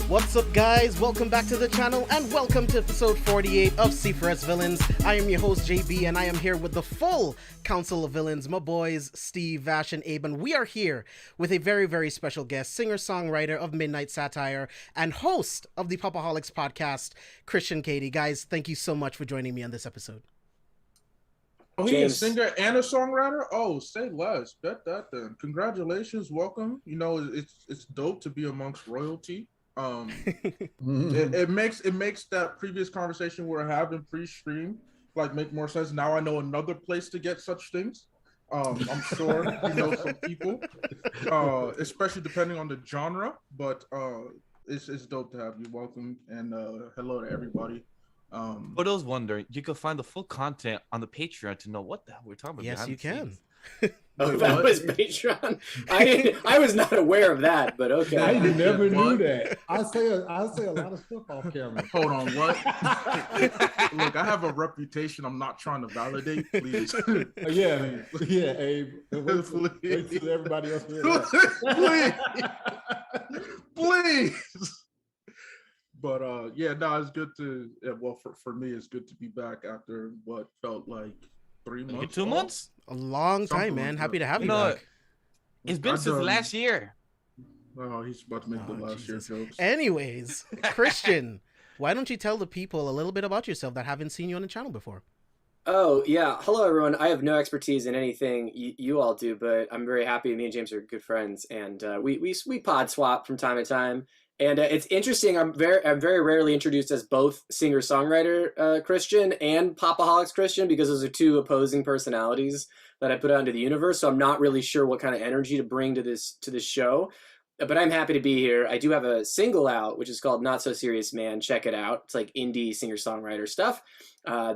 What's up, guys? Welcome back to the channel and welcome to episode 48 of C4SVillains. I am your host JB and I am here with the full council of villains, my boys Steve, Vash, and Abe, and we are here with a very, very special guest, singer-songwriter of Midnight Satire and host of the Popaholics podcast, Christian Kady. Guys, thank you so much for joining me on this episode. Oh, he's a singer and a songwriter? Oh, say less. Bet that then. Congratulations, welcome. You know, it's dope to be amongst royalty. It makes that previous conversation we were having pre-stream like make more sense. Now I know another place to get such things. I'm sure you know some people, especially depending on the genre. But it's dope to have you. Welcome and hello to everybody. For those wondering, you can find the full content on the Patreon to know what the hell we're talking about. Yes, you can. Oh, that was Patreon. I was not aware of that, but okay. I never knew that. I say a lot of stuff off camera. Hold on, what? Look, I have a reputation. I'm not trying to validate. Please. Yeah, Abe. Wait till everybody else hears that. Please. But yeah, no, it's good to. Well, for me, it's good to be back after what felt like 3 months. 2 months. A long time, man. Happy to have you back. It's been since last year. Oh, he's about to make the last year jokes. Anyways, Christian, why don't you tell the people a little bit about yourself that haven't seen you on the channel before? Oh, yeah. Hello, everyone. I have no expertise in anything you all do, but I'm very happy. Me and James are good friends, and we pod swap from time to time. And it's interesting. I'm very rarely introduced as both singer-songwriter Christian and Popaholics Christian because those are two opposing personalities that I put out into the universe. So I'm not really sure what kind of energy to bring to this show. But I'm happy to be here. I do have a single out, which is called Not So Serious Man. Check it out. It's like indie singer-songwriter stuff.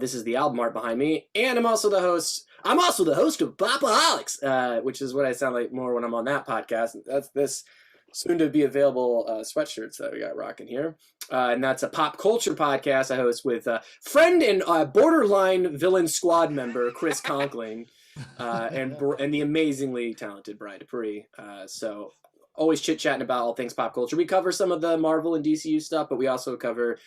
This is the album art behind me. And I'm also the host of Popaholics, which is what I sound like more when I'm on that podcast. That's this soon to be available sweatshirts that we got rocking here. And that's a pop culture podcast I host with friend and borderline villain squad member Chris Conkling and the amazingly talented Brian Dupre. So always chit-chatting about all things pop culture. We cover some of the Marvel and DCU stuff, but we also cover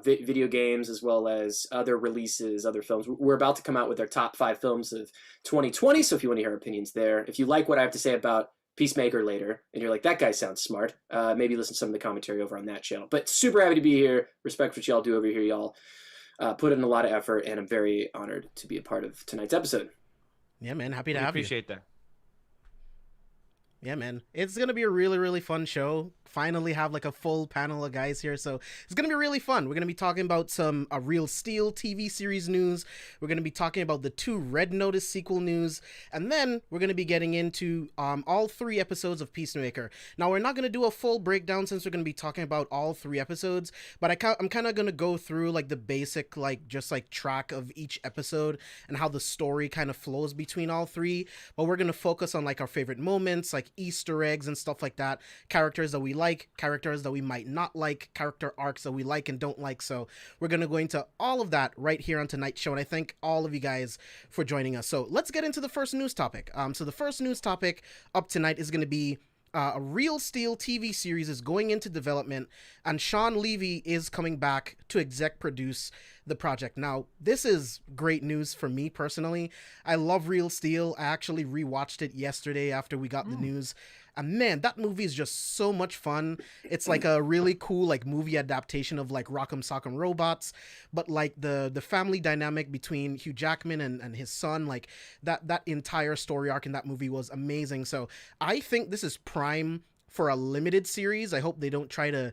video games as well as other releases, other films. We're about to come out with our top 5 films of 2020, so if you want to hear our opinions there. If you like what I have to say about Peacemaker later, and you're like, that guy sounds smart, maybe listen to some of the commentary over on that channel. But super happy to be here. Respect what y'all do over here. Y'all put in a lot of effort, and I'm very honored to be a part of tonight's episode. Yeah, man. Happy to have you. Appreciate that. Yeah, man. It's going to be a really, really fun show. Finally have like a full panel of guys here. So it's going to be really fun. We're going to be talking about some Real Steel TV series news. We're going to be talking about the 2 Red Notice sequel news. And then we're going to be getting into all 3 episodes of Peacemaker. Now, we're not going to do a full breakdown since we're going to be talking about all 3 episodes. But I'm kind of going to go through like the basic, like just like track of each episode and how the story kind of flows between all 3. But we're going to focus on like our favorite moments, like Easter eggs and stuff like that, characters that we like, characters that we might not like, character arcs that we like and don't like. So we're going to go into all of that right here on tonight's show, and I thank all of you guys for joining us. So let's get into the first news topic. So the first news topic up tonight is going to be a Real Steel TV series is going into development, and Sean Levy is coming back to exec produce the project. Now, this is great news for me personally. I love Real Steel. I actually rewatched it yesterday after we got the news. And man, that movie is just so much fun. It's like a really cool like movie adaptation of like Rock'em Sock'em Robots, but like the family dynamic between Hugh Jackman and his son, like that entire story arc in that movie was amazing. So I think this is prime for a limited series. I hope they don't try to,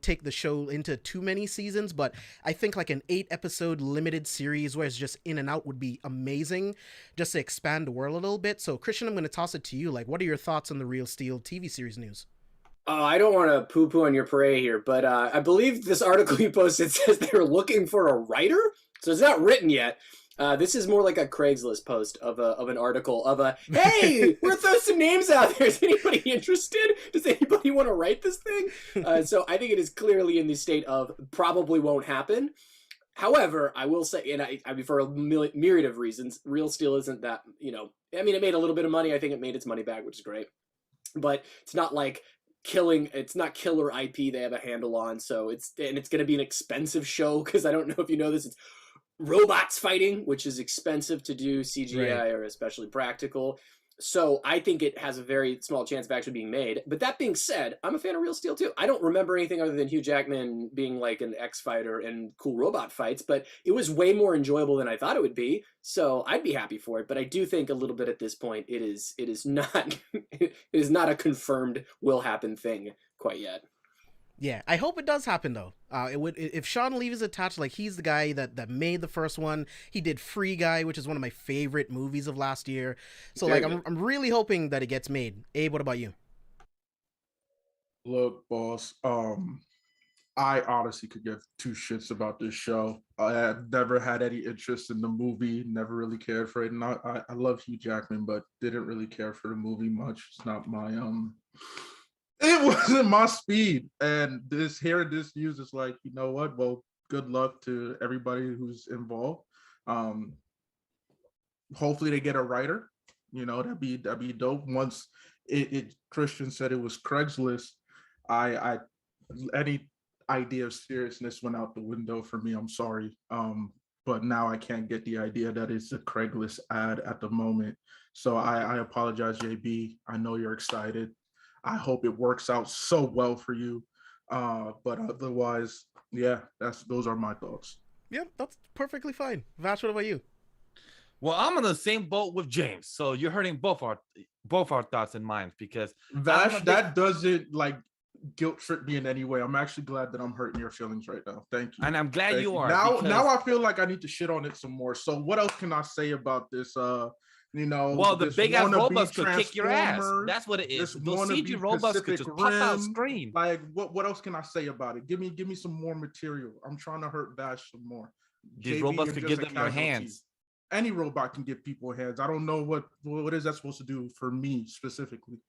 take the show into too many seasons, but I think like an 8-episode limited series where it's just in and out would be amazing, just to expand the world a little bit. So Christian, I'm going to toss it to you. Like, what are your thoughts on the Real Steel TV series news? I don't want to poo-poo on your parade here, but I believe this article you posted says they're looking for a writer, so it's not written yet. This is more like a Craigslist post of an article of hey, we're throwing some names out there. Is anybody interested? Does anybody want to write this thing? So I think it is clearly in the state of probably won't happen. However, I will say, and I mean, for a myriad of reasons, Real Steel isn't that, it made a little bit of money. I think it made its money back, which is great. But it's not like it's not killer IP they have a handle on. So it's going to be an expensive show because I don't know if you know this, it's robots fighting, which is expensive to do CGI or especially practical. So I think it has a very small chance of actually being made. But that being said, I'm a fan of Real Steel too. I don't remember anything other than Hugh Jackman being like an X-fighter and cool robot fights, but it was way more enjoyable than I thought it would be. So I'd be happy for it. But I do think a little bit at this point, it is not it is not a confirmed will happen thing quite yet. Yeah, I hope it does happen though. It would if Sean Levy is attached. Like, he's the guy that made the first one. He did Free Guy, which is one of my favorite movies of last year. So like, I'm really hoping that it gets made. Abe, what about you? Look, boss. I honestly could give two shits about this show. I have never had any interest in the movie. Never really cared for it. And I love Hugh Jackman, but didn't really care for the movie much. It's not my It wasn't my speed, and hearing this news is like, you know what? Well, good luck to everybody who's involved. Hopefully they get a writer. That'd be dope. Once Christian said it was Craigslist, I any idea of seriousness went out the window for me. I'm sorry, but now I can't get the idea that it's a Craigslist ad at the moment. So I apologize, JB. I know you're excited. I hope it works out so well for you. But otherwise, yeah, those are my thoughts. Yeah, that's perfectly fine. Vash, what about you? Well, I'm on the same boat with James, so you're hurting both our thoughts and minds because Vash, that doesn't like guilt trip me in any way. I'm actually glad that I'm hurting your feelings right now. Thank you. And I'm glad you are. Now I feel like I need to shit on it some more. So what else can I say about this? Well, the big ass robots could kick your ass. That's what it is. Those CG robots could just pop out screen. Like, what else can I say about it? Give me some more material. I'm trying to hurt Vash some more. These robots could give them your hands. Any robot can give people hands. I don't know what is that supposed to do for me specifically.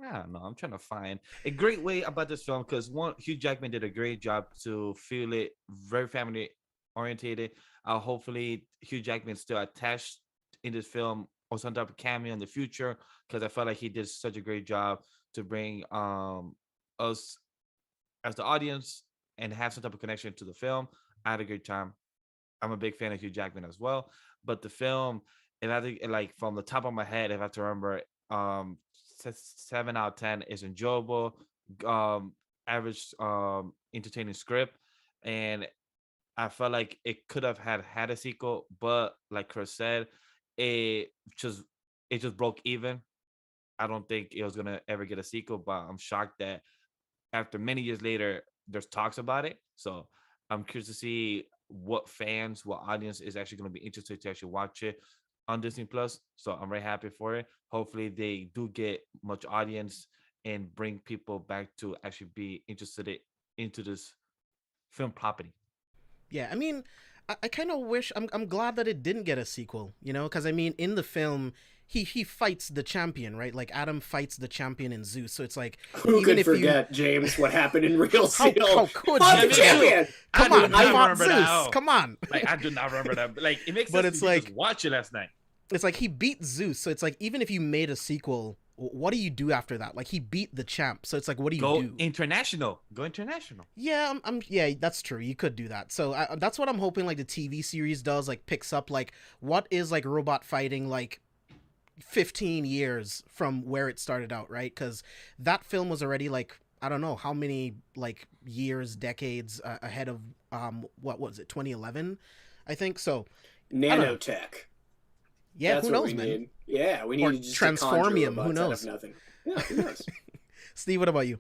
I don't know. I'm trying to find a great way about this film because Hugh Jackman did a great job to feel it very family orientated. Hopefully Hugh Jackman still attached in this film or some type of cameo in the future because I felt like he did such a great job to bring us as the audience and have some type of connection to the film. I had a great time. I'm a big fan of Hugh Jackman as well, but the film, if I think like from the top of my head, if I have to remember, 7 out of 10 is enjoyable, average, entertaining script, and I felt like it could have had a sequel, but like Chris said, it just broke even. I don't think it was gonna ever get a sequel, but I'm shocked that after many years later, there's talks about it. So I'm curious to see what audience is actually going to be interested to actually watch it on Disney Plus. So I'm very happy for it. Hopefully they do get much audience and bring people back to actually be interested into this film property. Yeah, I mean, I kind of wish I'm glad that it didn't get a sequel, because I mean, in the film he fights the champion, right? Like Adam fights the champion in Zeus, so it's like who could forget James what happened in Real Steel? How could you? Champion? Come on, I fought Zeus. Come on, like I do not remember that. Like it makes but sense. It's like just watch it last night. It's like he beat Zeus, so it's like even if you made a sequel, what do you do after that? Like, he beat the champ, so it's like, what do you Go do? international. Go international. Yeah, yeah, that's true. You could do that. So that's what I'm hoping, like, the TV series does, like, picks up, like, what is, like, robot fighting, like, 15 years from where it started out, right? Because that film was already, like, I don't know how many, like, years, decades ahead of, what was it, 2011, I think? So, nanotech. Yeah, that's who what knows, we man? need. Yeah, we need Or to just transformium, who out knows? of nothing. Yeah, who knows? Steve, what about you?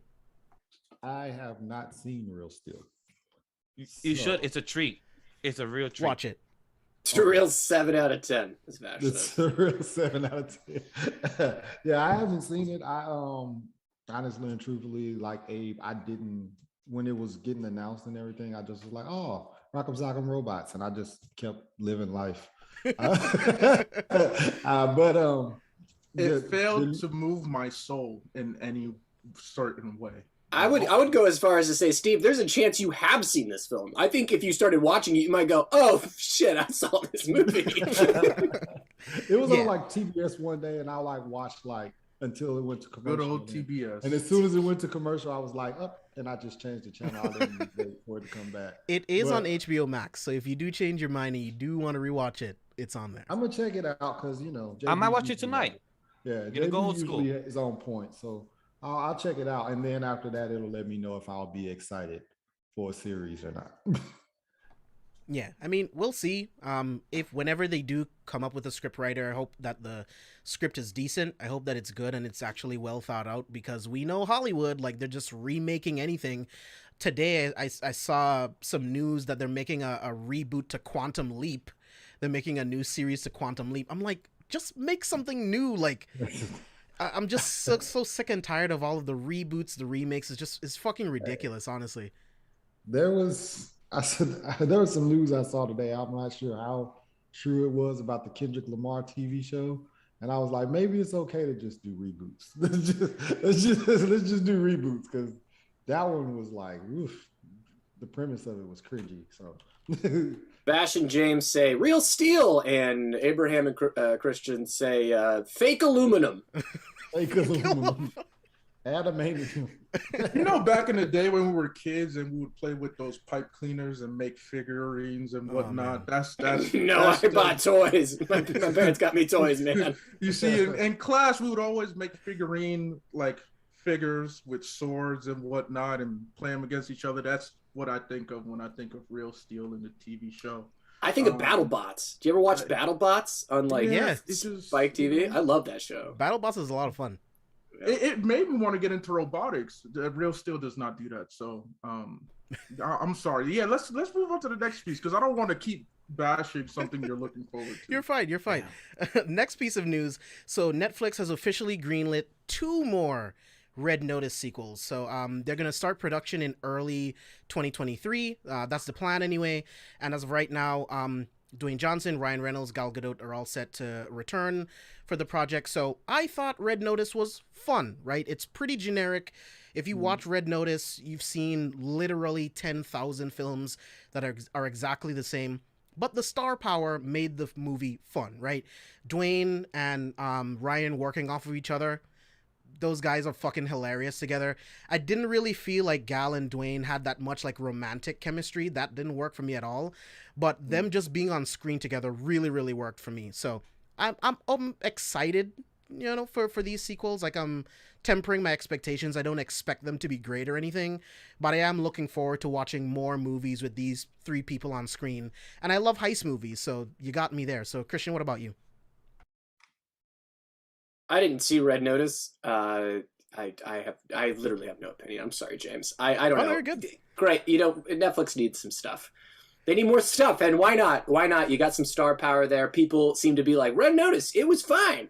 I have not seen Real Steel. You should. It's a treat. It's a real treat. Watch it. It's a real 7 out of 10. As Vash It's says. a real 7 out of 10. Yeah, I haven't seen it. I honestly and truthfully, like Abe, I didn't, when it was getting announced and everything, I just was like, oh, Rock'em Sock'em Robots, and I just kept living life. But it failed to move my soul in any certain way. I would go as far as to say, Steve, there's a chance you have seen this film. I think if you started watching it, you might go, oh shit, I saw this movie. It was on like TBS one day, and I like watched like until it went to commercial. Good old TBS. And as soon as it went to commercial, I was like, up, and I just changed the channel. I didn't wait for it to come back. It is on HBO Max, so if you do change your mind and you do want to rewatch it, it's on there. I'm gonna check it out because I might watch it tonight. Yeah, you're gonna go old school. Is on point, so I'll check it out, and then after that, it'll let me know if I'll be excited for a series or not. Yeah, I mean, we'll see. If whenever they do come up with a script writer, I hope that the script is decent. I hope that it's good and it's actually well thought out, because we know Hollywood, like, they're just remaking anything. Today, I saw some news that they're making a reboot to Quantum Leap. They're making a new series to Quantum Leap. I'm like, just make something new. Like, I'm just so sick and tired of all of the reboots, the remakes. It's fucking ridiculous, honestly. There was some news I saw today. I'm not sure how true it was about the Kendrick Lamar TV show, and I was like, maybe it's okay to just do reboots. let's just do reboots, because that one was like, oof, the premise of it was cringy. So Vash and James say real steel, and Abraham and Christian say fake aluminum. Fake aluminum. Adamantium. You know, back in the day when we were kids and we would play with those pipe cleaners and make figurines and whatnot. That's I bought toys. My parents got me toys, man. You see, in class we would always make figurine figures with swords and whatnot and play them against each other. That's what I think of when I think of Real Steel in the TV show. I think of BattleBots. Do you ever watch BattleBots on Spike TV? I love that show. BattleBots is a lot of fun. It made me want to get into robotics. The Real Steel does not do that. So I'm sorry. Yeah, let's move on to the next piece, because I don't want to keep bashing something you're looking forward to. You're fine. Yeah. Next piece of news. So Netflix has officially greenlit 2 more Red Notice sequels. So they're going to start production in early 2023. That's the plan anyway. And as of right now, Dwayne Johnson, Ryan Reynolds, Gal Gadot are all set to return for the project. So I thought Red Notice was fun, right? It's pretty generic. If you watch Red Notice, you've seen literally 10,000 films that are exactly the same. But the star power made the movie fun, right? Dwayne and Ryan working off of each other. Those guys are fucking hilarious together. I didn't really feel like Gal and Dwayne had that much romantic chemistry. That didn't work for me at all. But them just being on screen together really, really worked for me. So I'm excited, for these sequels. I'm tempering my expectations. I don't expect them to be great or anything, but I am looking forward to watching more movies with these 3 people on screen. And I love heist movies, so you got me there. So Christian, what about you? I didn't see Red Notice. I literally have no opinion. I'm sorry, James. I don't know. Very good. Great. Netflix needs some stuff. They need more stuff, and why not? Why not? You got some star power there. People seem to be like, Red Notice, it was fine.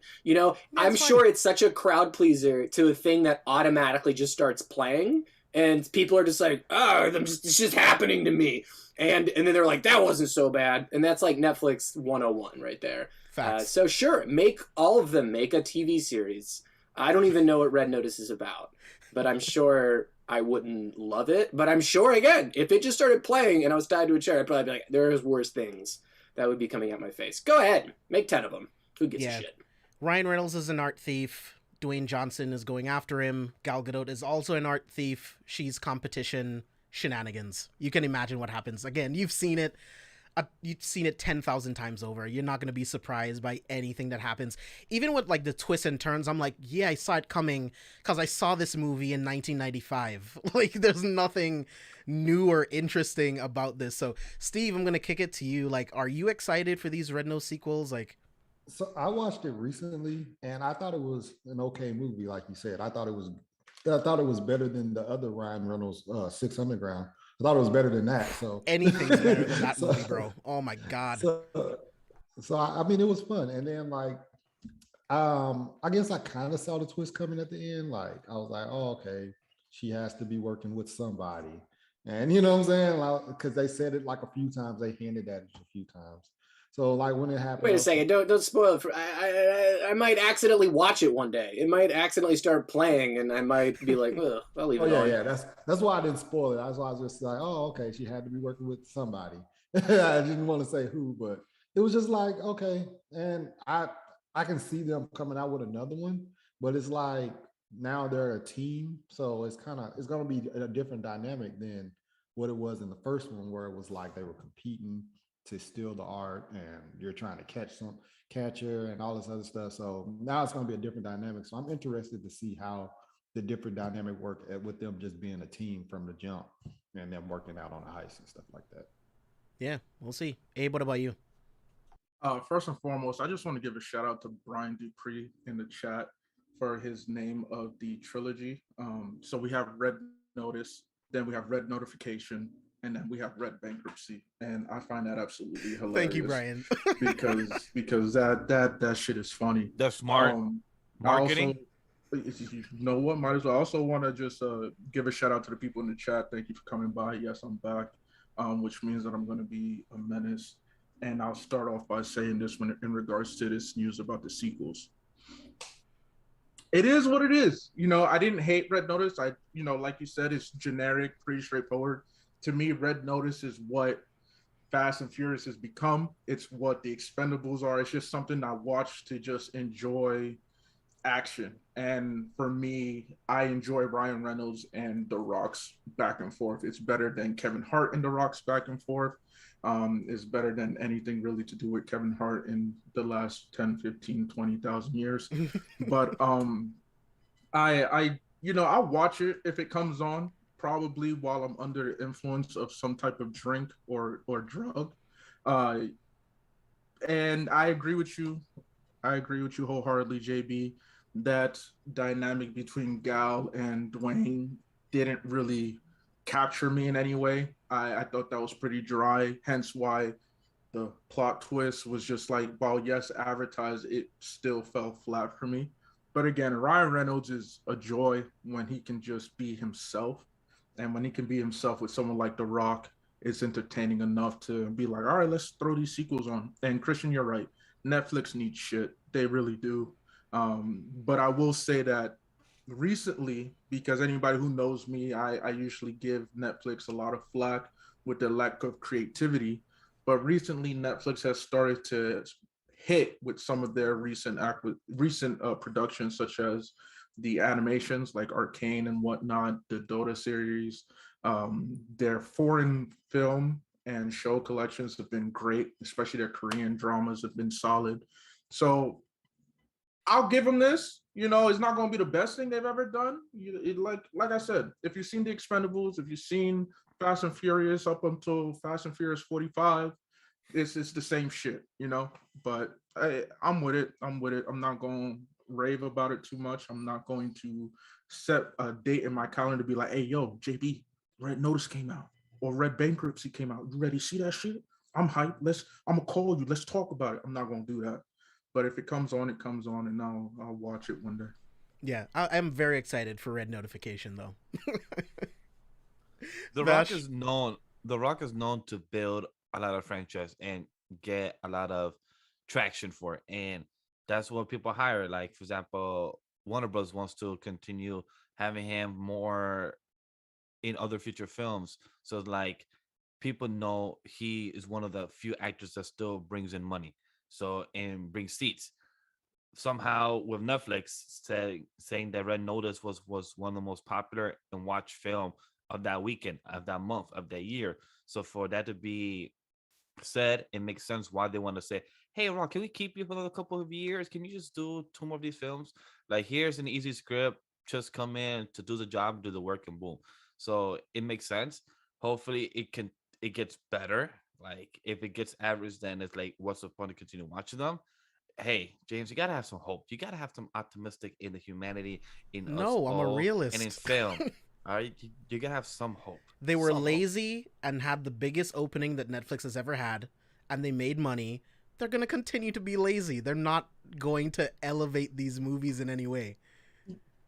I'm sure it's such a crowd pleaser to a thing that automatically just starts playing, and people are just like, oh, it's just happening to me. And then they're like, that wasn't so bad. And that's like Netflix 101 right there. So sure, make all of them, make a TV series. I don't even know what Red Notice is about, but I'm sure I wouldn't love it. But I'm sure, again, if it just started playing and I was tied to a chair, I'd probably be like, there's worse things that would be coming at my face. Go ahead, make 10 of them. Who gives a shit? Ryan Reynolds is an art thief. Dwayne Johnson is going after him. Gal Gadot is also an art thief. She's competition shenanigans. You can imagine what happens. Again, you've seen it. You've seen it 10,000 times over. You're not going to be surprised by anything that happens. Even with like the twists and turns, I'm like, yeah, I saw it coming because I saw this movie in 1995. Like, there's nothing new or interesting about this. So, Steve, I'm going to kick it to you. Like, are you excited for these Red Nose sequels? Like, so I watched it recently, and I thought it was an okay movie. Like you said, I thought it was better than the other Ryan Reynolds 6 Underground. I thought it was better than that. So anything's better than that movie, bro. Oh my god. So I mean, it was fun. And then like, I guess I kind of saw the twist coming at the end. Like I was like, oh, okay, she has to be working with somebody, and you know what I'm saying? Like, because they said it like a few times, they hinted at it a few times. So like when it happened, wait a second, don't spoil it. I might accidentally watch it one day. It might accidentally start playing, and I might be like, "Ugh, I'll leave it on." Yeah. That's why I didn't spoil it. That's why I was just like, oh, okay, she had to be working with somebody. I didn't want to say who, but it was just like, okay, and I can see them coming out with another one, but it's like now they're a team, so it's gonna be a different dynamic than what it was in the first one, where it was like they were competing to steal the art and you're trying to catch her and all this other stuff. So now it's going to be a different dynamic. So I'm interested to see how the different dynamic work with them just being a team from the jump and them working out on a heist and stuff like that. Yeah, we'll see. Abe, what about you? First and foremost, I just want to give a shout out to Brian Dupre in the chat for his name of the trilogy. So we have Red Notice, then we have Red Notification, and then we have Red Bankruptcy, and I find that absolutely hilarious. Thank you, Brian. because that shit is funny. That's smart marketing. You know what? Might as well. I also want to just give a shout out to the people in the chat. Thank you for coming by. Yes, I'm back, which means that I'm going to be a menace. And I'll start off by saying this in regards to this news about the sequels. It is what it is. You know, I didn't hate Red Notice. Like you said, it's generic, pretty straightforward. To me, Red Notice is what Fast and Furious has become. It's what the Expendables are. It's just something I watch to just enjoy action. And for me, I enjoy Ryan Reynolds and The Rock's back and forth. It's better than Kevin Hart and The Rock's back and forth. It's better than anything really to do with Kevin Hart in the last 10, 15, 20,000 years. But I'll watch it if it comes on, probably while I'm under the influence of some type of drink or drug. And I agree with you. Wholeheartedly, JB. That dynamic between Gal and Dwayne didn't really capture me in any way. I thought that was pretty dry, hence why the plot twist was just like, while yes, advertised, it still fell flat for me. But again, Ryan Reynolds is a joy when he can just be himself. And when he can be himself with someone like The Rock, it's entertaining enough to be like, all right, let's throw these sequels on. And Christian, you're right. Netflix needs shit. They really do. But I will say that recently, because anybody who knows me, I usually give Netflix a lot of flack with their lack of creativity. But recently, Netflix has started to hit with some of their recent productions, such as the animations like Arcane and whatnot, the Dota series. Their foreign film and show collections have been great, especially their Korean dramas have been solid. So I'll give them this. You know, it's not going to be the best thing they've ever done. Like I said, if you've seen The Expendables, if you've seen Fast and Furious up until Fast and Furious 45, it's the same shit, you know. But I'm with it. I'm not going to rave about it too much. I'm not going to set a date in my calendar to be like, hey, yo, JB, Red Notice came out or Red Bankruptcy came out. You ready to see that shit? I'm hyped. I'm going to call you. Let's talk about it. I'm not going to do that. But if it comes on, it comes on, and I'll watch it one day. Yeah, I'm very excited for Red Notification, though. The Rock is known to build a lot of franchise and get a lot of traction for it, and that's what people hire. Like, for example, Warner Bros. Wants to continue having him more in other future films. So, like, people know he is one of the few actors that still brings in money. So, and brings seats. somehow with Netflix saying that Red Notice was one of the most popular and watched film of that weekend, of that month, of that year. So for that to be said, it makes sense why they want to say, hey Ron, can we keep you for another couple of years? Can you just do 2 more of these films? Like, here's an easy script, just come in to do the job, do the work, and boom. So it makes sense. Hopefully it gets better. Like, if it gets average, then it's like, what's the point of continue watching them? Hey, James, you gotta have some hope. You gotta have some optimistic in the humanity, in us No, I'm a all, and in realist. film. All right, you gotta have some hope. They were Some hope. lazy and had the biggest opening that Netflix has ever had, and they made money. They're going to continue to be lazy. They're not going to elevate these movies in any way.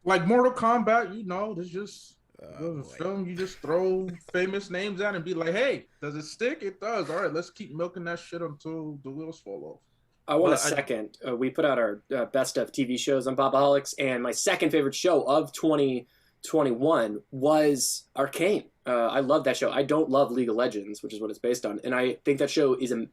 Like Mortal Kombat, there's just a boy. film you just throw famous names at and be like, hey, does it stick? It does. All right, let's keep milking that shit until the wheels fall off. I want a second. We put out our best of TV shows on Popaholics, and my second favorite show of 2021 was Arcane. I love that show. I don't love League of Legends, which is what it's based on, and I think that show is a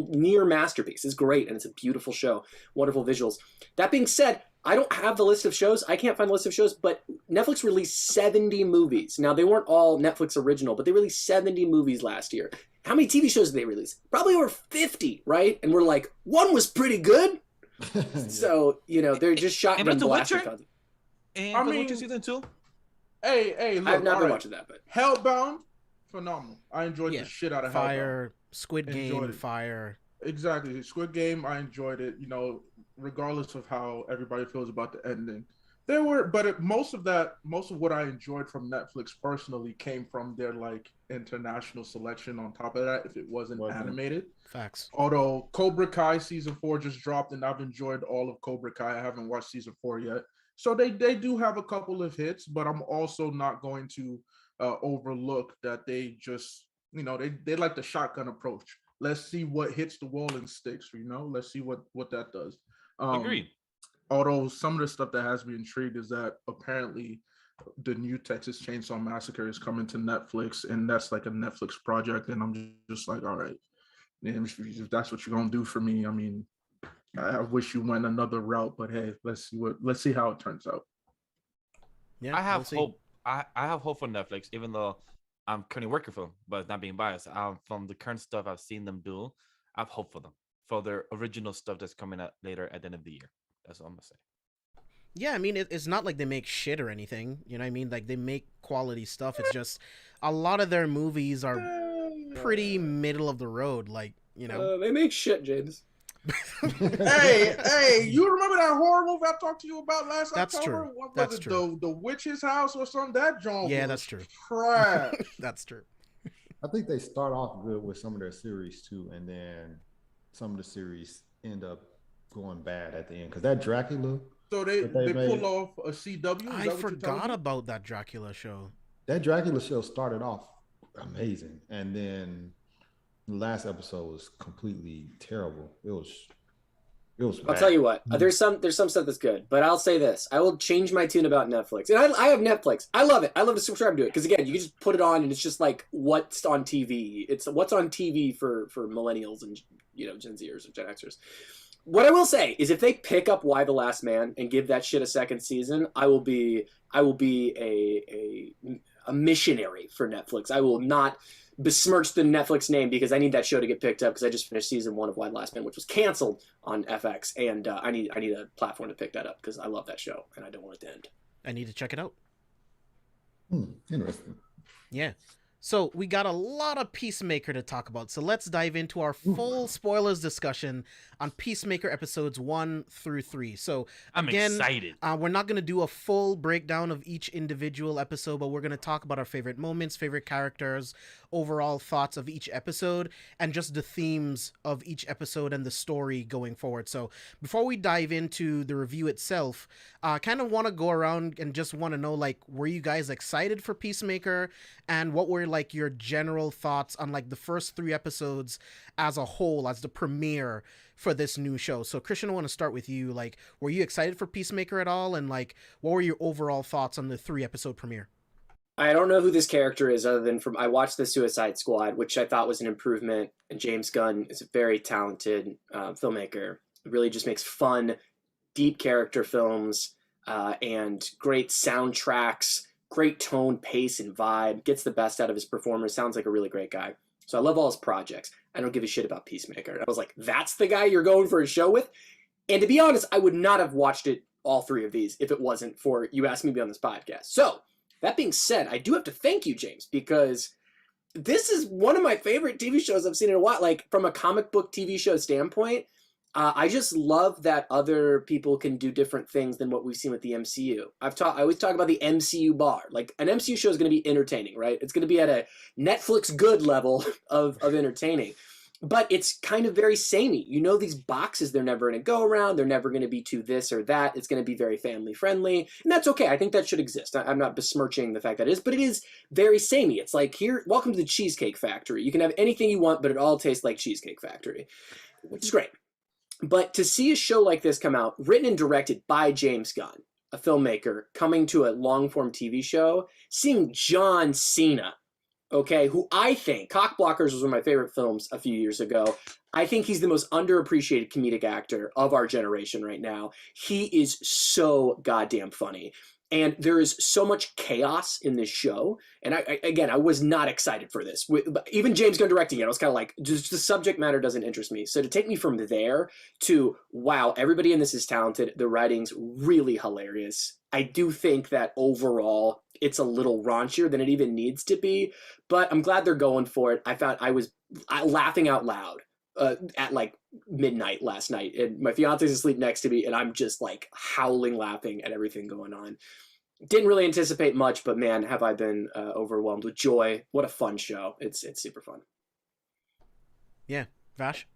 near masterpiece. It's great, and it's a beautiful show. Wonderful visuals. That being said, I don't have the list of shows. I can't find the list of shows, but Netflix released 70 movies. Now, they weren't all Netflix original, but they released 70 movies last year. How many TV shows did they release? Probably over 50, right? And we're like, one was pretty good. So, they're just shotgun blasting content. And The Witcher season 2? Hey, look, I've not been watching that, but Hellbound, phenomenal. I enjoyed the shit out of Fire, Hellbound. Squid Game, Fire. Exactly. Squid Game, I enjoyed it, regardless of how everybody feels about the ending. Most of what I enjoyed from Netflix personally came from their international selection on top of that, if it wasn't animated. Facts. Although Cobra Kai season 4 just dropped and I've enjoyed all of Cobra Kai. I haven't watched season 4 yet. So they do have a couple of hits, but I'm also not going to overlook that they just, they like the shotgun approach. Let's see what hits the wall and sticks, let's see what that does. Agreed. Although some of the stuff that has me intrigued is that apparently the new Texas Chainsaw Massacre is coming to Netflix, and that's like a Netflix project. And I'm just like, all right, if that's what you're gonna do for me, I mean, I wish you went another route, but hey, let's see how it turns out. Yeah, I have hope. I have hope for Netflix, even though I'm currently working for them, but not being biased. From the current stuff I've seen them do, I have hope for them, for their original stuff that's coming out later at the end of the year. That's all I'm gonna say. Yeah, I mean, it's not like they make shit or anything. You know what I mean? Like, they make quality stuff. It's just a lot of their movies are pretty middle of the road. Like, they make shit, James. hey, you remember that horror movie I talked to you about last That's October? True. What was That's it, true. The Witch's House or something? That genre. Yeah, that's true. Trash. That's true. I think they start off good with some of their series too, and then some of the series end up going bad at the end. Because that Dracula. So they pull off a CW. I forgot about that Dracula show. That Dracula show started off amazing, and then the last episode was completely terrible. It was bad. I'll tell you what. There's some stuff that's good, but I'll say this: I will change my tune about Netflix. And I have Netflix. I love it. I love to subscribe to it because again, you can just put it on and it's just like what's on TV. It's what's on TV for millennials and Gen Zers or Gen Xers. What I will say is if they pick up Why the Last Man and give that shit a second season, I will be a missionary for Netflix. I will not besmirch the Netflix name because I need that show to get picked up because I just finished season 1 of Why the Last Man, which was canceled on FX, and I need a platform to pick that up because I love that show and I don't want it to end. I need to check it out. Interesting. Yeah. So we got a lot of Peacemaker to talk about. So let's dive into our full spoilers discussion on Peacemaker episodes 1 through 3. So I'm excited. We're not going to do a full breakdown of each individual episode, but we're going to talk about our favorite moments, favorite characters, overall thoughts of each episode, and just the themes of each episode and the story going forward. So before we dive into the review itself, I kind of want to go around and just want to know, were you guys excited for Peacemaker? And what were, your general thoughts on, the first 3 episodes as a whole, as the premiere for this new show? So, Christian, I want to start with you. Were you excited for Peacemaker at all? And, what were your overall thoughts on the 3-episode premiere? I don't know who this character is other than I watched the Suicide Squad, which I thought was an improvement. And James Gunn is a very talented filmmaker. It really just makes fun deep character films, and great soundtracks, great tone, pace, and vibe. Gets the best out of his performers. Sounds like a really great guy. So I love all his projects. I don't give a shit about Peacemaker. I was like, that's the guy you're going for a show with? And to be honest, I would not have watched it, all three of these, if it wasn't for you asking me to be on this podcast. So that being said, I do have to thank you, James, because this is one of my favorite TV shows I've seen in a while. Like, from a comic book TV show standpoint, I just love that other people can do different things than what we've seen with the MCU. I always talk about the MCU bar. Like, an MCU show is going to be entertaining, right? It's going to be at a Netflix good level of entertaining. But it's kind of very samey. You know, these boxes, they're never going to go around. They're never going to be too this or that. It's going to be very family friendly. And that's okay. I think that should exist. I'm not besmirching the fact that it is, but it is very samey. It's like, here, welcome to the Cheesecake Factory. You can have anything you want, but it all tastes like Cheesecake Factory, which is great. But to see a show like this come out, written and directed by James Gunn, a filmmaker, coming to a long-form TV show, seeing John Cena, okay, who I think, Cockblockers was one of my favorite films a few years ago. I think he's the most underappreciated comedic actor of our generation right now. He is so goddamn funny. And there is so much chaos in this show. And I was not excited for this. Even James Gunn directing it, I was kind of like, just the subject matter doesn't interest me. So to take me from there to, wow, everybody in this is talented. The writing's really hilarious. I do think that overall it's a little raunchier than it even needs to be. But I'm glad they're going for it. I was laughing out loud at like midnight last night, and my fiance's asleep next to me, and I'm just like howling laughing at everything going on. Didn't really anticipate much, but man, have I been overwhelmed with joy. What a fun show. It's super fun. Yeah. Vash?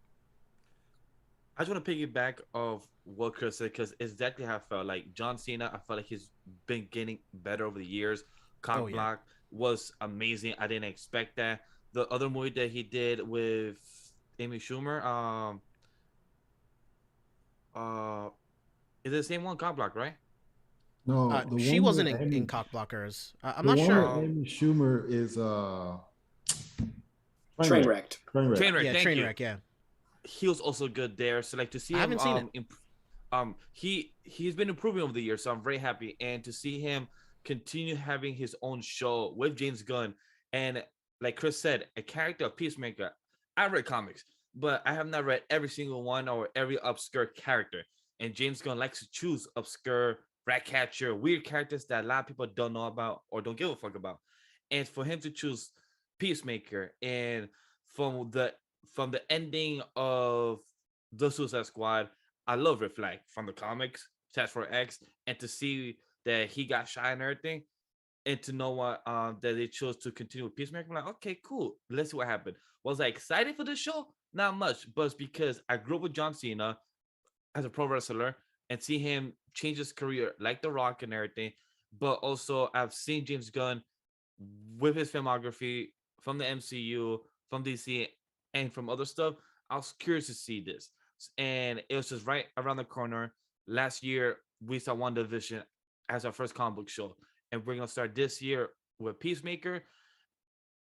I just want to piggyback of what Chris said, because it's exactly how I felt. Like, John Cena, I felt like he's been getting better over the years. Block was amazing. I didn't expect that. The other movie that he did with Amy Schumer, is it the same one, Block, right? No, she wasn't in Cockblockers. I'm not sure. Amy Schumer is Trainwrecked. Trainwreck. Yeah, Trainwreck. Yeah. He was also good there. So like to see him, I haven't seen it. He's been improving over the years, so I'm very happy. And to see him continue having his own show with James Gunn, and like Chris said, a character of Peacemaker. I read comics, but I have not read every single one or every obscure character. And James Gunn likes to choose obscure, Ratcatcher, weird characters that a lot of people don't know about or don't give a fuck about. And for him to choose Peacemaker, and from the ending of the Suicide Squad, I love Red Flag from the comics, Task Force X, and to see that he got shot and everything, and to know what that they chose to continue with Peacemaker, I'm like, okay, cool. Let's see what happened. Was I excited for this show? Not much, but it's because I grew up with John Cena as a pro wrestler, and see him change his career like The Rock and everything. But also, I've seen James Gunn with his filmography from the MCU, from DC, and from other stuff. I was curious to see this. And it was just right around the corner. Last year, we saw WandaVision as our first comic book show. And we're going to start this year with Peacemaker.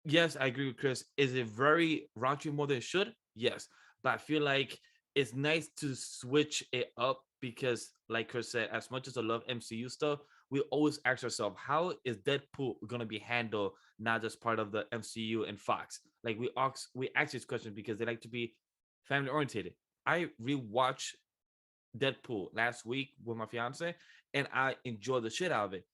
Yes, I agree with Chris. Is it very raunchy more than it should? Yes. But I feel like it's nice to switch it up, because like Chris said, as much as I love MCU stuff, we always ask ourselves, how is Deadpool going to be handled, not just part of the MCU and Fox? Like, we ask these questions because they like to be family oriented. I rewatched Deadpool last week with my fiance, and I enjoyed the shit out of it.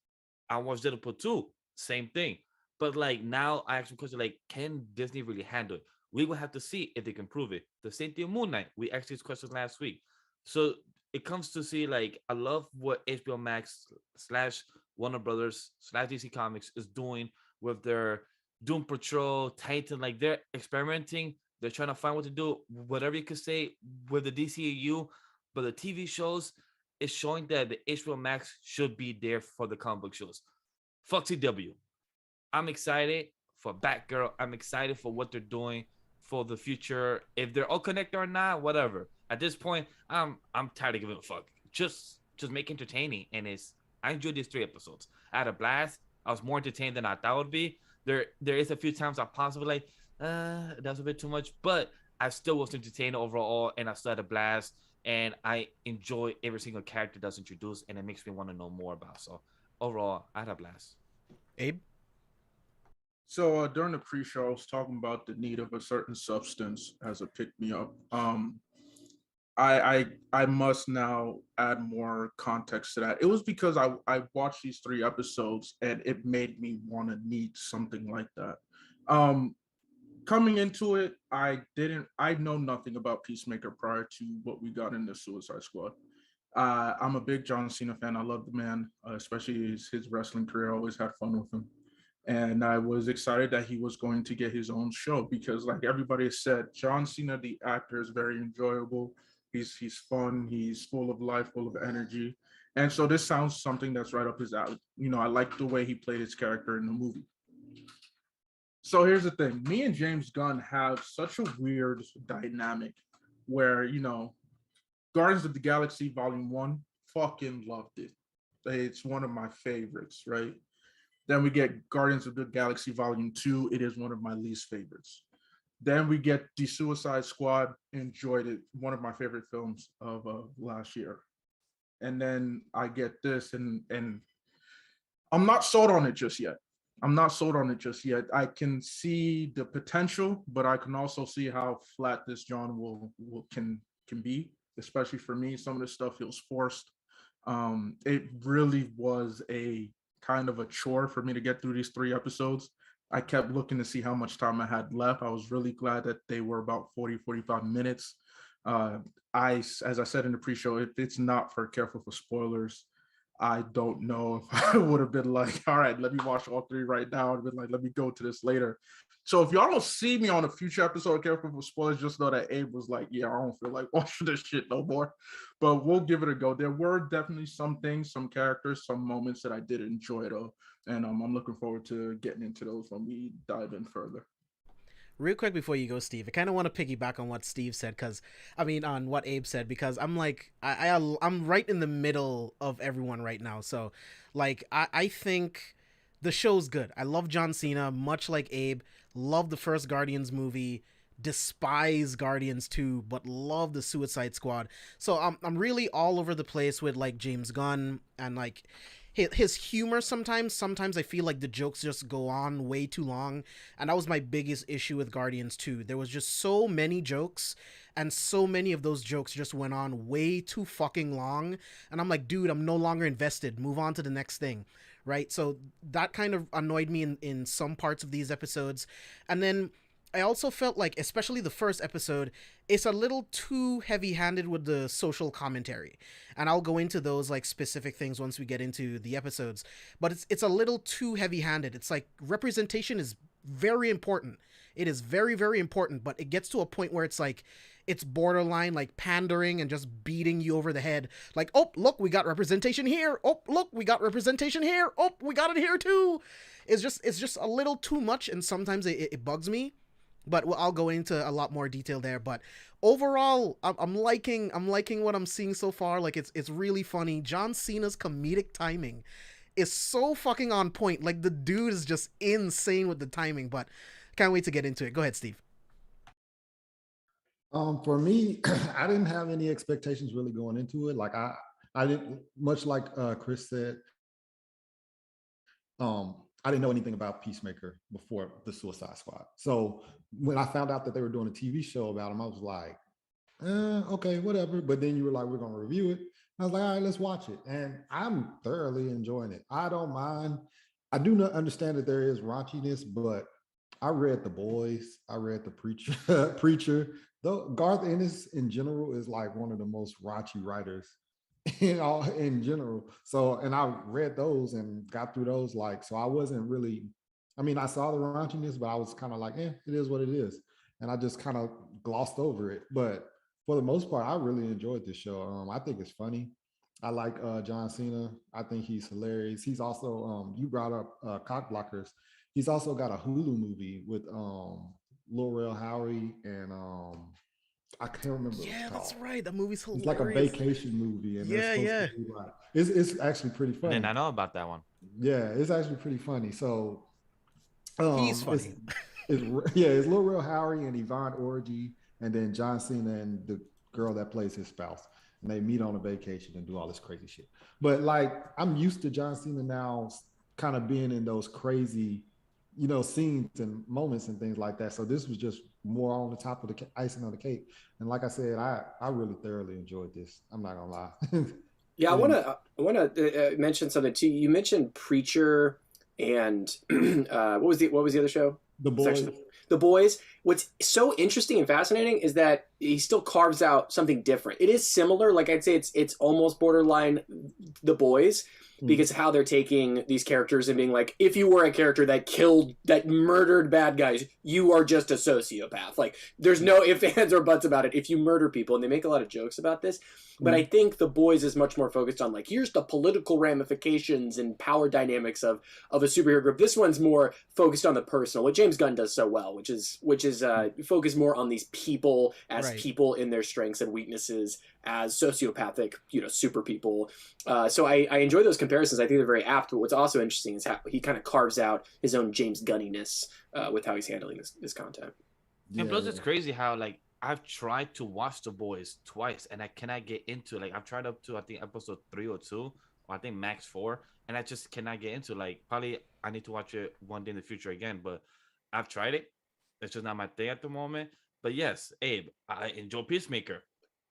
I watched Deadpool 2, same thing. But like, now I ask the question, like, can Disney really handle it? We will have to see if they can prove it. The same thing with Moon Knight. We asked these questions last week. So it comes to see, like, I love what HBO Max / Warner Brothers / DC Comics is doing with their Doom Patrol, Titan. Like, they're experimenting. They're trying to find what to do. Whatever you could say with the DCEU, but the TV shows is showing that the HBO Max should be there for the comic book shows. Fuck CW. I'm excited for Batgirl. I'm excited for what they're doing for the future. If they're all connected or not, whatever. At this point, I'm tired of giving a fuck. Just make entertaining. And I enjoyed these 3 episodes. I had a blast. I was more entertained than I thought it would be. There is a few times I possibly like, that's a bit too much, but I still was entertained overall, and I still had a blast. and I enjoy every single character that's introduced, and it makes me want to know more about. So overall, I had a blast. Abe? So during the pre-show, I was talking about the need of a certain substance as a pick-me-up. I must now add more context to that. It was because I watched these 3 episodes and it made me want to need something like that. Um, Coming into it, I know nothing about Peacemaker prior to what we got in the Suicide Squad. I'm a big John Cena fan. I love the man, especially his wrestling career. I always had fun with him. And I was excited that he was going to get his own show because, like everybody said, John Cena, the actor, is very enjoyable. He's fun. He's full of life, full of energy. And so this sounds something that's right up his alley. You know, I like the way he played his character in the movie. So here's the thing. Me and James Gunn have such a weird dynamic where, you know, Guardians of the Galaxy Volume 1, fucking loved it. It's one of my favorites, right? Then we get Guardians of the Galaxy Volume 2. It is one of my least favorites. Then we get The Suicide Squad. Enjoyed it. One of my favorite films of last year. And then I get this, and I'm not sold on it just yet. I'm not sold on it just yet. I can see the potential, but I can also see how flat this John can be, especially for me. Some of the stuff feels forced. It really was a kind of a chore for me to get through these 3 episodes. I kept looking to see how much time I had left. I was really glad that they were about 40, 45 minutes. As I said in the pre-show, if it's not for careful for spoilers, I don't know if I would have been like, all right, let me watch all 3 right now. I'd been like, let me go to this later. So if y'all don't see me on a future episode of Careful for Spoilers, just know that Abe was like, yeah, I don't feel like watching this shit no more. But we'll give it a go. There were definitely some things, some characters, some moments that I did enjoy though. And I'm looking forward to getting into those when we dive in further. Real quick before you go, Steve, I kind of want to piggyback on what Steve said, on what Abe said, because I'm like, I'm right in the middle of everyone right now. So, like, I think the show's good. I love John Cena, much like Abe. Love the first Guardians movie. Despise Guardians 2, but love the Suicide Squad. So I'm really all over the place with like James Gunn and like his humor sometimes I feel like the jokes just go on way too long, and that was my biggest issue with Guardians 2. There was just so many jokes, and so many of those jokes just went on way too fucking long, and I'm like, dude, I'm no longer invested. Move on to the next thing, right? So that kind of annoyed me in some parts of these episodes. And then I also felt like, especially the first episode, it's a little too heavy-handed with the social commentary, and I'll go into those like specific things once we get into the episodes. But it's a little too heavy-handed. It's like representation is very important. It is very, very important, but it gets to a point where it's like it's borderline like pandering and just beating you over the head. Like, oh, look, we got representation here. Oh, look, we got representation here. Oh, we got it here too. It's just a little too much, and sometimes it bugs me. But I'll go into a lot more detail there. But overall, I'm liking what I'm seeing so far. Like it's really funny. John Cena's comedic timing is so fucking on point. Like the dude is just insane with the timing. But can't wait to get into it. Go ahead, Steve. For me, I didn't have any expectations really going into it. Like I didn't, much like Chris said. I didn't know anything about Peacemaker before the Suicide Squad. So when I found out that they were doing a TV show about him, I was like, okay, whatever. But then you were like, we're going to review it. I was like, all right, let's watch it. And I'm thoroughly enjoying it. I don't mind. I do not understand that there is raunchiness, but I read The Boys. I read The Preacher. Though Garth Ennis in general is like one of the most raunchy writers in general. So, and I read those and got through those. Like, so I wasn't really, I mean, I saw the raunchiness, but I was kind of like, it is what it is. And I just kind of glossed over it. But for the most part, I really enjoyed this show. I think it's funny. I like John Cena. I think he's hilarious. He's also, you brought up Cock Blockers. He's also got a Hulu movie with Lil Rel Howery and I can't remember. Yeah, that's right. The movie's hilarious. It's like a vacation movie, and yeah. Like, it's actually pretty funny. And I know about that one. Yeah, it's actually pretty funny. So he's funny. It's Lil Rel Howery and Yvonne Orji, and then John Cena and the girl that plays his spouse, and they meet on a vacation and do all this crazy shit. But like, I'm used to John Cena now kind of being in those crazy, you know, scenes and moments and things like that. So this was just more on the top of the icing on the cake. And like I said, I really thoroughly enjoyed this. I'm not gonna lie. Yeah, I want to mention something too. You mentioned Preacher and what was the other show? The Boys. The Boys. What's so interesting and fascinating is that he still carves out something different. It is similar, like I'd say it's almost borderline The Boys, because how they're taking these characters and being like, if you were a character that murdered bad guys, you are just a sociopath. Like, there's no ifs, ands, or buts about it if you murder people. And they make a lot of jokes about this. But I think The Boys is much more focused on, like, here's the political ramifications and power dynamics of a superhero group. This one's more focused on the personal, what James Gunn does so well, which is focus more on these people as people in their strengths and weaknesses, as sociopathic, you know, super people. So I enjoy those comparisons. I think they're very apt. But what's also interesting is how he kind of carves out his own James Gunniness with how he's handling this content. And plus, it's crazy how, like, I've tried to watch The Boys twice and I cannot get into it. Like, I've tried up to, I think, episode 3 or 2, or I think max 4, and I just cannot get into it. Like, probably I need to watch it one day in the future again, but I've tried it. It's just not my thing at the moment. But yes, Abe, I enjoy Peacemaker.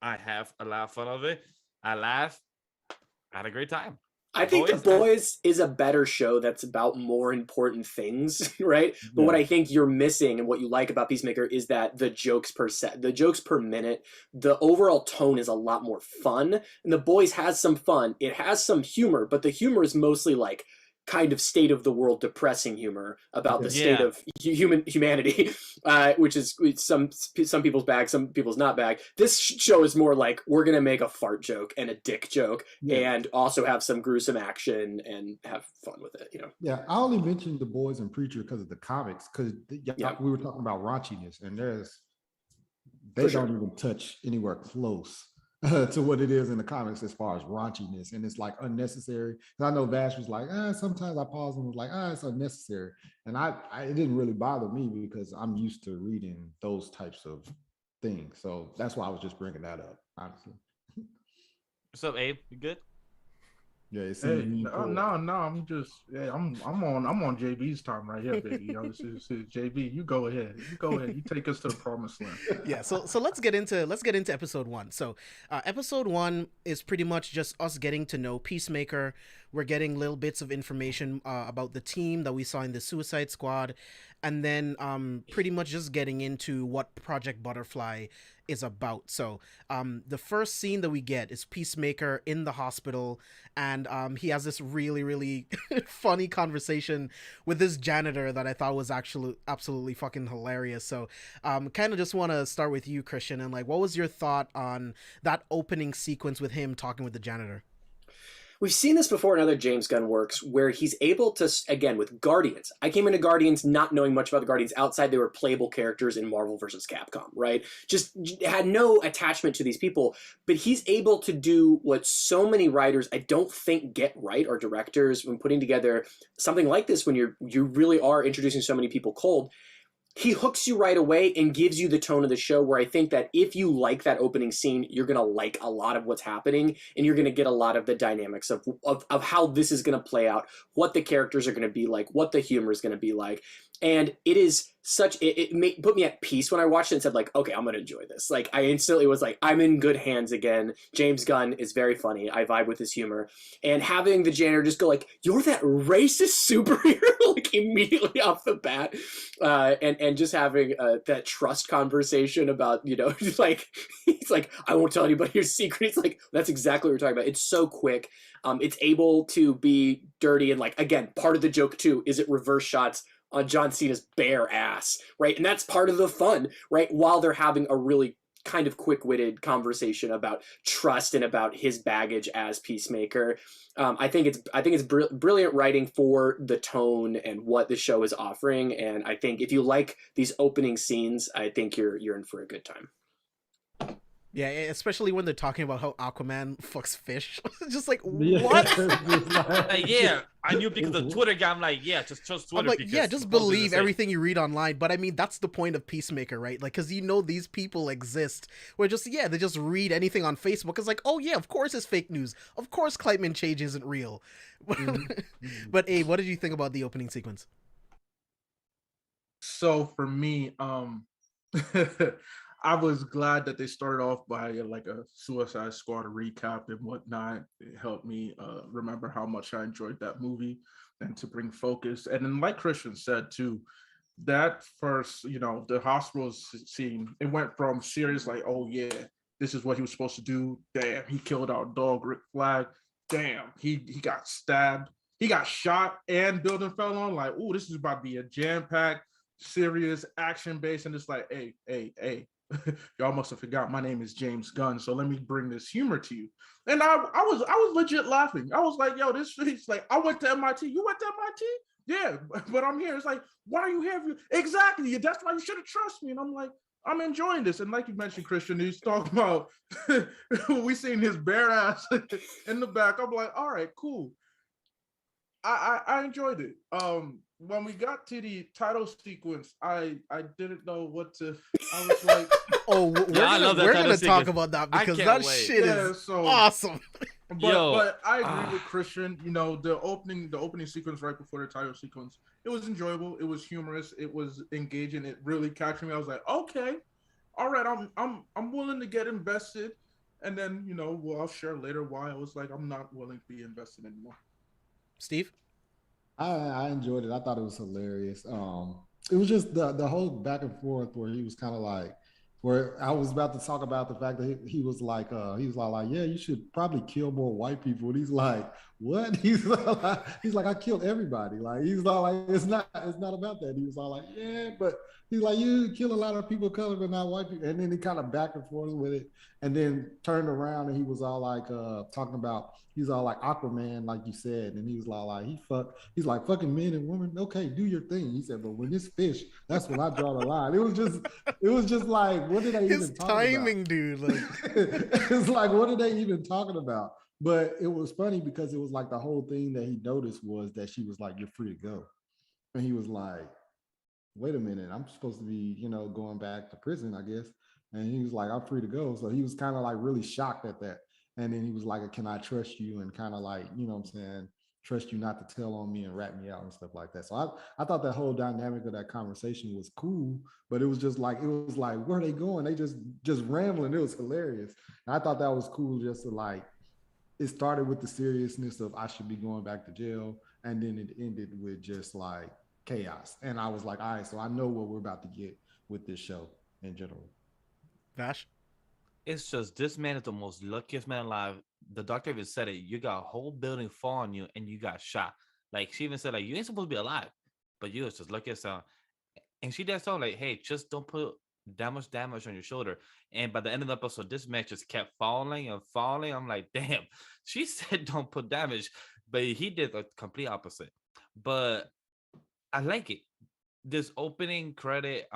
I have a lot of fun of it. I laugh. I had a great time. I think The Boys is a better show that's about more important things, right? But what I think you're missing and what you like about Peacemaker is that the jokes per minute, the overall tone is a lot more fun. And The Boys has some fun. It has some humor, but the humor is mostly like kind of state of the world depressing humor about the state of humanity, which is some people's bag, some people's not bag. This show is more like, we're gonna make a fart joke and a dick joke and also have some gruesome action and have fun with it, you know. Yeah, I only mentioned The Boys and Preacher because of the comics, because we were talking about raunchiness, and they don't even touch anywhere close to what it is in the comics as far as raunchiness, and it's like unnecessary. And I know Vash was like, sometimes I pause and was like, it's unnecessary, and it didn't really bother me because I'm used to reading those types of things, so that's why I was just bringing that up, honestly. What's up, Abe? You good? Yeah, it's I'm on JB's time right here, baby. You know, this is JB. You go ahead. You take us to the promised land. Yeah. So let's get into episode 1. So episode 1 is pretty much just us getting to know Peacemaker. We're getting little bits of information about the team that we saw in the Suicide Squad, and then pretty much just getting into what Project Butterfly is about. So the first scene that we get is Peacemaker in the hospital, and he has this really, really funny conversation with this janitor that I thought was actually absolutely fucking hilarious. So kind of just want to start with you, Christian, and like, what was your thought on that opening sequence with him talking with the janitor? We've seen this before in other James Gunn works where he's able to, again, with Guardians. I came into Guardians not knowing much about the Guardians outside they were playable characters in Marvel vs. Capcom, right? Just had no attachment to these people. But he's able to do what so many writers I don't think get right, or directors, when putting together something like this, when you really are introducing so many people cold. He hooks you right away and gives you the tone of the show, where I think that if you like that opening scene, you're going to like a lot of what's happening, and you're going to get a lot of the dynamics of how this is going to play out, what the characters are going to be like, what the humor is going to be like. And it is put me at peace when I watched it and said, like, okay, I'm going to enjoy this. Like, I instantly was like, I'm in good hands again. James Gunn is very funny. I vibe with his humor. And having the janitor just go like, you're that racist superhero, like immediately off the bat. And just having that trust conversation about, you know, just like, he's like, I won't tell anybody your secret. It's like, that's exactly what we're talking about. It's so quick. It's able to be dirty. And like, again, part of the joke too, is it reverse shots on John Cena's bare ass, right? And that's part of the fun, right? While they're having a really kind of quick-witted conversation about trust and about his baggage as Peacemaker. I think it's brilliant writing for the tone and what the show is offering. And I think if you like these opening scenes, I think you're in for a good time. Yeah, especially when they're talking about how Aquaman fucks fish. Just like, what? Yeah, I knew because of Twitter guy. I'm like, yeah, just trust Twitter. I'm like, because yeah, just supposedly believe the same. everything you read online. But I mean, that's the point of Peacemaker, right? Like, because you know these people exist. Where just they just read anything on Facebook. It's like, oh yeah, of course it's fake news. Of course climate change isn't real. But Abe, what did you think about the opening sequence? So for me, I was glad that they started off by like a Suicide Squad recap and whatnot. It helped me remember how much I enjoyed that movie and to bring focus. And then, like Christian said too, that first, the hospital scene, it went from serious, like, oh yeah, this is what he was supposed to do. Damn, he killed our dog, Rick Flag. Damn, he got stabbed. He got shot and building fell on. Like, oh, this is about to be a jam-packed, serious, action-based. And it's like, hey, y'all must have forgot my name is James Gunn, so let me bring this humor to you. And I was legit laughing. I was like, yo, this is like, I went to MIT. You went to MIT? Yeah, but I'm here. It's like, why are you here? Exactly. That's why you should have trusted me. And I'm like, I'm enjoying this. And like you mentioned, Christian, he's talking about we seen his bare ass in the back. I'm like, all right, cool. I enjoyed it. When we got to the title sequence, I didn't know what to. I was like, oh, we're gonna talk about that because that shit is awesome. But I agree with Christian. The opening sequence right before the title sequence, it was enjoyable. It was humorous. It was engaging. It really captured me. I was like, okay, all right, I'm willing to get invested. And then I'll share later why I was like, I'm not willing to be invested anymore. Steve? I enjoyed it. I thought it was hilarious. It was just the whole back and forth where he was kind of like, where I was about to talk about the fact that he was like, yeah, you should probably kill more white people. And he's like, what? He's like, I killed everybody. Like, he's like, it's not about that. He was all like, yeah, but he's like, you kill a lot of people of color, but not white people. And then he kind of back and forth with it, and then turned around and he was all like, talking about, he's all like Aquaman, like you said, and he was like he's like, fucking men and women. Okay, do your thing. He said, but when it's fish, that's when I draw the line. It was just like, what did they even talk about? His timing, dude. Like, it's like, what are they even talking about? But it was funny because it was like the whole thing that he noticed was that she was like, you're free to go. And he was like, wait a minute, I'm supposed to be, going back to prison, I guess. And he was like, I'm free to go. So he was kind of like really shocked at that. And then he was like, can I trust you? And kind of like, trust you not to tell on me and rat me out and stuff like that. So I thought that whole dynamic of that conversation was cool, but it was like, where are they going? They just rambling. It was hilarious. And I thought that was cool just to like, it started with the seriousness of I should be going back to jail. And then it ended with just like chaos. And I was like, all right, so I know what we're about to get with this show in general. Vash? It's just, this man is the most luckiest man alive. The doctor even said it. You got a whole building fall on you and you got shot. Like, she even said, like, you ain't supposed to be alive, but you was just lucky as hell. And she did tell, like, hey, just don't put that much damage on your shoulder. And by the end of the episode, this man just kept falling and falling. I'm like, damn, she said don't put damage, but he did the complete opposite. But I like it. This opening credit,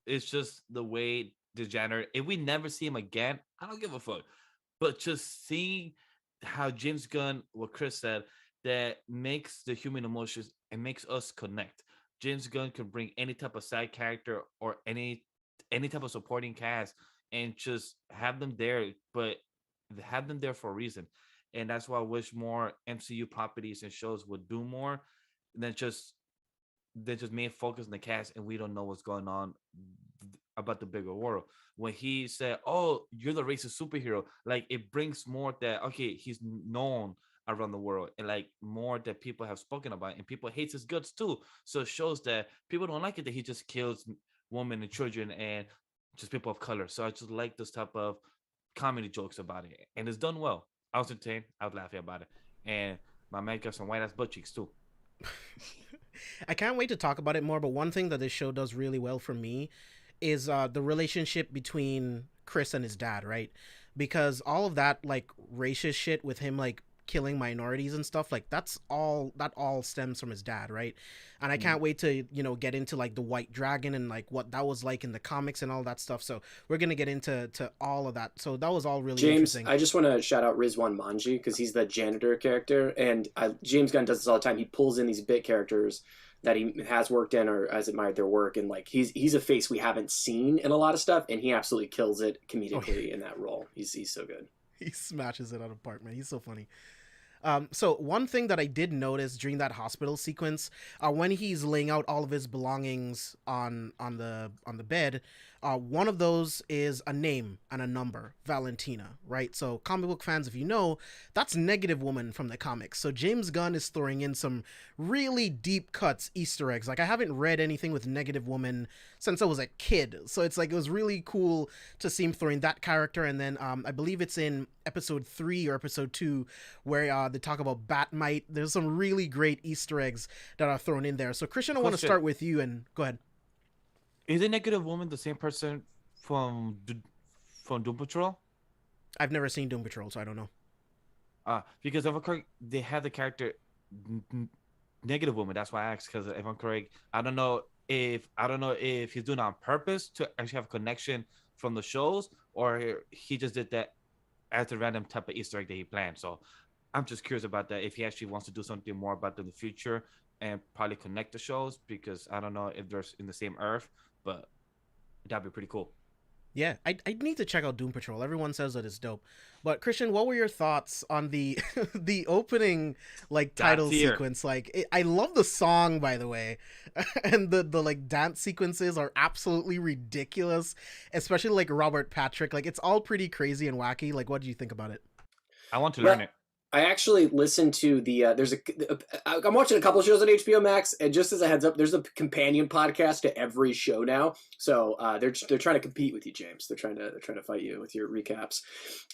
it's just the way degenerate. If we never see him again, I don't give a fuck. But just seeing how James Gunn, what Chris said, that makes the human emotions and makes us connect. James Gunn can bring any type of side character or any type of supporting cast and just have them there, but have them there for a reason. And that's why I wish more MCU properties and shows would do more than just main focus on the cast and we don't know what's going on about the bigger world. When he said, oh, you're the racist superhero, like, it brings more that, okay, he's known around the world and like more that people have spoken about and people hates his guts too. So it shows that people don't like it that he just kills women and children and just people of color. So I just like this type of comedy jokes about it, and it's done well. I was entertained. I was laughing about it, and my man got some white ass butt cheeks too. I can't wait to talk about it more, but one thing that this show does really well for me is the relationship between Chris and his dad, right? Because all of that like racist shit with him like killing minorities and stuff, like that all stems from his dad, right? And I can't wait to, you know, get into like the White Dragon and like what that was like in the comics and all that stuff. So we're gonna get into all of that. So that was all really James, interesting. I just want to shout out Rizwan Manji because he's the janitor character, and James Gunn does this all the time. He pulls in these bit characters that he has worked in or has admired their work, and like he's a face we haven't seen in a lot of stuff, and he absolutely kills it comedically in that role. He's so good. He smashes it out of the park, man. He's so funny. So one thing that I did notice during that hospital sequence, when he's laying out all of his belongings on the bed, one of those is a name and a number, Valentina, right? So comic book fans, if you know, that's Negative Woman from the comics. So James Gunn is throwing in some really deep cuts, Easter eggs. Like I haven't read anything with Negative Woman since I was a kid. So it's like, it was really cool to see him throwing that character. And then I believe it's in episode 3 or episode 2 where they talk about Batmite. There's some really great Easter eggs that are thrown in there. So Christian, I want to start with you and go ahead. Is the Negative Woman the same person from Doom Patrol? I've never seen Doom Patrol, so I don't know. Because if I'm correct, they have the character Negative Woman. That's why I asked. Because if I'm correct, I don't know if he's doing it on purpose to actually have a connection from the shows, or he just did that as a random type of Easter egg that he planned. So I'm just curious about that. If he actually wants to do something more about them in the future and probably connect the shows, because I don't know if they're in the same Earth, but that'd be pretty cool. Yeah, I need to check out Doom Patrol. Everyone says that it's dope. But Christian, what were your thoughts on the the opening like title sequence? Like I love the song, by the way, and the like dance sequences are absolutely ridiculous, especially like Robert Patrick. Like it's all pretty crazy and wacky. Like what do you think about it? I want to learn it. I actually listened to the I'm watching a couple shows on HBO Max, and just as a heads up, there's a companion podcast to every show now. So they're trying to compete with you, James. They're trying to fight you with your recaps.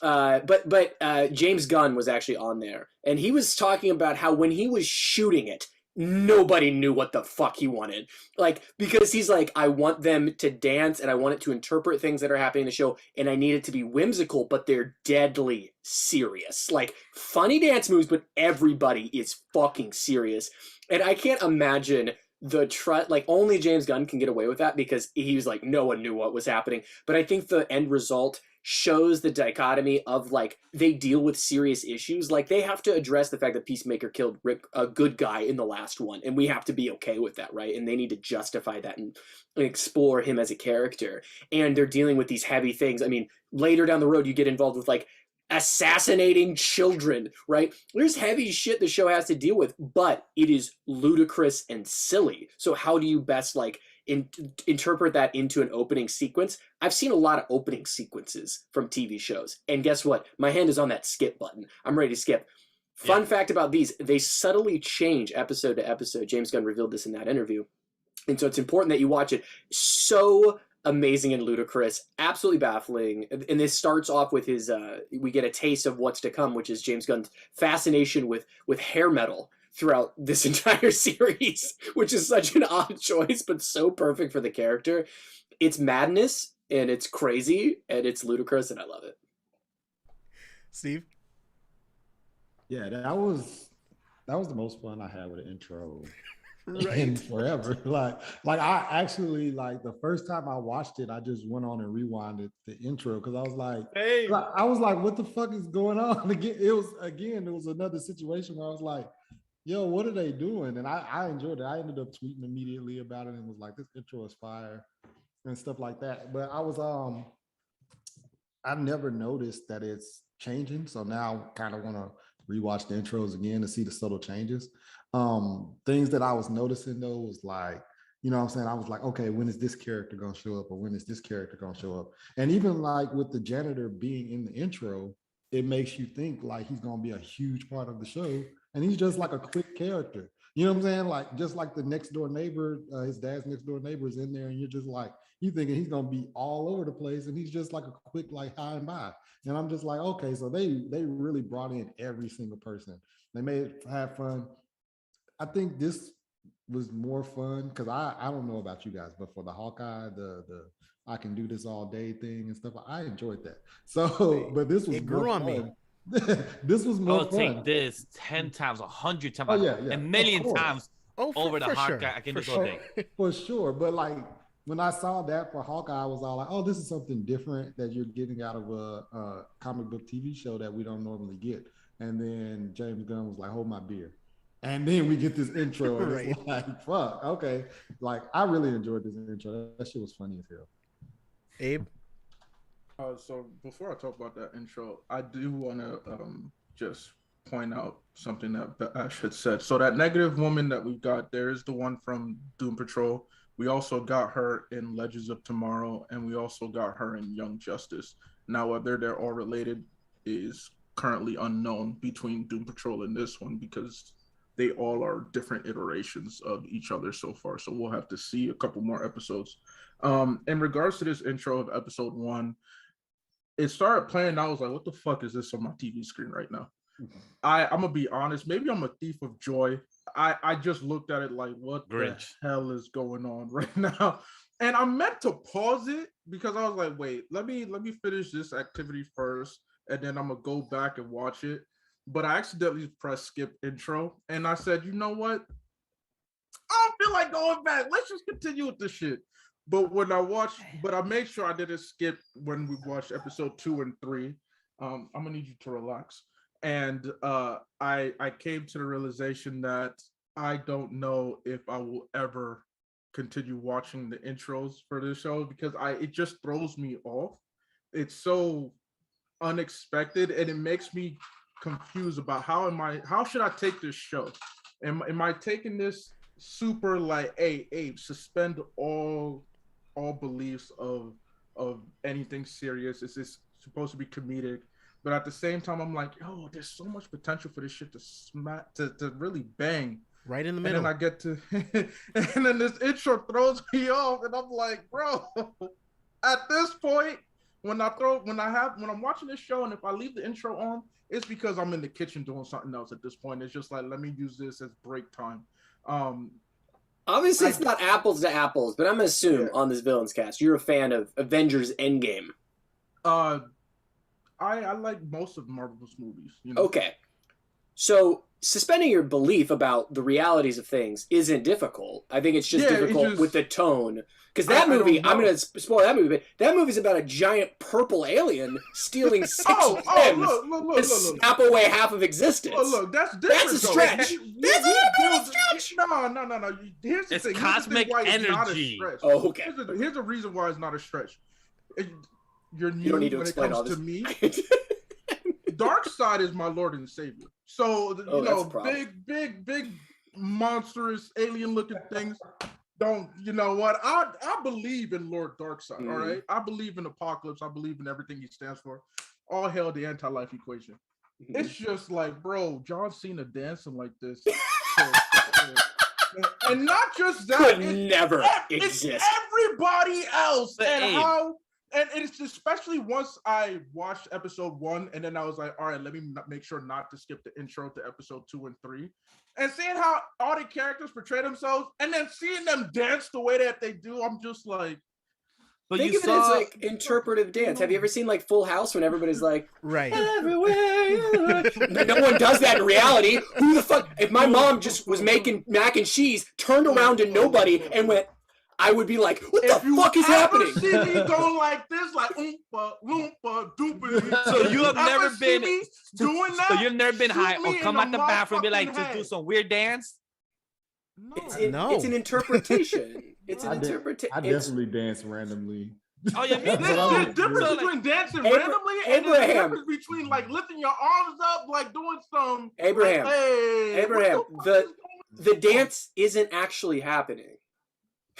But James Gunn was actually on there, and he was talking about how when he was shooting it, nobody knew what the fuck he wanted. Like, because he's like, I want them to dance and I want it to interpret things that are happening in the show, and I need it to be whimsical, but they're deadly serious. Like, funny dance moves, but everybody is fucking serious. And I can't imagine like only James Gunn can get away with that, because he was like, no one knew what was happening. But I think the end result shows the dichotomy of like, they deal with serious issues. Like they have to address the fact that Peacemaker killed Rick, a good guy, in the last one, and we have to be okay with that, right? And they need to justify that and explore him as a character. And they're dealing with these heavy things. I mean, later down the road, you get involved with like assassinating children, right? There's heavy shit the show has to deal with, but it is ludicrous and silly. So how do you best like interpret that into an opening sequence? I've seen a lot of opening sequences from TV shows, and guess what? My hand is on that skip button. I'm ready to skip. Fun fact about these, they subtly change episode to episode. James Gunn revealed this in that interview. And so it's important that you watch it. So amazing and ludicrous, absolutely baffling. And this starts off with his, we get a taste of what's to come, which is James Gunn's fascination with hair metal throughout this entire series, which is such an odd choice, but so perfect for the character. It's madness, and it's crazy, and it's ludicrous, and I love it. Steve? Yeah, that was the most fun I had with the intro Right. in forever. Like I actually, like the first time I watched it, I just went on and rewinded the intro because I was like, Hey, I was like, what the fuck is going on? It was another situation where I was like, yo, what are they doing? And I enjoyed it. I ended up tweeting immediately about it and was like, this intro is fire and stuff like that. But I never noticed that it's changing. So now kind of want to rewatch the intros again to see the subtle changes. Things that I was noticing though was like, you know what I'm saying? I was like, okay, when is this character going to show up? Or when is this character going to show up? And even like with the janitor being in the intro, it makes you think like he's going to be a huge part of the show. And he's just like a quick character. You know what I'm saying? Like, just like the next door neighbor, his dad's next door neighbor is in there, and you're just like, you thinking he's gonna be all over the place, and he's just like a quick, like, hi and bye. And I'm just like, okay, so they really brought in every single person. They made it have fun. I think this was more fun because I don't know about you guys, but for the Hawkeye, the I can do this all day thing and stuff, I enjoyed that. So, but this was it grew on me. This was more I'll fun. take this 10 times, 100 times, Oh, yeah. a million times over the for sure. Hawkeye. I can For just all sure. day. For sure. But like when I saw that for Hawkeye, I was all like, oh, this is something different that you're getting out of a comic book TV show that we don't normally get. And then James Gunn was like, hold my beer. And then we get this intro, and it's like, fuck, okay. Like, I really enjoyed this intro. That shit was funny as hell. Abe? So before I talk about that intro, I do want to just point out something that Ash had said. So that negative woman that we got there is the one from Doom Patrol. We also got her in Legends of Tomorrow, and we also got her in Young Justice. Now, whether they're all related is currently unknown between Doom Patrol and this one, because they all are different iterations of each other so far. So we'll have to see a couple more episodes. In regards to this intro of episode 1, it started playing. I was like, what the fuck is this on my TV screen right now? I'm gonna be honest, maybe I'm a thief of joy. I just looked at it like, what Grinch. The hell is going on right now? And I meant to pause it because I was like, wait, let me finish this activity first, and then I'm gonna go back and watch it. But I accidentally pressed skip intro, and I said, you know what? I don't feel like going back. Let's just continue with this shit. But when I made sure I didn't skip when we watched episode 2 and 3. I'm gonna need you to relax. And I came to the realization that I don't know if I will ever continue watching the intros for this show because it just throws me off. It's so unexpected, and it makes me confused about how should I take this show? Am I taking this super like, hey, Abe, suspend all beliefs of anything serious? Is this supposed to be comedic? But at the same time, I'm like, yo, there's so much potential for this shit to smack, to really bang. Right in the middle. And then I get to, and then this intro throws me off, and I'm like, bro, at this point, when I'm watching this show, and if I leave the intro on, it's because I'm in the kitchen doing something else at this point. It's just like, let me use this as break time. Obviously, it's not apples to apples, but I'm going to assume on this Villains cast, you're a fan of Avengers Endgame. I like most of Marvel's movies. You know? Okay. So suspending your belief about the realities of things isn't difficult. I think it's just difficult with the tone. Because that movie, I'm going to spoil that movie, but that movie's about a giant purple alien stealing 6 limbs to snap away half of existence. Oh, look, that's different. That's a stretch. That's a little bit of a stretch. No. Here's the thing. Cosmic energy. Oh, okay. Here's the reason why it's not a stretch. You don't need to explain all this. To me, Darkseid is my Lord and Savior. So big monstrous alien looking things. Don't, you know what? I believe in Lord Darkseid. All right, I believe in Apocalypse. I believe in everything he stands for. All hail the anti-life equation. It's just like, bro, John Cena dancing like this. And not just that, could never exist. It's everybody else, and it's especially once I watched episode 1, and then I was like, all right, let me make sure not to skip the intro to episode 2 and 3, and seeing how all the characters portray themselves, and then seeing them dance the way that they do, I'm just like. But think of it as like interpretive dance. Have you ever seen like Full House when everybody's like, right, everywhere? No one does that in reality. Who the fuck? If my mom just was making mac and cheese, turned around to nobody and went, I would be like, what the fuck is happening? See me going like this, like oompa, loompa, doopity. So you have never been doing that? So you've never been high or come out the bathroom and be like, to do some weird dance? No. It's an interpretation. It's an interpretation. I definitely dance randomly. Oh yeah, there's a difference between dancing randomly and there's a difference between like lifting your arms up, like doing some. Abraham, like, hey, Abraham, the dance isn't actually happening.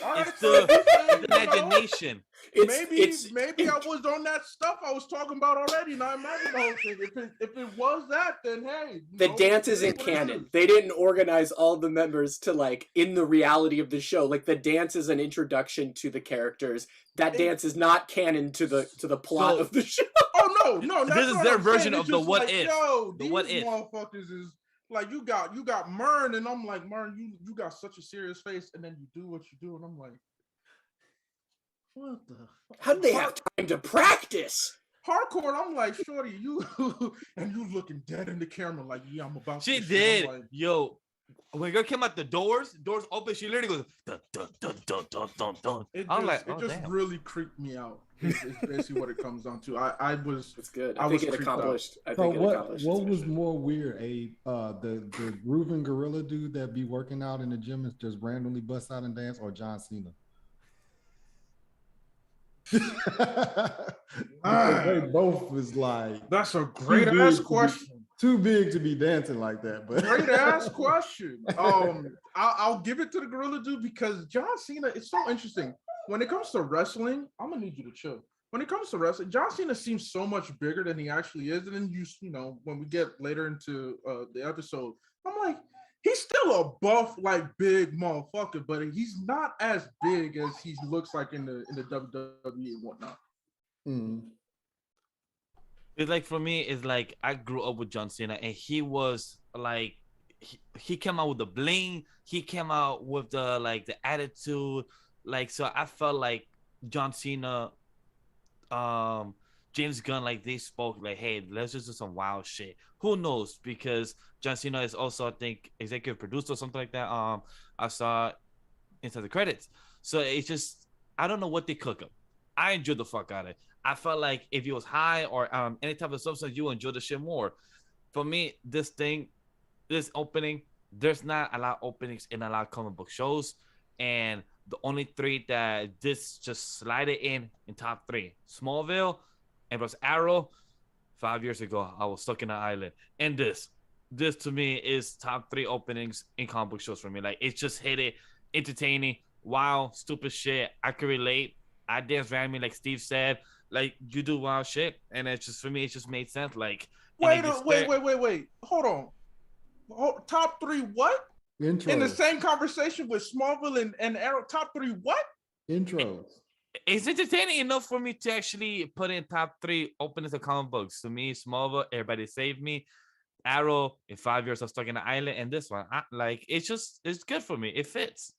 It's the imagination. Maybe I was on that stuff I was talking about already. Now imagine the whole thing. If it was that, then hey. The dance isn't canon. They didn't organize all the members to like in the reality of the show. Like the dance is an introduction to the characters. That dance is not canon to the plot of the show. Oh no. This is their version of the what if. The what if. Motherfuckers is. Like you got Mern, and I'm like, Mern, you got such a serious face, and then you do what you do, and I'm like, what the? How did they have time to practice? Hardcore, I'm like, shorty, you and you looking dead in the camera, like, yeah, I'm about She to. did. Like, Yo, when girl came out the doors open, she literally goes, dun, dun, dun, dun, dun, dun, dun. It just really creeped me out. It's basically what it comes down to. I was. It's good. I think was it accomplished. I So think it accomplished. what was more weird? The grooving gorilla dude that be working out in the gym and just randomly bust out and dance, or John Cena? They both was like, that's a great ass question. Too big to be dancing like that, but great ass question. I'll give it to the gorilla dude because John Cena. It's so interesting when it comes to wrestling. I'm gonna need you to chill. When it comes to wrestling, John Cena seems so much bigger than he actually is. And then you know, when we get later into the episode, I'm like, he's still a buff, like big motherfucker, but he's not as big as he looks like in the WWE and whatnot. It's like, for me, it's like I grew up with John Cena, and he was like, he came out with the bling, he came out with the attitude, like, so I felt like John Cena, James Gunn, like, they spoke like, hey, let's just do some wild shit. Who knows? Because John Cena is also, I think, executive producer or something like that. I saw inside the credits. So it's just, I don't know what they cook up. I enjoyed the fuck out of it. I felt like if it was high or any type of substance, you enjoy the shit more. For me, this opening, there's not a lot of openings in a lot of comic book shows, and the only three that this just slided in top three: Smallville, and was Arrow. 5 years ago, I was stuck in an island, and this to me is top three openings in comic book shows for me. Like, it's just hit it, entertaining, wild, stupid shit. I could relate. I dance randomly, like Steve said. Like, you do wild shit, and it's just, for me, it just made sense. Like, wait, hold on. Top three what? Intros. In the same conversation with Smallville and Arrow, top three what? Intros. It's entertaining enough for me to actually put in top three openings of comic books. To me, Smallville, Everybody Save Me, Arrow, in 5 years, I'm stuck in an island, and this one, it's good for me. It fits.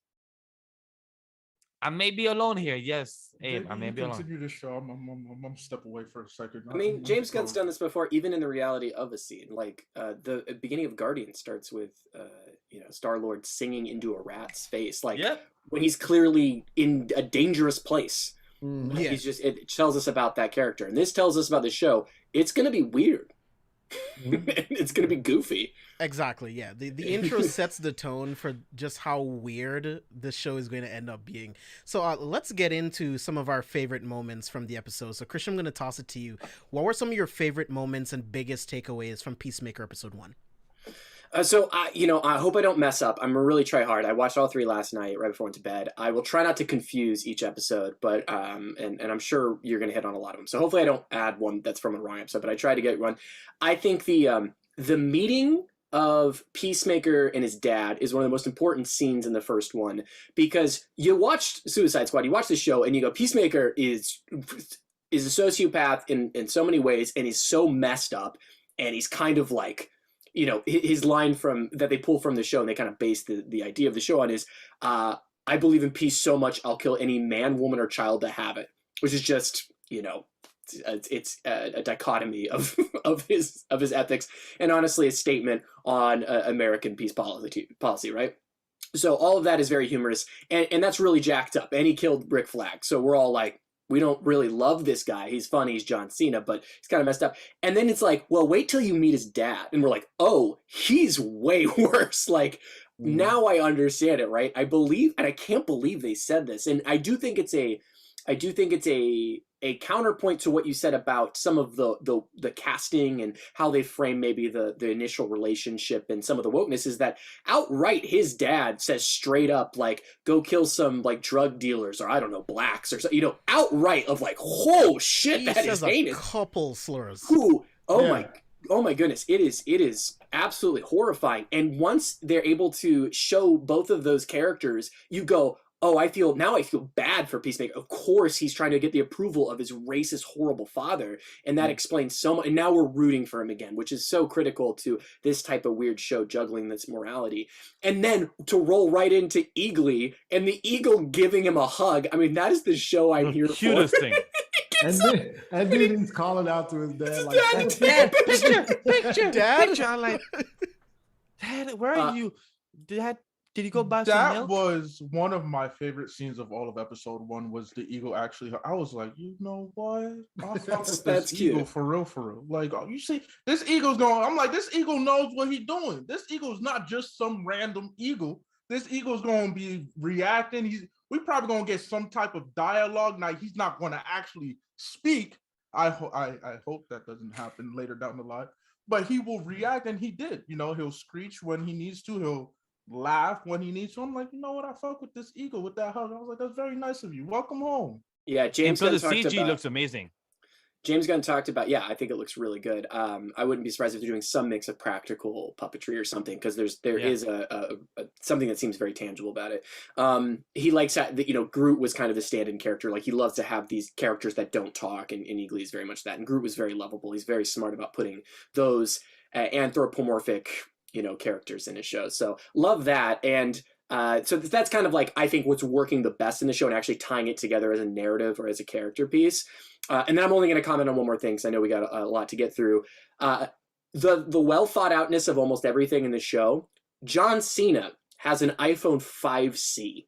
I may be alone here. Yes, Abe, I may be alone. Continue this show. I'm step away for a second. I mean, James Gunn's done this before, even in the reality of a scene. Like, the beginning of Guardian starts with, Star-Lord singing into a rat's face. Like, when he's clearly in a dangerous place. It tells us about that character. And this tells us about the show. It's going to be weird. It's going to be goofy. Exactly, yeah. The intro sets the tone for just how weird this show is going to end up being. So let's get into some of our favorite moments from the episode. So Christian, I'm going to toss it to you. What were some of your favorite moments and biggest takeaways from Peacemaker episode 1? I hope I don't mess up. I'm gonna really try hard. I watched all three last night right before I went to bed. I will try not to confuse each episode, but and I'm sure you're gonna hit on a lot of them. So hopefully I don't add one that's from a wrong episode, but I try to get one. I think the meeting of Peacemaker and his dad is one of the most important scenes in the first one, because you watched Suicide Squad, you watch the show, and you go, Peacemaker is a sociopath in so many ways, and he's so messed up, and he's kind of like, his line that they pull from the show, and they kind of base the idea of the show on, is, I believe in peace so much I'll kill any man, woman, or child to have it, which is just, it's a dichotomy of his ethics, and honestly a statement on American peace policy, right? So all of that is very humorous, and that's really jacked up. And he killed Rick Flag, so we're all like, we don't really love this guy. He's funny, he's John Cena, but he's kind of messed up. And then it's like, well, wait till you meet his dad, and we're like, oh, he's way worse. Like, now I understand it, right? I believe, and I can't believe they said this, and I do think it's a counterpoint to what you said about some of the casting and how they frame maybe the initial relationship and some of the wokeness, is that outright his dad says straight up, like, go kill some like drug dealers, or I don't know, blacks, or so, outright of like, oh shit, that is heinous. A couple slurs. Ooh, oh my goodness, it is absolutely horrifying. And once they're able to show both of those characters, you go, oh, I feel bad for Peacemaker. Of course, he's trying to get the approval of his racist, horrible father, and that explains so much. And now we're rooting for him again, which is so critical to this type of weird show juggling this morality. And then to roll right into Eagly and the eagle giving him a hug. I mean, that is the show I'm here for. Cutest thing. and then he's calling out to his dad like, Dad, picture. Dad? I'm like, Dad, where are you? Did you go buy some That milk? was one of my favorite scenes of all of episode 1. Was the eagle actually? I was like, you know what? I fuck with That's this cute. eagle for real. Like, you see, this eagle's going. I'm like, this eagle knows what he's doing. This eagle's not just some random eagle. This eagle's going to be reacting. We probably going to get some type of dialogue. Now he's not going to actually speak. I hope that doesn't happen later down the line. But he will react, and he did. You know, he'll screech when he needs to. He'll laugh when he needs to. I'm like, you know what? I fuck with this eagle with that hug. I was like, that's very nice of you. Welcome home. Yeah, James And Gunn so the talked CG about, looks amazing. James Gunn talked about, yeah, I think it looks really good. I wouldn't be surprised if they're doing some mix of practical puppetry or something, because there is a something that seems very tangible about it. He likes that, you know, Groot was kind of the stand-in character. Like, he loves to have these characters that don't talk, and Eagly is very much that. And Groot was very lovable. He's very smart about putting those anthropomorphic, you know, characters in his show. So love that. And so that's kind of like, I think, what's working the best in the show and actually tying it together as a narrative or as a character piece. And then I'm only going to comment on one more thing, because I know we got a lot to get through. The well thought outness of almost everything in the show. John Cena has an iPhone 5C.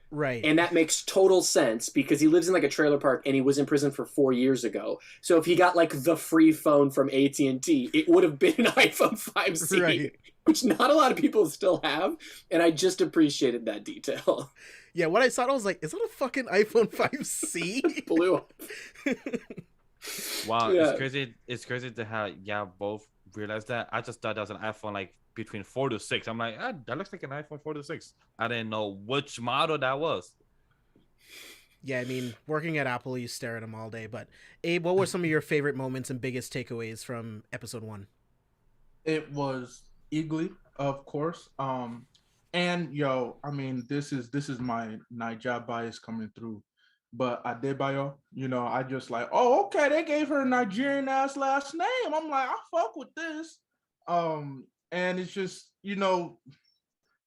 Right. And that makes total sense, because he lives in like a trailer park and he was in prison for 4 years ago. So if he got like the free phone from AT&T, it would have been an iPhone 5C, Right. which not a lot of people still have. And I just appreciated that detail. Yeah, when I saw it, I was like, is that a fucking iPhone 5C? Blew up. Wow, Yeah. it's crazy. It's crazy to how y'all both realized that. I just thought that was an iPhone like between 4 to 6. I'm like, that looks like an iPhone 4 to 6. I didn't know which model that was. Yeah, I mean, working at Apple, you stare at them all day. But Abe, what were some of your favorite moments and biggest takeaways from episode 1? It was Eagly, of course. And yo, I mean, this is my Niger bias coming through. But Adebayo, you know, I just like, oh, okay, they gave her a Nigerian ass last name. I'm like, I fuck with this. And it's just, you know,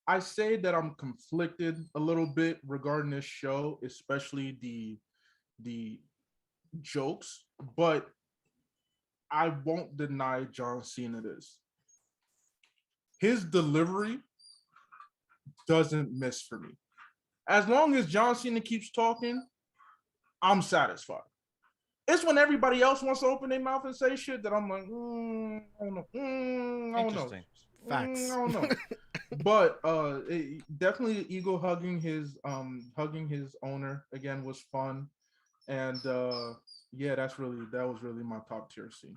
I say that I'm conflicted a little bit regarding this show, especially the jokes, but I won't deny John Cena this. His delivery doesn't miss for me. As long as John Cena keeps talking, I'm satisfied. It's when everybody else wants to open their mouth and say shit that I'm like, I don't know. I don't know. Facts. I don't know. But definitely Eagle hugging his owner again was fun. And yeah, that was really my top tier scene.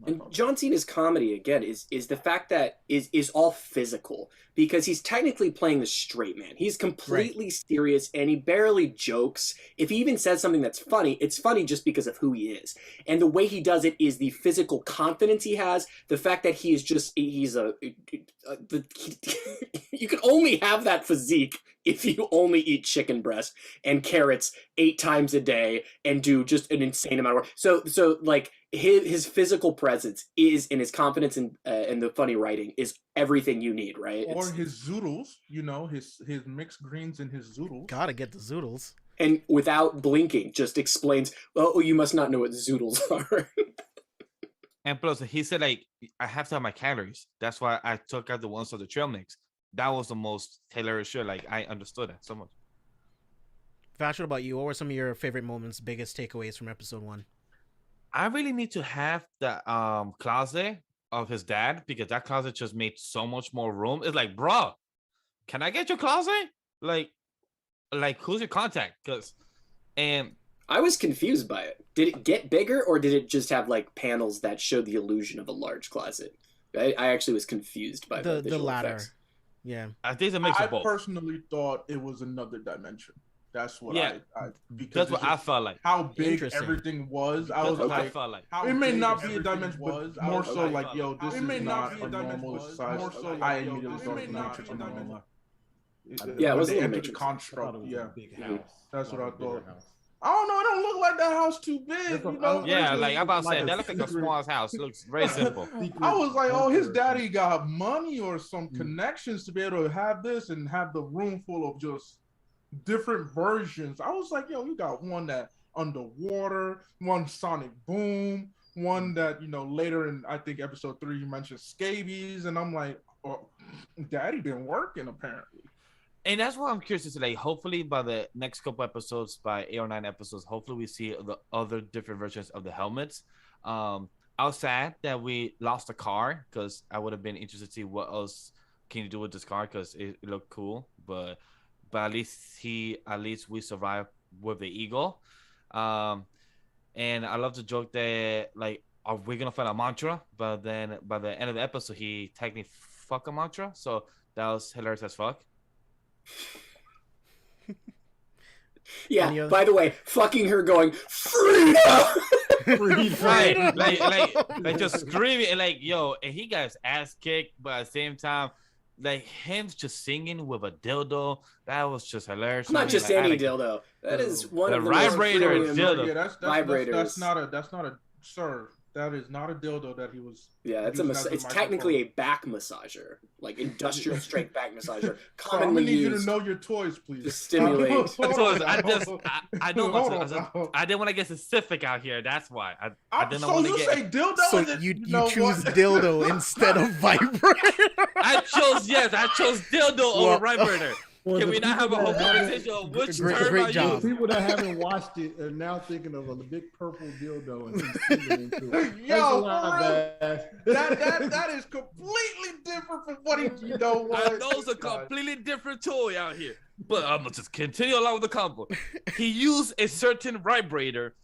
And John Cena's comedy again is the fact that is all physical, because he's technically playing the straight man. He's completely serious and he barely jokes. If he even says something that's funny, it's funny just because of who he is. And the way he does it is the physical confidence he has, the fact that you can only have that physique if you only eat chicken breast and carrots 8 times a day and do just an insane amount of work. So like his physical presence is, and his confidence and the funny writing is everything you need, right? Or his zoodles, you know, his mixed greens and his zoodles. Gotta get the zoodles. And without blinking, just explains, oh, you must not know what zoodles are. And plus, he said, like, I have to have my calories. That's why I took out the ones of the trail mix. That was the most hilarious shit. Like, I understood that so much. Vash, what about you? What were some of your favorite moments, biggest takeaways from episode 1? I really need to have the closet of his dad, because that closet just made so much more room. It's like, bro, can I get your closet? Like who's your contact? And I was confused by it. Did it get bigger, or did it just have like panels that showed the illusion of a large closet? I actually was confused by the latter. Effects. Yeah, I think it's a mix of both. I personally thought it was another dimension. That's what that's what I felt like. How big everything was. I was like, it may not be a dimension, but more so like, yo, this is not a normal size. I immediately thought of the Matrix. Yeah, it was the a Matrix construct. Yeah, that's what I thought. House. I don't know. It don't look like that house too big. You know? Yeah, like I'm about to say, that looks like a small house. It looks very simple. I was like, oh, his daddy got money or some connections to be able to have this and have the room full of just different versions. I was like, yo, you got one that, underwater, one sonic boom, one that, later in, I think, episode 3, you mentioned scabies. And I'm like, oh, Daddy been working, apparently. And that's what I'm curious to see. Like, hopefully by the next couple episodes, by 8 or 9 episodes, hopefully we see the other different versions of the helmets. I was sad that we lost the car, because I would have been interested to see what else can you do with this car, because it looked cool. But at least we survived with the eagle. And I love the joke that, like, are we gonna find a mantra? But then by the end of the episode, he technically fuck a mantra. So that was hilarious as fuck. Yeah. By the way, fucking her going freedom. Right, like just screaming and like, yo, and he got his ass kicked, but at the same time, like him just singing with a dildo, that was just hilarious. Not just like, any dildo. That is one of the vibrator most dildo. Yeah, vibrators. That's not a sir. That is not a dildo that he was. Yeah, it's technically a back massager, like industrial strength back massager, commonly need used. You to know your toys, please. To stimulate. I didn't want to get specific out here. That's why I didn't want to get. Say dildo. So you choose dildo instead of vibrator. I chose dildo over vibrator. Can we not have a whole conversation on which term I use? People that haven't watched it are now thinking of a big purple dildo and singing into it. Yo, that is completely different from what he I know it's a completely different toy out here, but I'm gonna just continue along with the combo. He used a certain vibrator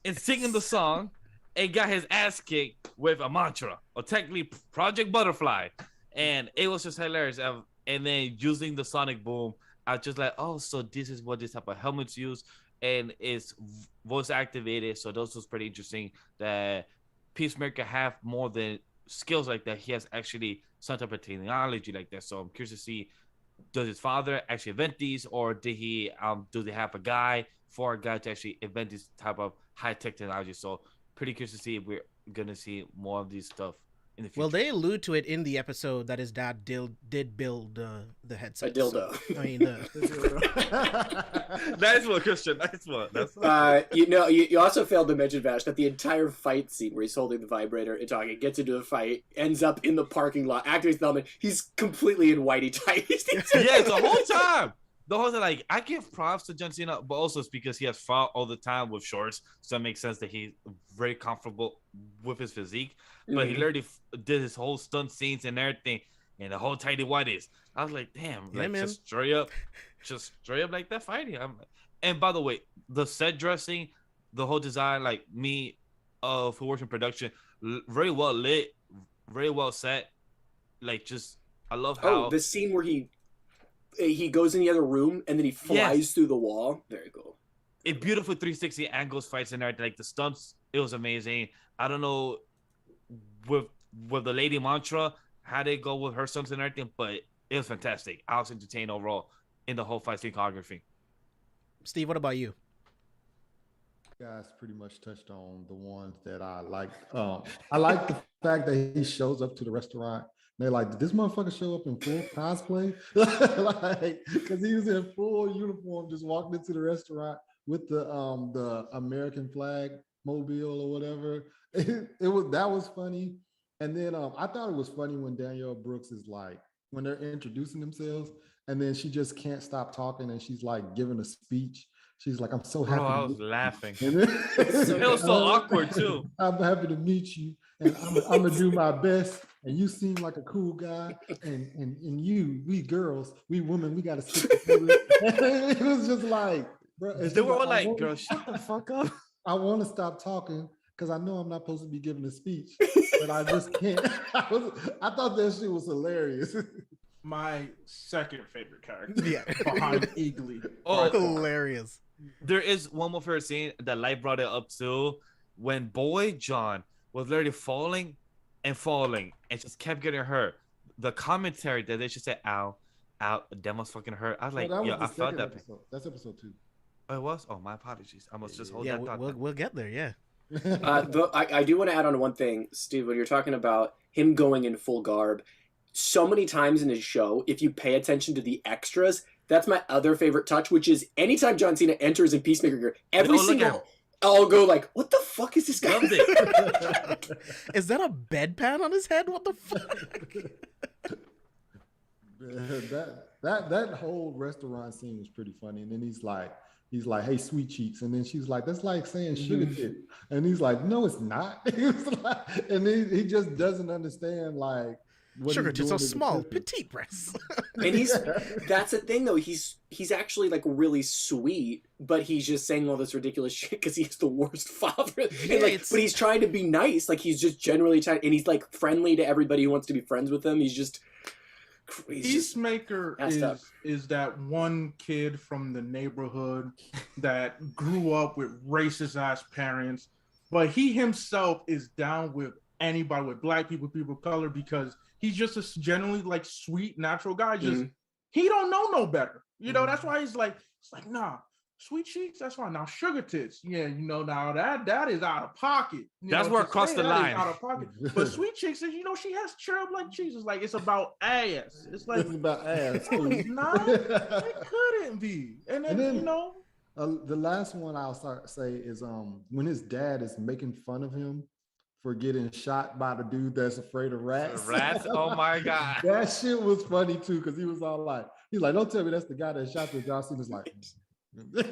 in singing the song and got his ass kicked with a mantra, or technically Project Butterfly, and it was just hilarious. And then using the sonic boom, I was just like, oh, so this is what this type of helmets use, and it's voice activated. So those was pretty interesting. That Peacemaker have more than skills like that. He has actually some type of technology like that. So I'm curious to see, does his father actually invent these, or did he do they have a guy to actually invent this type of high tech technology? So pretty curious to see if we're gonna see more of these stuff. Well, they allude to it in the episode that his dad did build the headset. A dildo. So, I mean, Nice one, Christian. Nice one. You also failed to mention, Vash, that the entire fight scene where he's holding the vibrator and talking, gets into a fight, ends up in the parking lot, activates the helmet. He's completely in whitey tights. Yeah, the whole time. The whole time, like, I give props to John Cena, but also it's because he has fought all the time with shorts, so it makes sense that he's very comfortable with his physique. But he literally did his whole stunt scenes and everything, and the whole tighty whities. I was like, damn, yeah, like man. just straight up like that fighting. And by the way, the set dressing, the whole design, like me, who works in production, very well lit, very well set. Like, just I love how the scene where he goes in the other room and then he flies through the wall. Very cool. It beautiful 360 angles, fights, and everything. Like the stunts, it was amazing. I don't know with the lady mantra how they go with her stunts and everything, but it was fantastic. I was entertained overall in the whole fight choreography. Steve, what about you? Guys pretty much touched on the ones that I liked. I like the fact that he shows up to the restaurant. They're like, did this motherfucker show up in full cosplay? Like, because he was in full uniform, just walking into the restaurant with the American flag mobile or whatever. That was funny. And then I thought it was funny when Danielle Brooks is like, when they're introducing themselves, and then she just can't stop talking, and she's like giving a speech. She's like, I'm so happy. Oh, I was laughing. It was so awkward too. I'm happy to meet you, and I'm gonna do my best. And you seem like a cool guy, and we girls, we women, we gotta stick together. It was just like, bro. They were all like, girl, shut the fuck up. I want to stop talking because I know I'm not supposed to be giving a speech, but I just can't. I thought that shit was hilarious. My second favorite character, behind Eagly. Oh, hilarious. There is one more favorite scene that Light brought it up to, when Boy John was literally falling and just kept getting hurt. The commentary that they should say, ow, that must fucking hurt. I was like, no, I felt that. That's episode 2. Oh, it was? Oh, my apologies. I must just hold that thought. We'll get there, yeah. I do want to add on to one thing, Steve, when you're talking about him going in full garb. so many times in his show, if you pay attention to the extras, that's my other favorite touch, which is anytime John Cena enters in Peacemaker gear, every single I'll go like, what the fuck is this guy? Is that a bedpan on his head? What the fuck? that whole restaurant scene was pretty funny. And then he's like, hey, sweet cheeks. And then she's like, that's like saying sugar tit. And he's like, no, it's not. And he just doesn't understand like what sugar tits are small, petite breasts. And that's the thing though, he's actually like really sweet, but he's just saying all this ridiculous shit because he's the worst father. Yeah, and like, but he's trying to be nice, like he's just generally trying, and he's like friendly to everybody who wants to be friends with him. He's just Peacemaker is that one kid from the neighborhood that grew up with racist ass parents, but he himself is down with anybody, with black people, people of color, because he's just a generally like sweet, natural guy. Just he don't know no better. You know, that's why he's like, it's like, nah, sweet cheeks, that's fine. Now sugar tits, yeah, you know, now that is out of pocket. That's where it crossed the line. Out of pocket. But sweet cheeks is, you know, she has cherub like cheese. It's like it's about ass. It's like it's about ass. No, it's not. It couldn't be. And then you know, the last one I'll say is when his dad is making fun of him for getting shot by the dude that's afraid of rats. Rats? Oh my God. That shit was funny too, because he was all like, he's like, don't tell me that's the guy that shot the John Cena's like.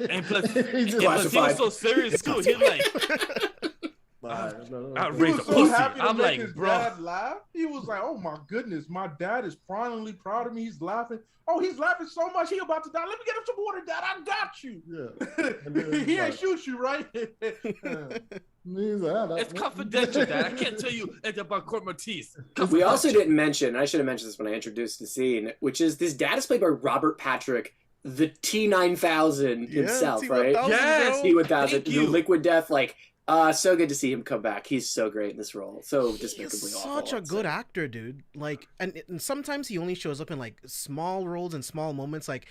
And plus, he was so serious too. He's like, he was so happy to make his dad laugh. He was like, "Oh my goodness, my dad is finally proud of me. He's laughing. Oh, he's laughing so much he about to die. Let me get him some water, Dad. I got you." Yeah, he ain't shoot you, right? It's confidential, Dad. I can't tell you anything about Court Matisse. We also didn't mention. I should have mentioned this when I introduced the scene, which is this dad is played by Robert Patrick, the T9000 himself, right? Yes, T1000, the Liquid Death, like. So good to see him come back. He's so great in this role. So despicably awful. Such a good actor, dude. Like, and sometimes he only shows up in like small roles and small moments. Like,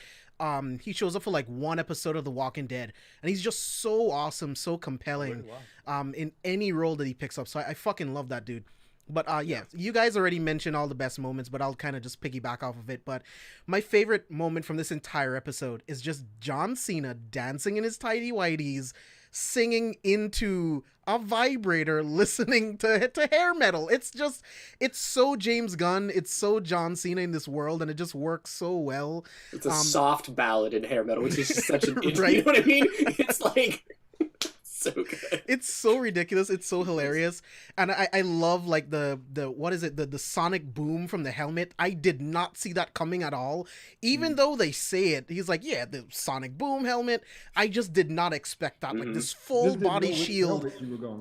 he shows up for like one episode of The Walking Dead, and he's just so awesome, so compelling. In any role that he picks up. So I fucking love that dude. But yeah, you guys already mentioned all the best moments, but I'll kind of just piggyback off of it. But my favorite moment from this entire episode is just John Cena dancing in his tidy whities, singing into a vibrator, listening to hair metal. It's so James Gunn, it's so John Cena in this world, and it just works so well. It's a soft ballad in hair metal, which is just such an right? You know what I mean? It's like so good. It's so ridiculous. It's so hilarious. And I love like the what is it? The sonic boom from the helmet. I did not see that coming at all. Even though they say it, he's like, yeah, the sonic boom helmet. I just did not expect that. Like this full body shield.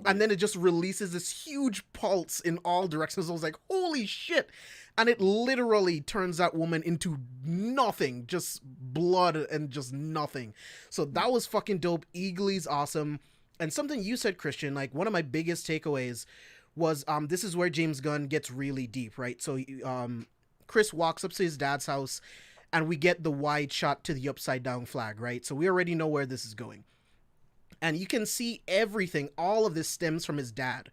And then it just releases this huge pulse in all directions. I was like, holy shit. And it literally turns that woman into nothing, just blood and just nothing. So that was fucking dope. Eagly's awesome. And something you said, Christian, like one of my biggest takeaways was this is where James Gunn gets really deep, right? So Chris walks up to his dad's house and we get the wide shot to the upside down flag, right? So we already know where this is going. And you can see everything, all of this stems from his dad,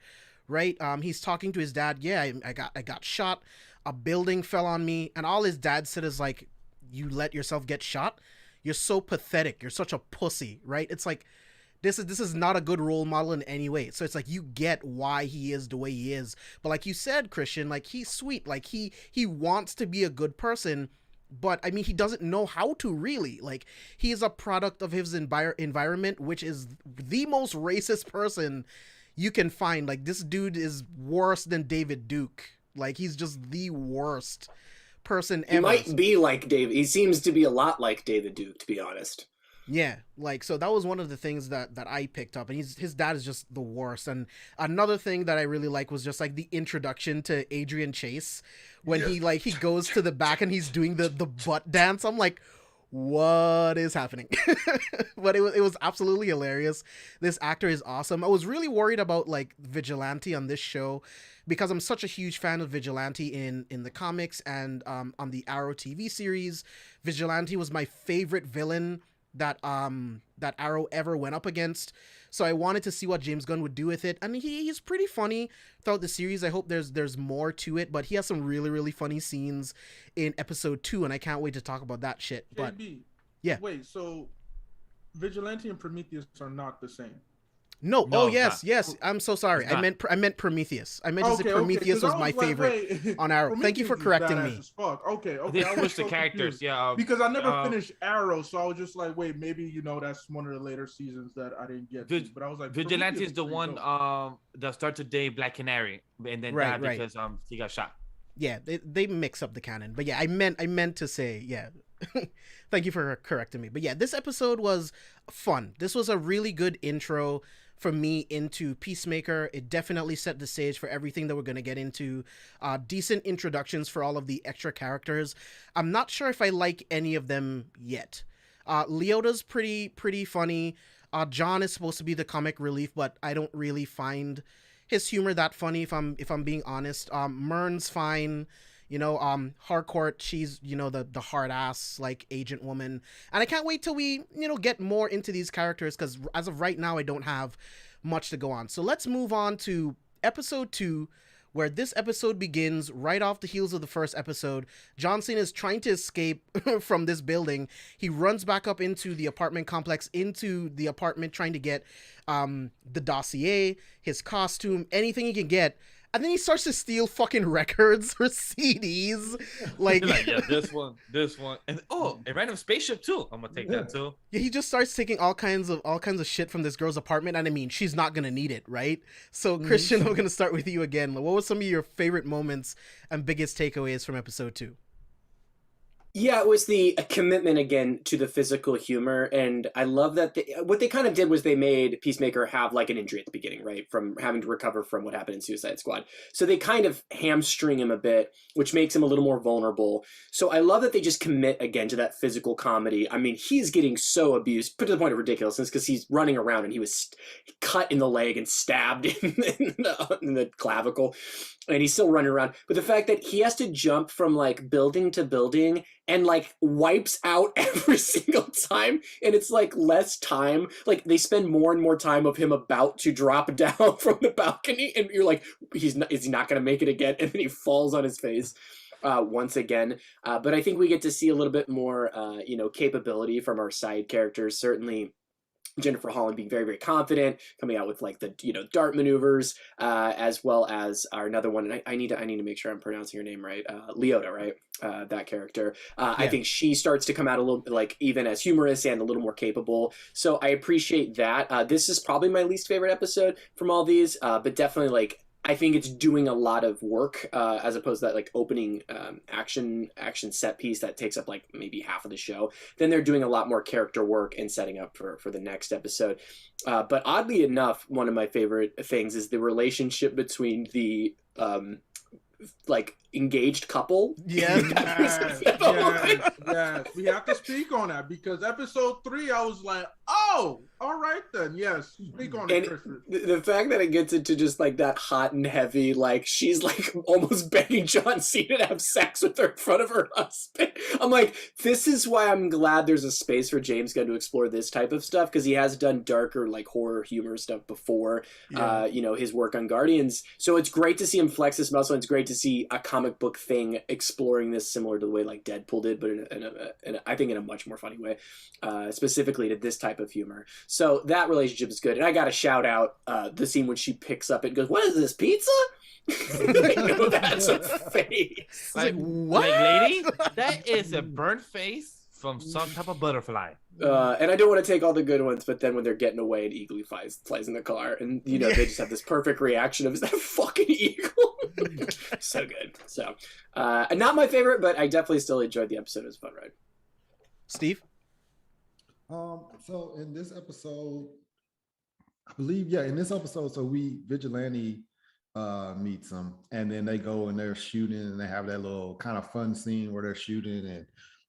right? He's talking to his dad. Yeah, I got shot. A building fell on me. And all his dad said is like, you let yourself get shot? You're so pathetic. You're such a pussy, right? It's like, this is not a good role model in any way. So it's like you get why he is the way he is. But like you said, Christian, like he's sweet. Like he wants to be a good person, but I mean he doesn't know how to really. Like he is a product of his environment, which is the most racist person you can find. Like this dude is worse than David Duke. Like he's just the worst person ever. He might be like David. He seems to be a lot like David Duke, to be honest. Yeah, like, so that was one of the things that I picked up, and his dad is just the worst. And another thing that I really like was just, like, the introduction to Adrian Chase, when he goes to the back and he's doing the butt dance. I'm like, what is happening? But it was absolutely hilarious. This actor is awesome. I was really worried about, like, Vigilante on this show, because I'm such a huge fan of Vigilante in the comics and on the Arrow TV series. Vigilante was my favorite villain that Arrow ever went up against. So I wanted to see what James Gunn would do with it. And he's pretty funny throughout the series. I hope there's more to it, but he has some really, really funny scenes in episode 2, and I can't wait to talk about that shit. But KB, yeah. Wait, so Vigilante and Prometheus are not the same? No. No, Oh, it's yes. not. I'm so sorry. It's I meant Prometheus. I meant to say Prometheus 'cause was I my like, favorite wait, on Arrow. Thank you for Prometheus is correcting badass me. as fuck. Okay. They I was switched the so characters. confused. Yeah. Because I never finished Arrow, so I was just like, wait, maybe that's one of the later seasons that I didn't get to. But I was like, Vigilante Prometheus is the pretty one dope. that started today, Black Canary, and then Right, died right. because he got shot. Yeah, they mix up the canon. But yeah, I meant to say, yeah. Thank you for correcting me. But yeah, this episode was fun. This was a really good intro for me into Peacemaker. It definitely set the stage for everything that we're going to get into. Decent introductions for all of the extra characters. I'm not sure if I like any of them yet. Leota's pretty funny. John is supposed to be the comic relief, but I don't really find his humor that funny if I'm being honest. Mern's fine. Harcourt, she's, the hard ass, like, agent woman. And I can't wait till we, get more into these characters, because as of right now, I don't have much to go on. So let's move on to episode 2, where this episode begins right off the heels of the first episode. John Cena is trying to escape from this building. He runs back up into the apartment complex, into the apartment, trying to get the dossier, his costume, anything he can get. And then he starts to steal fucking records or CDs. Like, yeah, this one, and a random spaceship too. I'm gonna take that too. Yeah, he just starts taking all kinds of shit from this girl's apartment, and I mean, she's not gonna need it, right? So, Christian, I'm gonna start with you again. What were some of your favorite moments and biggest takeaways from episode 2? Yeah, it was the commitment again to the physical humor, and I love that what they kind of did was they made Peacemaker have like an injury at the beginning, right, from having to recover from what happened in Suicide Squad. So they kind of hamstring him a bit, which makes him a little more vulnerable. So I love that they just commit again to that physical comedy. I mean, he's getting so abused, put to the point of ridiculousness, because he's running around and he was cut in the leg and stabbed in the clavicle, and he's still running around. But the fact that he has to jump from like building to building and like wipes out every single time, and it's like less time, like they spend more and more time of him about to drop down from the balcony, and you're like, is he not going to make it again? And then he falls on his face once again. But I think we get to see a little bit more capability from our side characters. Certainly Jennifer Holland being very, very confident, coming out with like the dart maneuvers, as well as another one. And I need to make sure I'm pronouncing her name right. Leota, right? That character. Yeah. I think she starts to come out a little bit like even as humorous and a little more capable. So I appreciate that. This is probably my least favorite episode from all these, but definitely like I think it's doing a lot of work as opposed to that like opening action set piece that takes up like maybe half of the show. Then they're doing a lot more character work and setting up for the next episode. But oddly enough, one of my favorite things is the relationship between the like engaged couple. Yes. Yes. We have to speak on that because episode 3, I was like, oh, all right then. Yes. Speak on it, Christopher. The fact that it gets into just like that hot and heavy, like she's like almost begging John Cena to have sex with her in front of her husband. I'm like, this is why I'm glad there's a space for James Gunn to explore this type of stuff, because he has done darker like horror humor stuff before. Yeah. His work on Guardians. So it's great to see him flex this muscle. And it's great to see a comic book thing exploring this similar to the way like Deadpool did, but I think in a much more funny way, specifically to this type of humor. So that relationship is good. And I got to shout out the scene when she picks up and goes, "What is this, pizza?" I know that's a face. Like, what? Like, lady, that is a burnt face from some type of butterfly. And I don't want to take all the good ones, but then when they're getting away, an eagle flies in the car, and they just have this perfect reaction of, "Is that a fucking eagle?" So good. So, not my favorite, but I definitely still enjoyed the episode. It was a fun ride. Steve? So in this episode, I believe, in this episode, so Vigilante meets them, and then they go and they're shooting, and they have that little kind of fun scene where they're shooting and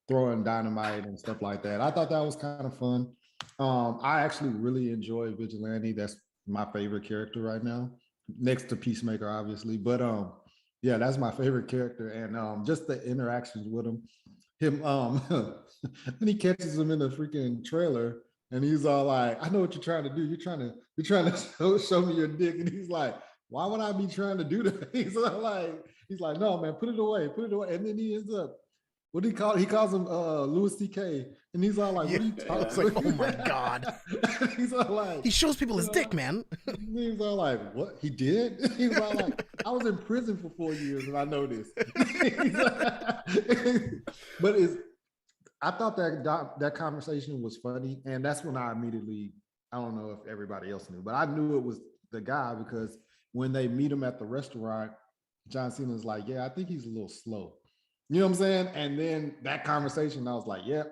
throwing dynamite and stuff like that. I thought that was kind of fun. I actually really enjoy Vigilante. That's my favorite character right now, next to Peacemaker, obviously. But that's my favorite character, and just the interactions with him. him then he catches him in the freaking trailer and he's all like, I know what you're trying to do. You're trying to show me your dick. And he's like, why would I be trying to do that? He's like, no, man, put it away. And then he ends up, what do he call it? He calls him Louis C.K. And he's all like, what are you talking about? It's like, oh my God. He's all like, he shows people his dick, man. He was all like, what? He did? He was all like, I was in prison for 4 years and I know this. But I thought that conversation was funny. And that's when I immediately, I don't know if everybody else knew, but I knew it was the guy because when they meet him at the restaurant, John Cena's like, yeah, I think he's a little slow. You know what I'm saying? And then that conversation, I was like, yeah.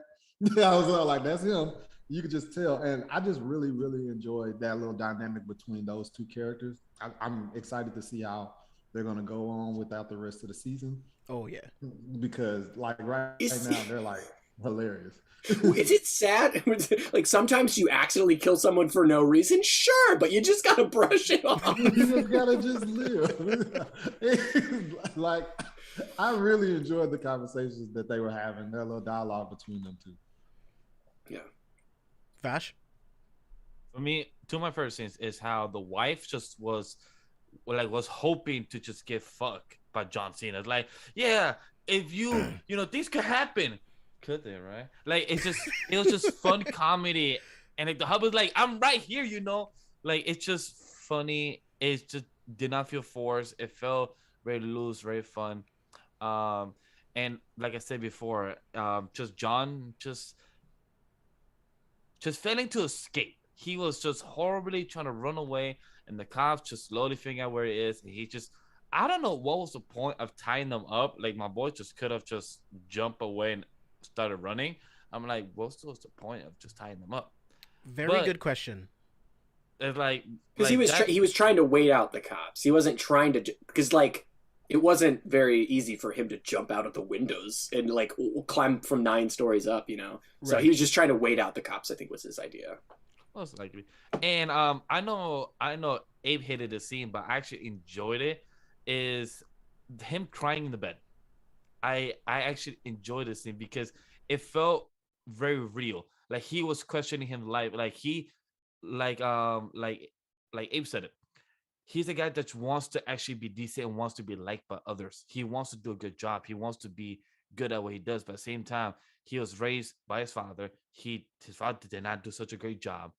I was like, that's him. You could just tell. And I just really, really enjoyed that little dynamic between those two characters. I'm excited to see how they're going to go on without the rest of the season. Oh, yeah. Because like right now, they're like hilarious. Is it sad? Like sometimes you accidentally kill someone for no reason? Sure, but you just got to brush it off. You just got to just live. Like, I really enjoyed the conversations that they were having, their little dialogue between them two. Yeah. Vash? For me, two of my favorite scenes is how the wife just was hoping to just get fucked by John Cena. It's like, yeah, if you know, things could happen. Could they, right? Like, it was just fun comedy. And like, the hub was like, I'm right here, you know? Like, it's just funny. It just did not feel forced. It felt very loose, very fun. And like I said before, just John just failing to escape. He was just horribly trying to run away, and the cops just slowly figuring out where he is. And he just, I don't know what was the point of tying them up. Like, my boy just could have just jumped away and started running. I'm like, what's the point of just tying them up? Very good question. It's like, because he was trying to wait out the cops. He wasn't trying to, because like, it wasn't very easy for him to jump out of the windows and like climb from 9 stories up, you know. So he was just trying to wait out the cops, I think was his idea. Most likely. And I know Abe hated the scene, but I actually enjoyed it. Is him crying in the bed. I actually enjoyed this scene because it felt very real. Like he was questioning his life. Like Abe said it. He's a guy that wants to actually be decent and wants to be liked by others. He wants to do a good job. He wants to be good at what he does. But at the same time, he was raised by his father. His father did not do such a great job,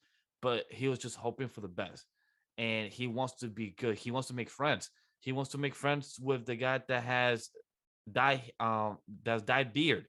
but he was just hoping for the best. And he wants to be good. He wants to make friends. He wants to make friends with the guy that has dyed beard,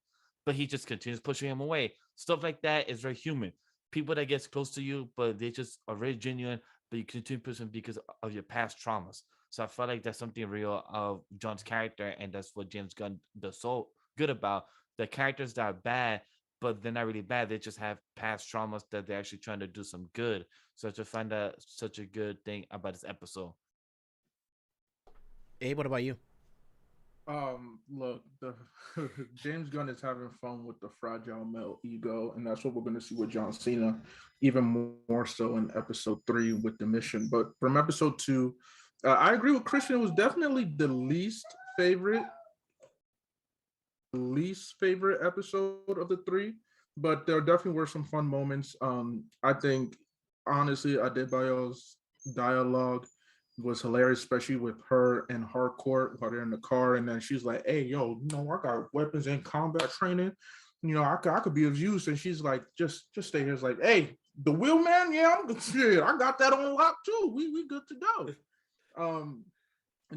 but he just continues pushing him away. Stuff like that is very human. People that gets close to you, but they just are very genuine, but you continue pushing because of your past traumas. So I felt like that's something real of John's character, and that's what James Gunn does so good about. The characters that are bad, but they're not really bad. They just have past traumas that they're actually trying to do some good. So I just find that such a good thing about this episode. Abe, what about you? Look, James Gunn is having fun with the fragile male ego, and that's what we're going to see with John Cena, even more so in episode 3 with the mission. But from episode 2, I agree with Christian. It was definitely the least favorite episode of the 3, but there definitely were some fun moments. I think honestly, Adebayo's dialogue was hilarious, especially with her and Harcourt while they're in the car, and then she's like, hey, yo, you know, I got weapons and combat training, you know, I could be of use. And she's like, just stay here. It's like, hey, the wheelman, yeah, I'm good. I got that on lock too. We good to go.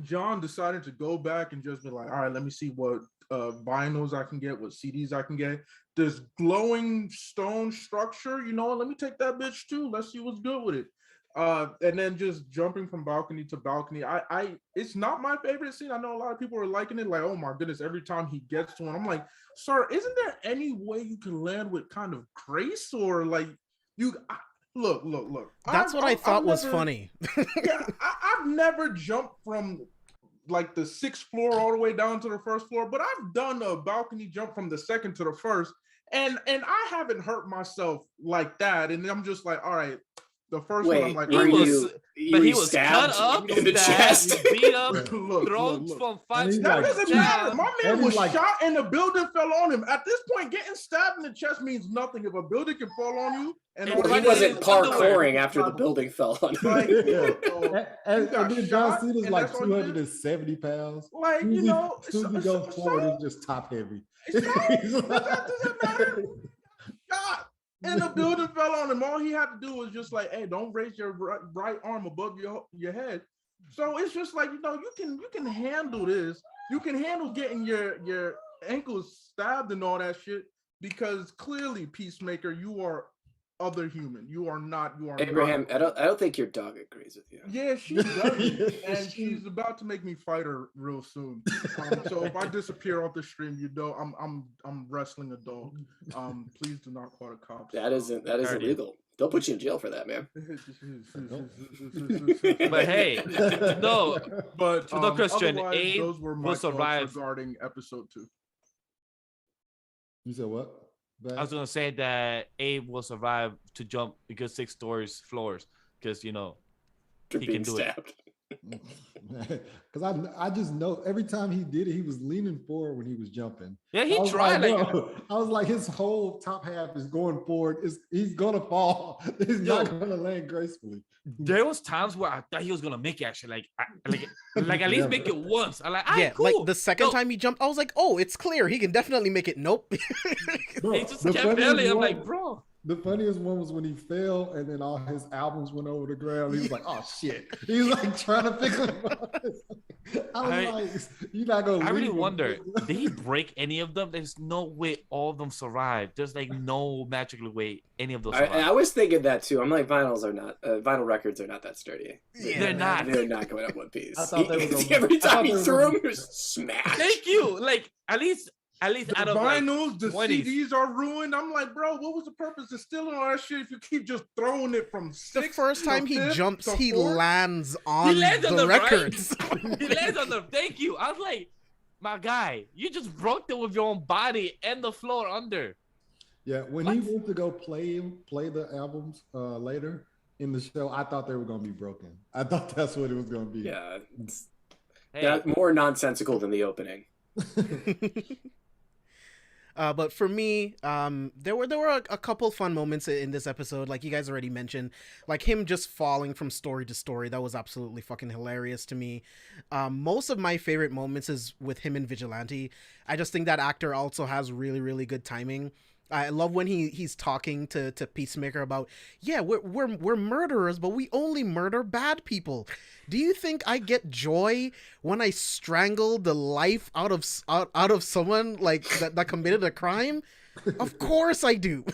John decided to go back and just be like, all right, let me see what vinyls I can get, what CDs I can get. This glowing stone structure, you know, let me take that bitch too. Let's see what's good with it. And then just jumping from balcony to balcony. It's not my favorite scene. I know a lot of people are liking it, like, oh my goodness, every time he gets to one, I'm like, sir, isn't there any way you can land with kind of grace, or like look. That's what I thought was funny. Yeah, I've never jumped from like the 6th floor all the way down to the 1st floor, but I've done a balcony jump from the 2nd to the 1st, and I haven't hurt myself like that. And I'm just like, all right, The first Wait, one, I'm like, were He was, you, but were he you was stabbed cut up, in the stabbed, chest? beat up, look, thrown look. from And 5 he's That like, steps doesn't matter. down. My and man he's was like- shot and the building fell on him. At this point, getting stabbed in the chest means nothing. If a building can fall on you, and Well, Well, he Right wasn't in his underwear. parkouring after the building fell on him. Like, Yeah. so, And you got then John shot, Cena's and like that's all you did? 270 pounds. like you know, As soon as he goes forward, it's just top heavy. so He's that like- doesn't matter. God. And the building fell on him. All he had to do was just like, hey, don't raise your right arm above your head. So it's just like, you know, you can handle this. You can handle getting your ankles stabbed and all that shit, because clearly, Peacemaker, you are other human. You are not. Abraham, not. I don't think your dog agrees with you. Yeah, she does, and she's about to make me fight her real soon. So if I disappear off the stream, you know I'm wrestling a dog. Please do not call the cops. That is Already. illegal. They'll put you in jail for that, man. But hey, no, but no question, otherwise, Abe those were my will thoughts survive. regarding episode 2. You said what? I was gonna say that Abe will survive to jump a good 6 floors, because you know For he being can do it. stabbed. Because I just know every time he did it, he was leaning forward when he was jumping. Yeah, he I was tried. Like, bro, I was like, his whole top half is going forward. He's gonna fall. He's Yo. not gonna land gracefully. there was times where I thought he was gonna make it. Actually, like at least Yeah. make it once. I'm like, Yeah, cool. like the second No, time he jumped, I was like, oh, it's clear. He can definitely make it. Nope. Bro, he just the kept funniest failing. I'm one- like, bro. The funniest one was when he fell and then all his albums went over the ground. He was like, oh shit. He was like trying to pick them up. I was like, you're not gonna I really leave him. wonder, did he break any of them? There's no way all of them survived. There's like no magical way any of those survived. I was thinking that too. I'm like, vinyl records are not that sturdy. They're not. They're not going up one piece. I thought they were gonna- Every I thought time they he were threw gonna- them, he was smashed. Thank you. Like at least The out of like, vinyls, the 20s. CDs are ruined. I'm like, bro, what was the purpose of stealing all that shit if you keep just throwing it from The 6 first to time he 5th jumps, to he 4th? lands on lands on the them, right? records. he lands on them. Thank you. I was like, my guy, you just broke them with your own body and the floor under. Yeah, when he went to go play the albums later in the show, I thought they were gonna be broken. I thought that's what it was gonna be. Yeah, it's Hey, more nonsensical than the opening. But for me, there were a couple fun moments in this episode, like you guys already mentioned, like him just falling from story to story. That was absolutely fucking hilarious to me. Most of my favorite moments is with him and Vigilante. I just think that actor also has really, really good timing. I love when he's talking to Peacemaker about, yeah, we're murderers, but we only murder bad people. Do you think I get joy when I strangle the life out of someone like that committed a crime? Of course I do.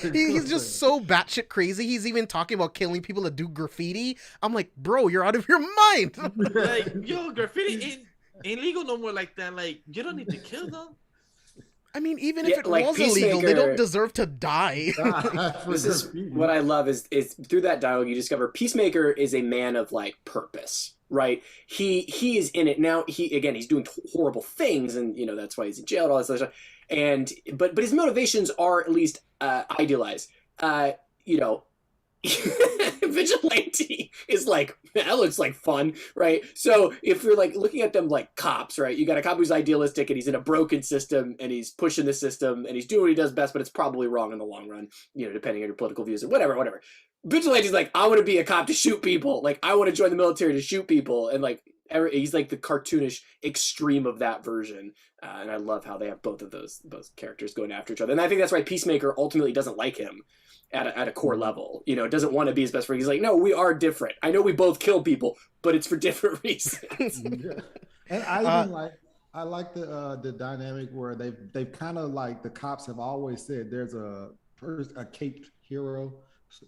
He's just so batshit crazy. He's even talking about killing people that do graffiti. I'm like, bro, you're out of your mind. like, yo, graffiti ain't legal no more like that. Like, you don't need to kill them. I mean, even Yeah, if it like was illegal, they Peacemaker- don't deserve to die. This is what I love is through that dialogue you discover Peacemaker is a man of like purpose, right? He is in it now. He's doing horrible things, and you know that's why he's in jail and all this other stuff. And but his motivations are at least idealized. You know, Vigilante is like, that looks like fun, right? So if you're like looking at them like cops, right? You got a cop who's idealistic and he's in a broken system and he's pushing the system and he's doing what he does best, but it's probably wrong in the long run, you know, depending on your political views or whatever. Vigilante's like, I want to be a cop to shoot people. Like, I want to join the military to shoot people. And like, he's like the cartoonish extreme of that version. And I love how they have both of those characters going after each other. And I think that's why Peacemaker ultimately doesn't like him at a core level. You know, doesn't want to be his best friend. He's like, no, we are different. I know we both kill people, but it's for different reasons. Yeah. And I even like the dynamic where they've kind of like, the cops have always said there's a caped hero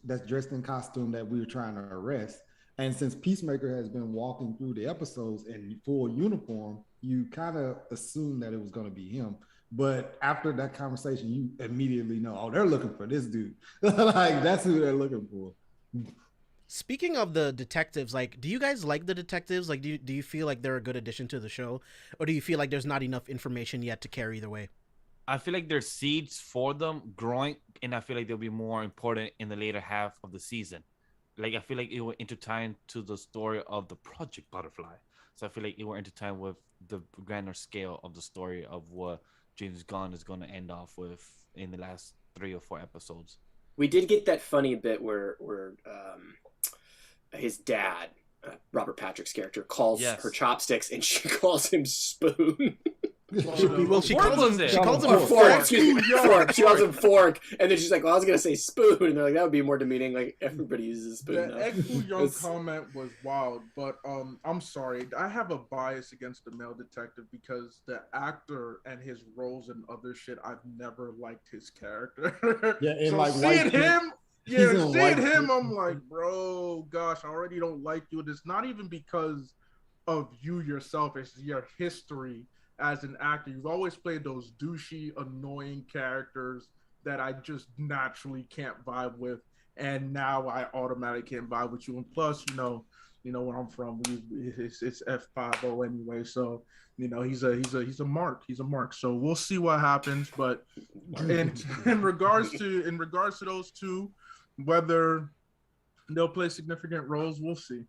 that's dressed in costume that we were trying to arrest. And since Peacemaker has been walking through the episodes in full uniform, you kind of assume that it was going to be him. But after that conversation, you immediately know, oh, they're looking for this dude. Like, that's who they're looking for. Speaking of the detectives, like, do you guys like the detectives? Like, do you feel like they're a good addition to the show? Or do you feel like there's not enough information yet to carry either way? I feel like there's seeds for them growing, and I feel like they'll be more important in the later half of the season. Like I feel like it will intertwine to the story of the Project Butterfly. So I feel like it will intertwine with the grander scale of the story of what James Gunn is going to end off with in the last 3 or 4 episodes. We did get that funny bit where his dad, Robert Patrick's character, calls her chopsticks and she calls him spoon. She calls him fork. fork. Fork. She calls him fork, and then she's like, "Well, I was gonna say spoon," and they're like, "That would be more demeaning." Like everybody uses a spoon. The Egg Foo Young comment was wild, but I'm sorry, I have a bias against the male detective because the actor and his roles and other shit, I've never liked his character. Yeah, and so like seeing him. Yeah, seeing him, I'm People. like, bro, gosh, I already don't like you. And it's not even because of you yourself, it's your history as an actor. You've always played those douchey, annoying characters that I just naturally can't vibe with. And now I automatically can't vibe with you. And plus, you know where I'm from. It's F50 anyway. So, he's a mark. He's a mark. So we'll see what happens. But in regards to those two, whether they'll play significant roles, we'll see.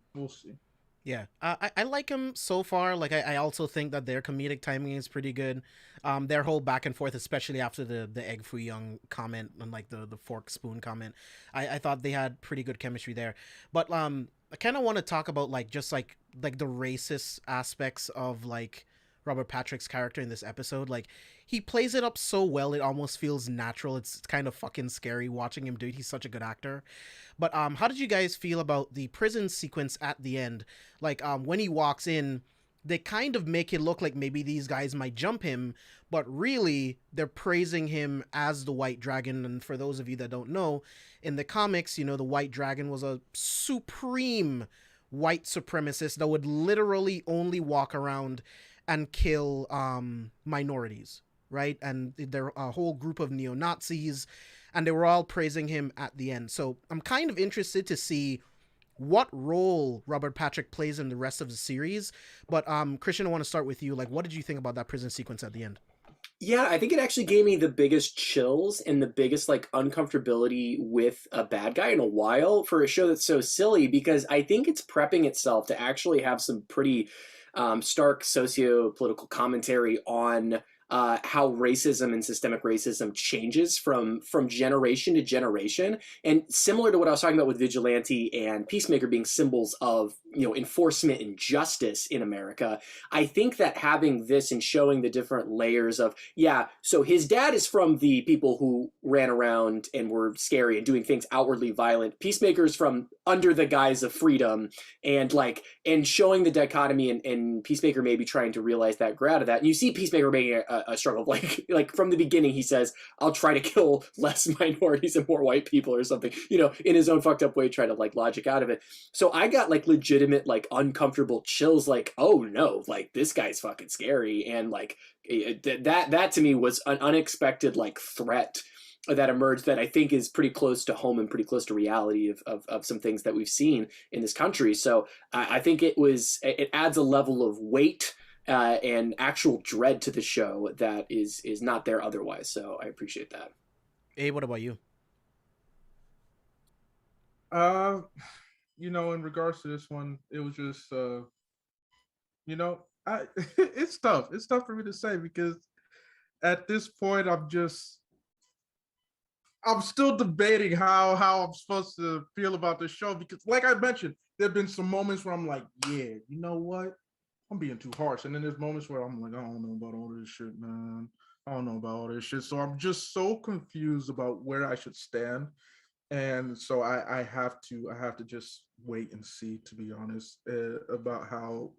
Yeah, I like him so far. Like, I also think that their comedic timing is pretty good. Their whole back and forth, especially after the Egg Foo Young comment and like the fork spoon comment, I thought they had pretty good chemistry there. But I kind of want to talk about like just like the racist aspects of like Robert Patrick's character in this episode. Like, he plays it up so well, it almost feels natural. It's kind of fucking scary watching him do it. He's such a good actor. But how did you guys feel about the prison sequence at the end? Like, when he walks in, they kind of make it look like maybe these guys might jump him, but really they're praising him as the White Dragon. And for those of you that don't know, in the comics, the White Dragon was a supreme white supremacist that would literally only walk around and kill minorities, right? And they're a whole group of neo-Nazis, and they were all praising him at the end. So I'm kind of interested to see what role Robert Patrick plays in the rest of the series. But Christian, I want to start with you. Like, what did you think about that prison sequence at the end? Yeah, I think it actually gave me the biggest chills and the biggest like uncomfortability with a bad guy in a while for a show that's so silly, because I think it's prepping itself to actually have some pretty stark socio-political commentary on how racism and systemic racism changes from generation to generation. And similar to what I was talking about with Vigilante and Peacemaker being symbols of, enforcement and justice in America, I think that having this and showing the different layers of, so his dad is from the people who ran around and were scary and doing things outwardly violent. Peacemaker's from under the guise of freedom, and showing the dichotomy, and Peacemaker maybe trying to realize that, grow out of that. And you see Peacemaker making a struggle. Like from the beginning, he says, I'll try to kill less minorities and more white people or something, in his own fucked up way, try to logic out of it. So I got legitimate uncomfortable chills, oh no, this guy's fucking scary. And that to me was an unexpected threat that emerged that I think is pretty close to home and pretty close to reality of some things that we've seen in this country. So I think it adds a level of weight and actual dread to the show that is not there otherwise. So I appreciate that. Hey, what about you? In regards to this one, it was just, it's tough. It's tough for me to say because at this point, I'm still debating how I'm supposed to feel about this show, because like I mentioned, there have been some moments where I'm like, yeah, you know what? I'm being too harsh. And then there's moments where I'm like, I don't know about all this shit, man. I don't know about all this shit. So I'm just so confused about where I should stand. And so I have to just wait and see, to be honest, about how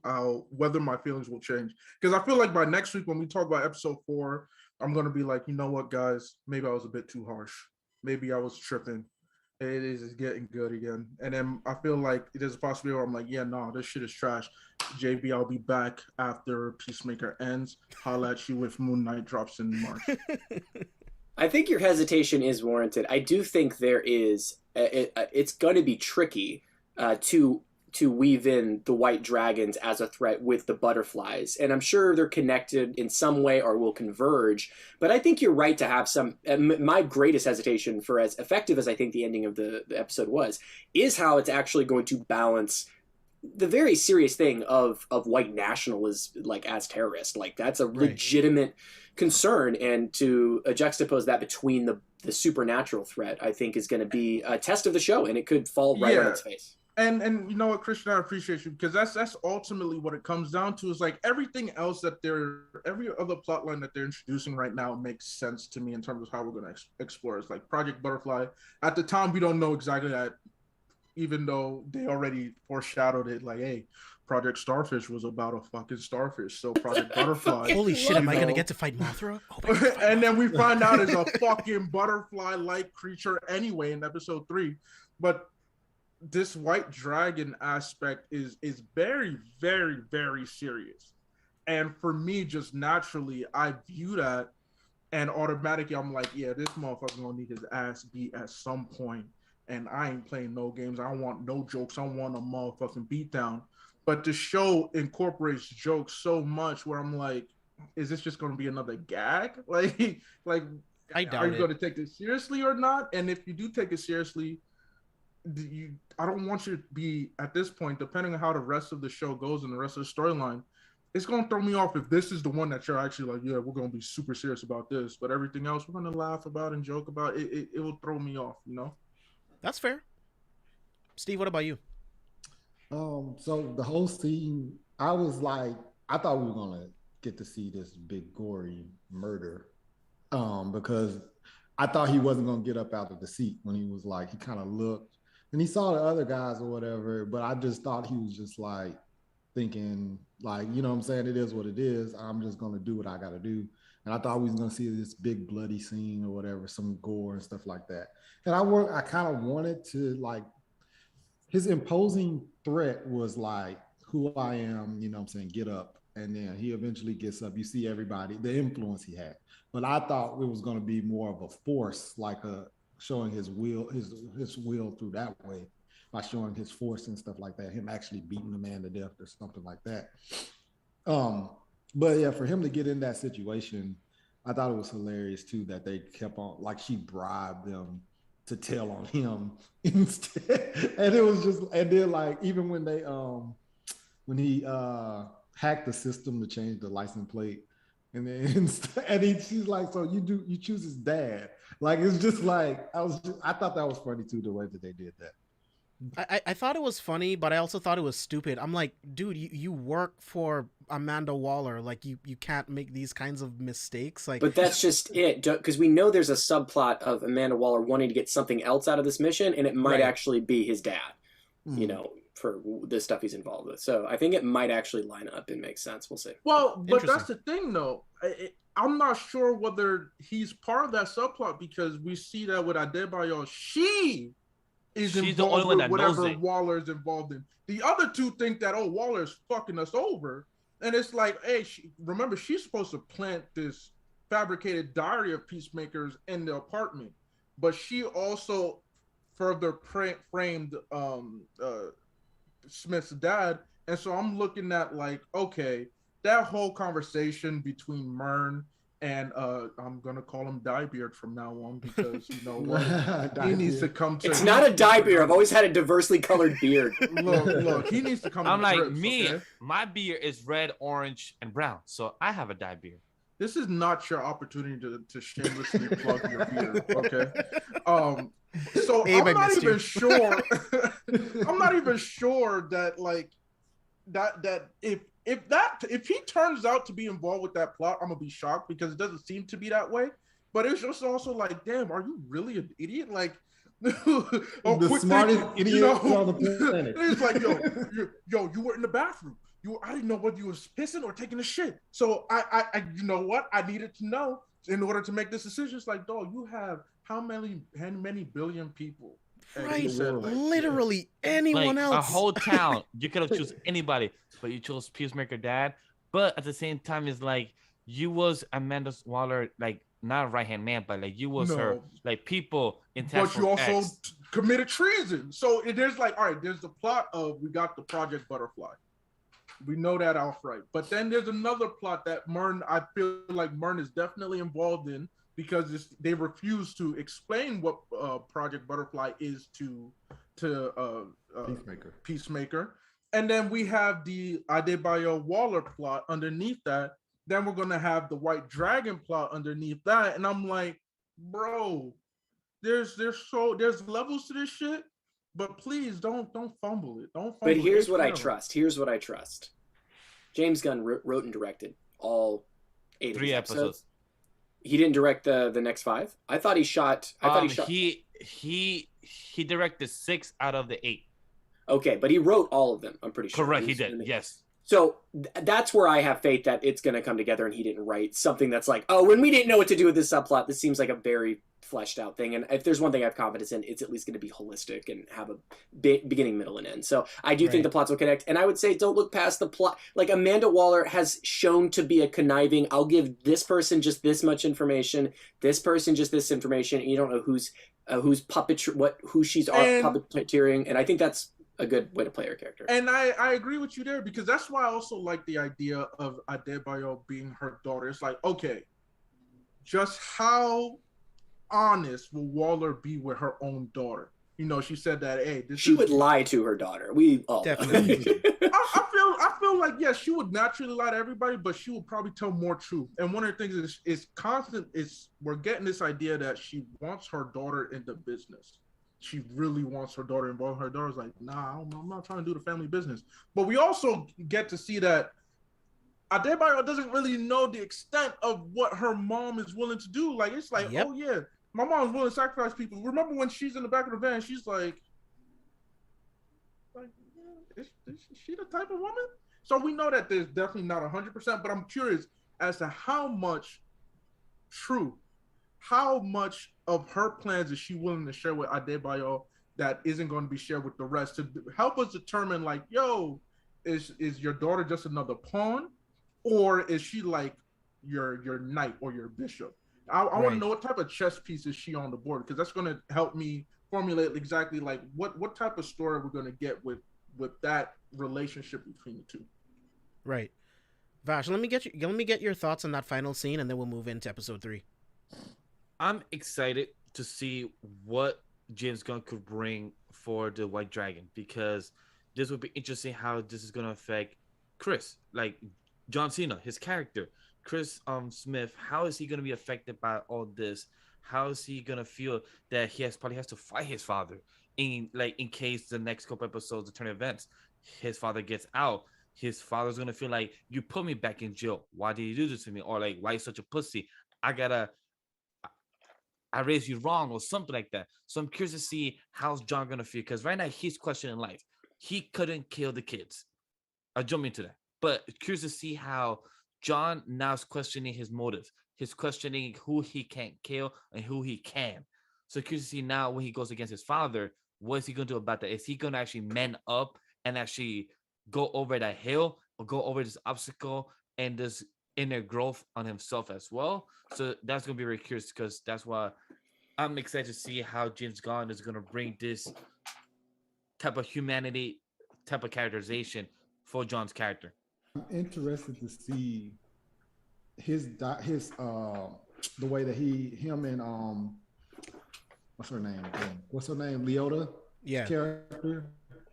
whether my feelings will change. Because I feel like by next week when we talk about episode 4, I'm gonna be like, you know what, guys, maybe I was a bit too harsh. Maybe I was tripping. It is getting good again. And then I feel like there's a possibility where I'm like, yeah, no, this shit is trash. JB, I'll be back after Peacemaker ends. Holla at you if Moon Knight drops in March. I think your hesitation is warranted. I do think there is, it's going to be tricky to to weave in the white dragons as a threat with the butterflies. And I'm sure they're connected in some way or will converge. But I think you're right to have some. My greatest hesitation for as effective as I think the ending of the episode was, is how it's actually going to balance the very serious thing of white nationalism, like as terrorists. Like that's a legitimate concern. And to juxtapose that between the supernatural threat, I think is going to be a test of the show, and it could fall right on its face. And you know what, Christian, I appreciate you, because that's ultimately what it comes down to, is like everything else that every other plot line that they're introducing right now makes sense to me in terms of how we're going to explore. It's like Project Butterfly. At the time, we don't know exactly that, even though they already foreshadowed it, like, hey, Project Starfish was about a fucking starfish. So Project Butterfly. Holy shit, am I going to get to fight Mothra? Oh, and then we find out it's a fucking butterfly-like creature anyway in episode 3. But this white dragon aspect is very, very, very serious. And for me, just naturally, I view that, and automatically I'm like, yeah, this motherfucker gonna need his ass beat at some point. And I ain't playing no games. I want no jokes. I want a motherfucking beatdown. But the show incorporates jokes so much where I'm like, is this just gonna be another gag? Like I doubt are you it. gonna take it seriously or not? And if you do take it seriously, I don't want you to be, at this point, depending on how the rest of the show goes and the rest of the storyline, it's going to throw me off if this is the one that you're actually like, yeah, we're going to be super serious about this, but everything else we're going to laugh about and joke about. It will throw me off, you know? That's fair. Steve, what about you? So the whole scene, I was like, I thought we were going to get to see this big gory murder, because I thought he wasn't going to get up out of the seat when he was like, he kind of looked, and he saw the other guys or whatever, but I just thought he was just like thinking, like, you know what I'm saying? It is what it is. I'm just going to do what I got to do. And I thought we was going to see this big bloody scene or whatever, some gore and stuff like that. And I kind of wanted to, like, his imposing threat was like, who I am, you know what I'm saying? Get up. And then he eventually gets up. You see everybody, the influence he had. But I thought it was going to be more of a force, like showing his will through that way, by showing his force and stuff like that, him actually beating the man to death or something like that. But yeah, for him to get in that situation, I thought it was hilarious too, that they kept on, like, she bribed them to tell on him instead. And it was just, and then like, even when they, when he hacked the system to change the license plate, and then she's like, so you choose his dad. Like, it's just like, I thought that was funny too, the way that they did that. I thought it was funny, but I also thought it was stupid. I'm like, dude, you work for Amanda Waller. Like, you can't make these kinds of mistakes. Like, but that's just it, because we know there's a subplot of Amanda Waller wanting to get something else out of this mission, and it might actually be his dad, you know, for the stuff he's involved with. So I think it might actually line up and make sense. We'll see. Well, but that's the thing, though. I'm not sure whether he's part of that subplot, because we see that with Adebayo, she's involved with whatever Waller's involved in. The other two think that, oh, Waller's fucking us over. And it's like, hey, remember, she's supposed to plant this fabricated diary of Peacemakers in the apartment. But she also further framed Smith's dad. And so I'm looking at, like, okay, that whole conversation between Mern and I'm gonna call him Diebeard from now on, because you know what, he needs to come to. It's not a dye beard. I've always had a diversely colored beard. Look, he needs to come. I'm like, grips, me, okay? My beard is red, orange, and brown, so I have a dye beard. This is not your opportunity to shamelessly plug your beard, okay? So Abe, I'm not even you. sure. I'm not even sure that, like, that if he turns out to be involved with that plot, I'm gonna be shocked, because it doesn't seem to be that way. But it's just also like, damn, are you really an idiot? Like, the smartest idiot on the planet. It's like, yo, you were in the bathroom. I didn't know whether you was pissing or taking a shit. So I you know what? I needed to know in order to make this decision. It's like, dog, you have how many billion people? Right, said, like, literally anyone like, else. A whole town. You could have chosen anybody, but you chose Peacemaker dad. But at the same time, it's like, you was Amanda Waller, like, not a right-hand man, but like, you was her, like, people in But you also committed treason. So there's like, all right, there's the plot of we got the Project Butterfly. We know that outright. But then there's another plot that I feel like Mern is definitely involved in because they refuse to explain what Project Butterfly is to Peacemaker. And then we have the Adebayo Waller plot underneath that. Then we're going to have the White Dragon plot underneath that. And I'm like, bro, there's levels to this shit. But please don't fumble it. Don't fumble But here's it. what I trust. James Gunn wrote and directed all 8 of 3 these episodes. He didn't direct the next 5. I thought he shot. He directed 6 out of the 8. Okay, but he wrote all of them. I'm pretty sure. Correct, he did. Yes. So that's where I have faith that it's going to come together, and he didn't write something that's like, oh, when we didn't know what to do with this subplot, this seems like a very fleshed out thing. And if there's one thing I have confidence in, it's at least going to be holistic and have a beginning, middle, and end. So I do think the plots will connect. And I would say don't look past the plot. Like Amanda Waller has shown to be a conniving, I'll give this person just this much information, this person just this information, and you don't know who's who she's puppeteering. And I think that's a good way to play her character. And I agree with you there, because that's why I also like the idea of Adebayo being her daughter. It's like, okay, just how honest will Waller be with her own daughter? You know, she said that, hey, she would lie to her daughter. We all definitely. I feel like, yes, she would naturally lie to everybody, but she would probably tell more truth. And one of the things is we're getting this idea that she wants her daughter in the business. She really wants her daughter involved. Her daughter's like, nah, I'm not trying to do the family business. But we also get to see that Adebayo doesn't really know the extent of what her mom is willing to do. Like, it's like, oh yeah, my mom's willing to sacrifice people. Remember when she's in the back of the van, she's like is she the type of woman? So we know that there's definitely not 100%, but I'm curious as to how much of her plans is she willing to share with Adebayo that isn't going to be shared with the rest, to help us determine, like, yo, is your daughter just another pawn, or is she like your knight or your bishop? I want to know what type of chess piece is she on the board, because that's going to help me formulate exactly like what type of story we're going to get with that relationship between the two. Right. Vash, let me get your thoughts on that final scene, and then we'll move into episode 3. I'm excited to see what James Gunn could bring for the White Dragon, because this would be interesting how this is going to affect Chris, like John Cena, his character. Chris Smith, how is he going to be affected by all this? How is he going to feel that he probably has to fight his father in case the next couple episodes, the turn events, his father gets out? His father's going to feel like, you put me back in jail. Why did you do this to me? Or like, why are you such a pussy? I raised you wrong, or something like that. So I'm curious to see how's John going to feel, because right now he's questioning life. He couldn't kill the kids. I'll jump into that. But curious to see how John now is questioning his motives. He's questioning who he can't kill and who he can. So curious to see now when he goes against his father, what is he going to do about that? Is he going to actually man up and actually go over that hill, or go over this obstacle and this inner growth on himself as well? So that's going to be very curious, because that's why I'm excited to see how James Gunn is going to bring this type of humanity, type of characterization for John's character. I'm interested to see the way that him and what's her name again? What's her name? Leota? Yeah. Character,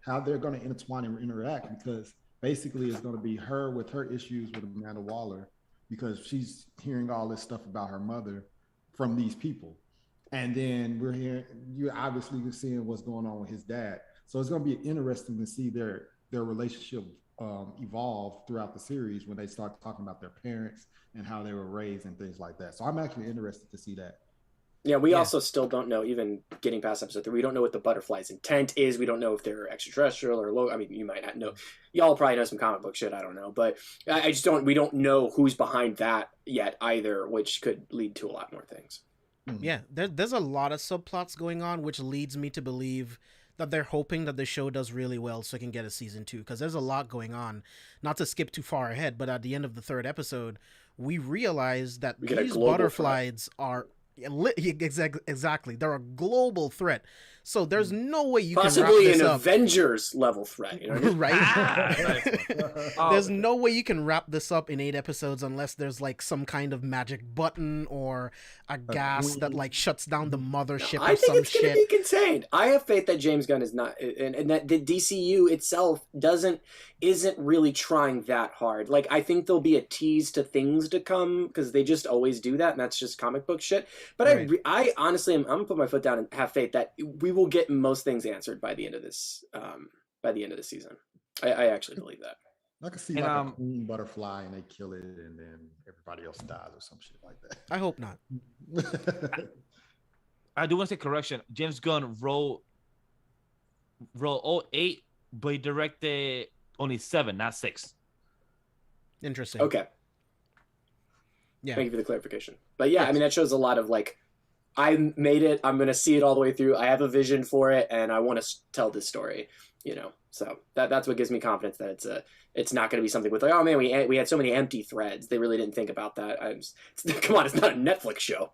how they're going to intertwine and interact, because basically it's going to be her with her issues with Amanda Waller, because she's hearing all this stuff about her mother from these people. And then you're obviously seeing what's going on with his dad. So it's going to be interesting to see their relationship evolve throughout the series when they start talking about their parents and how they were raised and things like that. So I'm actually interested to see that. Yeah, we also still don't know, even getting past episode 3, we don't know what the butterfly's intent is. We don't know if they're extraterrestrial or low. I mean, you might not know. Y'all probably know some comic book shit. I don't know. But we don't know who's behind that yet either, which could lead to a lot more things. Yeah, there's a lot of subplots going on, which leads me to believe that they're hoping that the show does really well so it can get a season 2, because there's a lot going on. Not to skip too far ahead, but at the end of the 3rd episode, we realize that these butterflies are Yeah, exactly. They're a global threat. So there's no way you possibly can wrap this an up. Avengers level threat, you know what I mean? Right? Nice one. There's no way you can wrap this up in 8 episodes unless there's like some kind of magic button or a gas that like shuts down the mothership I or think some it's going to shit. be contained. I have faith that James Gunn is not, and that the DCU itself isn't really trying that hard. Like, I think there'll be a tease to things to come because they just always do that, and that's just comic book shit. But Right. I honestly, I'm gonna put my foot down and have faith that we will get most things answered by the end of this, season. I actually believe that. I can see like a queen butterfly and they kill it and then everybody else dies or some shit like that. I hope not. I do want to say correction. James Gunn wrote all 8, but he directed only 7, not 6. Interesting. Okay. Yeah. Thank you for the clarification. But yeah, Yes. I mean, that shows a lot of like, I made it. I'm gonna see it all the way through. I have a vision for it, and I want to tell this story. You know, so that's what gives me confidence that it's not going to be something with like, oh man, we had so many empty threads. They really didn't think about that. Come on, it's not a Netflix show.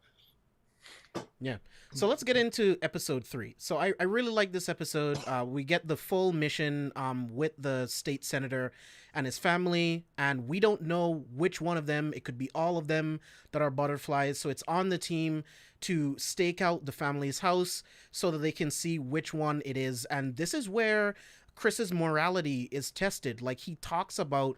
Yeah. So let's get into episode 3. So I really like this episode. We get the full mission with the state senator and his family, and we don't know which one of them. It could be all of them that are butterflies. So it's on the team to stake out the family's house so that they can see which one it is. And this is where Chris's morality is tested. Like, he talks about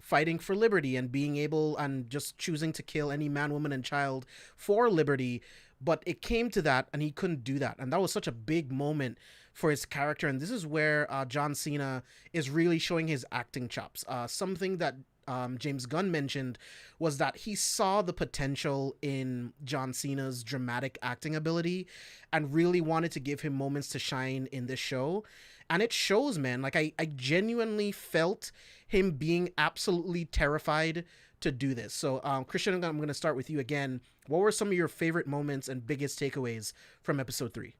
fighting for liberty and being able and just choosing to kill any man, woman, and child for liberty. But it came to that and he couldn't do that. And that was such a big moment for his character. And this is where John Cena is really showing his acting chops. Something that James Gunn mentioned was that he saw the potential in John Cena's dramatic acting ability and really wanted to give him moments to shine in this show. And it shows, man. Like, I genuinely felt him being absolutely terrified to do this. So, Christian, I'm going to start with you again. What were some of your favorite moments and biggest takeaways from episode 3?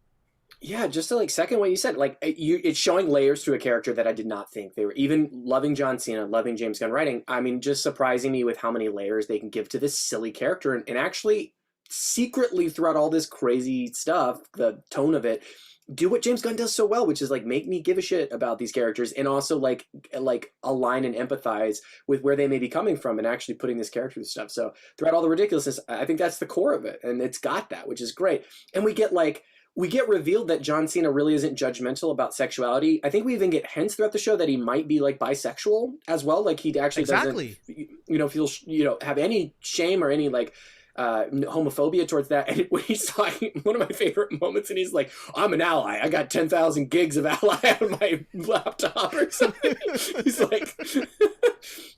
Yeah, just to like second what you said, like it's showing layers to a character that I did not think they were. Even loving John Cena, loving James Gunn writing, I mean, just surprising me with how many layers they can give to this silly character, and actually secretly throughout all this crazy stuff, the tone of it, do what James Gunn does so well, which is like make me give a shit about these characters and also like align and empathize with where they may be coming from and actually putting this character through stuff. So throughout all the ridiculousness, I think that's the core of it, and it's got that, which is great. And we get revealed that John Cena really isn't judgmental about sexuality. I think we even get hints throughout the show that he might be like bisexual as well. Like he actually doesn't, feel, have any shame or any like homophobia towards that. And when he's talking, one of my favorite moments, and he's like, I'm an ally. I got 10,000 gigs of ally on my laptop or something. He's like,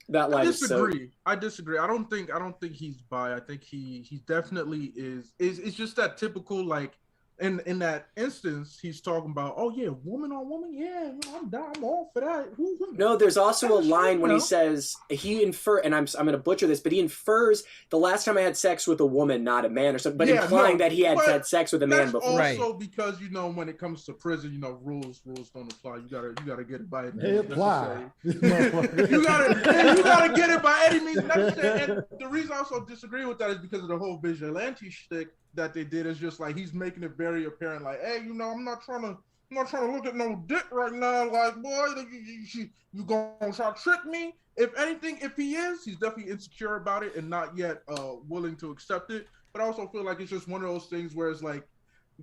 that line is so... I disagree. I don't think he's bi. I think he definitely is. It's just that typical like, in that instance, he's talking about, oh yeah, woman on woman, yeah, I'm down, I'm all for that. No, there's also a line when he says and I'm going to butcher this, but he infers the last time I had sex with a woman, not a man or something, but implying that he had sex with a man before. Also because when it comes to prison, rules don't apply. You gotta get it by any They apply. you gotta get it by any means necessary. And the reason I also disagree with that is because of the whole vigilante shtick that they did. Is just like he's making it very apparent, like, hey, I'm not trying to look at no dick right now. Like, boy, you gonna try to trick me? If anything, if he is, he's definitely insecure about it and not yet willing to accept it. But I also feel like it's just one of those things where it's like,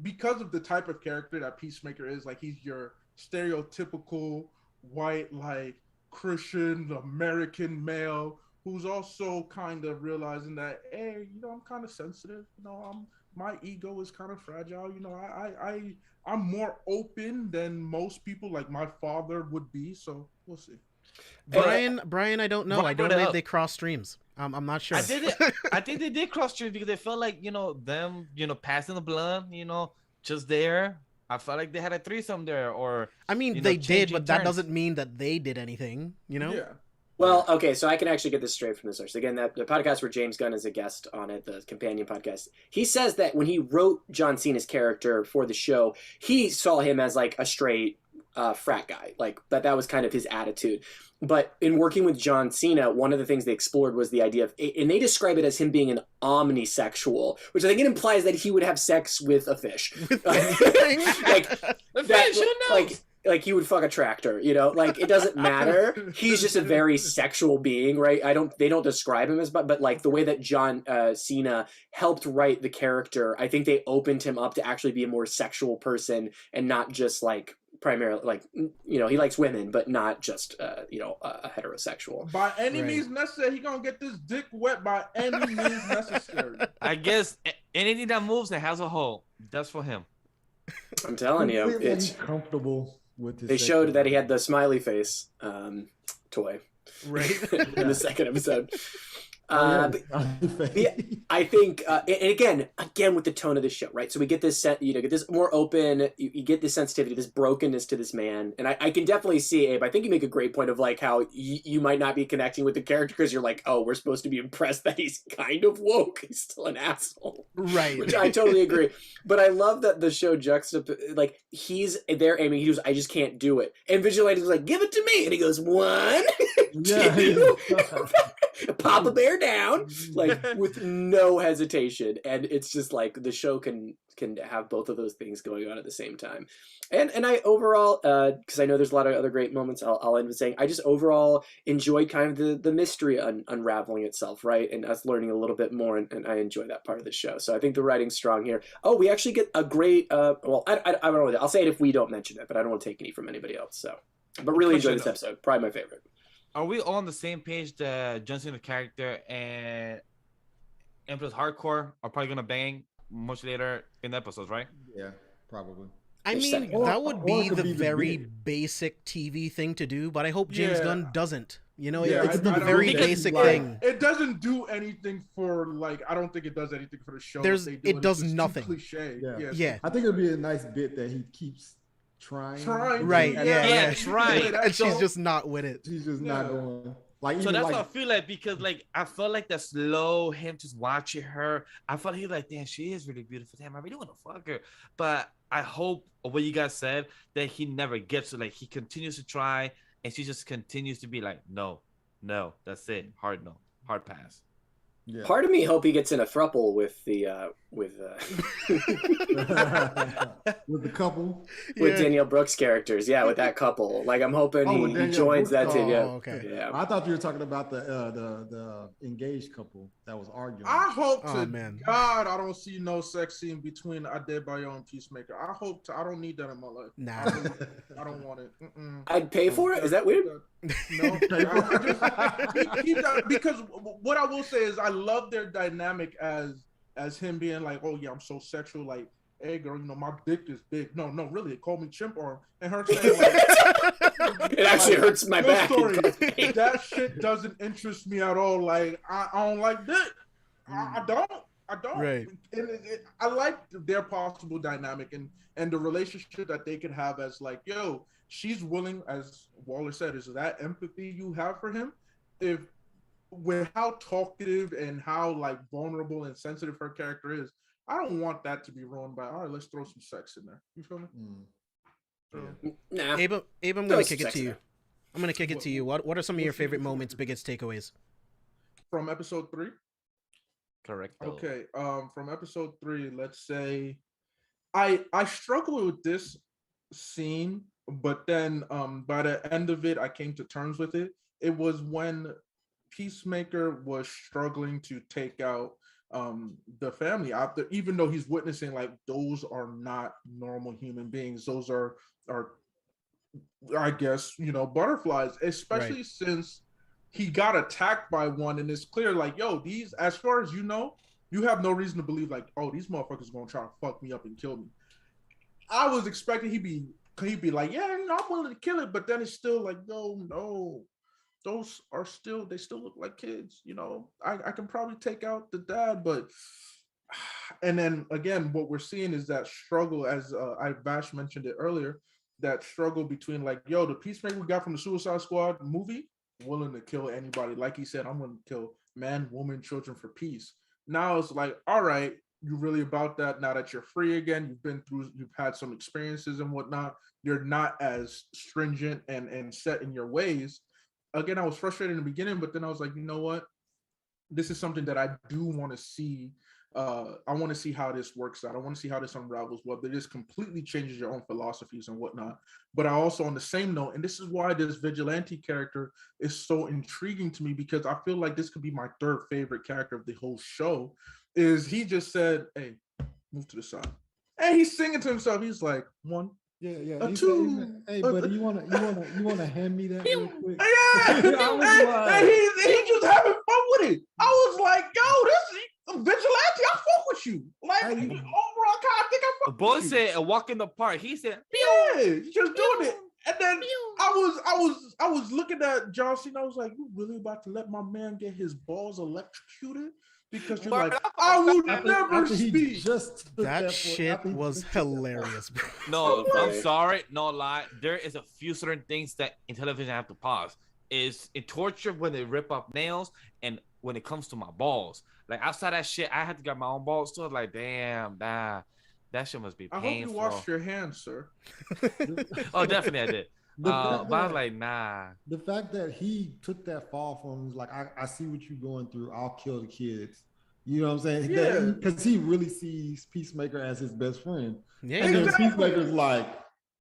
because of the type of character that Peacemaker is, like he's your stereotypical white, like Christian American male who's also kind of realizing that, hey, I'm kind of sensitive. My ego is kind of fragile. I'm more open than most people, like my father would be. So we'll see. Brian, I don't know. I don't know if they cross streams. I'm not sure. I think they did cross streams because they felt like, them, passing the blunt, just there. I felt like they had a threesome there, or I mean, they did, but that doesn't mean that they did anything, Yeah. Well, okay, so I can actually get this straight from the source. Again, the podcast where James Gunn is a guest on it, the companion podcast, he says that when he wrote John Cena's character for the show, he saw him as like a straight frat guy. Like, but that was kind of his attitude. But in working with John Cena, one of the things they explored was the idea of, and they describe it as him being an omnisexual, which I think it implies that he would have sex with a fish. Like, The fish, who knows? Like he would fuck a tractor, you know, like it doesn't matter. He's just a very sexual being, right? They don't describe him as, but like the way that John Cena helped write the character, I think they opened him up to actually be a more sexual person and not just like primarily like, you know, he likes women, but not just, you know, a heterosexual. By any means necessary, he gonna get this dick wet by any means necessary. I guess anything that moves and has a hole, that's for him. I'm telling you, it's comfortable with his. They showed that he had the smiley face toy, right, in the second episode. Yeah, I think, and again with the tone of the show, right? So we get this get this more open. You get this sensitivity, this brokenness to this man, and I can definitely see, Abe. I think you make a great point of like how you might not be connecting with the character because you're like, oh, we're supposed to be impressed that he's kind of woke. He's still an asshole, right? Which I totally agree. But I love that the show like he's there aiming. He goes, I just can't do it, and Vigilante's like, give it to me, and he goes, 1, 2. Papa Bear down, like with no hesitation, and it's just like the show can have both of those things going on at the same time. And I overall, because I know there's a lot of other great moments, I'll end with saying I just overall enjoyed kind of the mystery unraveling itself, right, and us learning a little bit more, and I enjoy that part of the show. So I think the writing's strong here. Oh, we actually get a great well, I don't know, I'll say it if we don't mention it, but I don't want to take any from anybody else. So, but really enjoyed this episode, probably my favorite. Are we all on the same page that John Cena character and Empress Hardcore are probably gonna bang much later in the episodes, right? Yeah, probably. I mean, that would be the very basic TV thing to do, but I hope James Gunn doesn't. You know, it's the very basic thing. It doesn't do anything for, like, I don't think it does anything for the show. It does nothing. Cliche. Yeah. I think it'd be a nice bit that he keeps trying. Right, yeah, trying. And she's just not with it. She's just not going. Like, so that's what I feel like, because like I felt like that slow him just watching her. I felt he was like, damn, she is really beautiful. Damn, I really want to fuck her. But I hope what you guys said, that he never gets to, like, he continues to try and she just continues to be like, no, that's it. Hard no. Hard pass. Yeah. Part of me hope he gets in a throuple with the with the couple, with Danielle Brooks characters, with that couple. Like, I'm hoping he joins that team. Okay. Yeah. I thought you were talking about the engaged couple that was arguing. I hope God I don't see no sex scene between Adebayo and Peacemaker. I don't need that in my life. Nah, I don't want it. I'd pay for it. Is that weird? No, because what I will say is I love their dynamic as him being like, oh yeah, I'm so sexual, like, hey girl, you know my dick is big. No, really, they call me chimp arm, and her saying like, it actually hurts my back. That shit doesn't interest me at all. Like, I don't like dick. I don't. Right. And I like their possible dynamic and the relationship that they could have as like, yo, she's willing, as Waller said, is that empathy you have for him? If with how talkative and how like vulnerable and sensitive her character is, I don't want that to be ruined by, all right, let's throw some sex in there. You feel me? Nah. Abe, I'm gonna kick it to you. I'm gonna kick it to you. What are some of your favorite moments, biggest takeaways from episode 3? Correct. Okay. From episode 3, let's say I struggle with this scene, but then by the end of it, I came to terms with it. It was when Peacemaker was struggling to take out the family out there, even though he's witnessing like those are not normal human beings. Those are I guess, you know, butterflies, especially since he got attacked by one, and it's clear like, yo, these, as far as you know, you have no reason to believe like, oh, these motherfuckers gonna try to fuck me up and kill me. I was expecting he'd be like, yeah, you know, I'm willing to kill it, but then it's still like, no, those are still, they still look like kids, you know. I can probably take out the dad, but, and then again, what we're seeing is that struggle, as Vash mentioned it earlier, that struggle between like, yo, the Peacemaker we got from the Suicide Squad movie, willing to kill anybody. Like he said, I'm willing to kill man, woman, children for peace. Now it's like, all right, you really about that now that you're free again. You've had some experiences and whatnot. You're not as stringent and set in your ways. Again, I was frustrated in the beginning, but then I was like, you know what? This is something that I do want to see. I want to see how this works out. I want to see how this unravels, whether this completely changes your own philosophies and whatnot. But I also, on the same note, and this is why this vigilante character is so intriguing to me, because I feel like this could be my third favorite character of the whole show, is he just said, hey, move to the side. And he's singing to himself. He's like, one, Yeah. a two. Hey, buddy, you wanna hand me that real quick? Yeah. And he just having fun with it. I was like, yo, this is vigilante. I fuck with you. Like, overall, I think I fuck The boy with you. said a walk in the park. He said, yeah, just doing it. And then I was looking at John Cena. I was like, you really about to let my man get his balls electrocuted? Because you're like, I will never speak. That shit was hilarious, bro. No, I'm sorry, no lie. There is a few certain things that in television I have to pause. Is in torture when they rip up nails, and when it comes to my balls. Like outside that shit, I had to get my own balls too. I was like, damn, nah, that shit must be painful. I hope you washed your hands, sir. Oh, definitely I did. But I was like, nah. The fact that he took that fall from him was like, I see what you're going through. I'll kill the kids. You know what I'm saying? Yeah. Because he really sees Peacemaker as his best friend. Yeah, and then Peacemaker's like,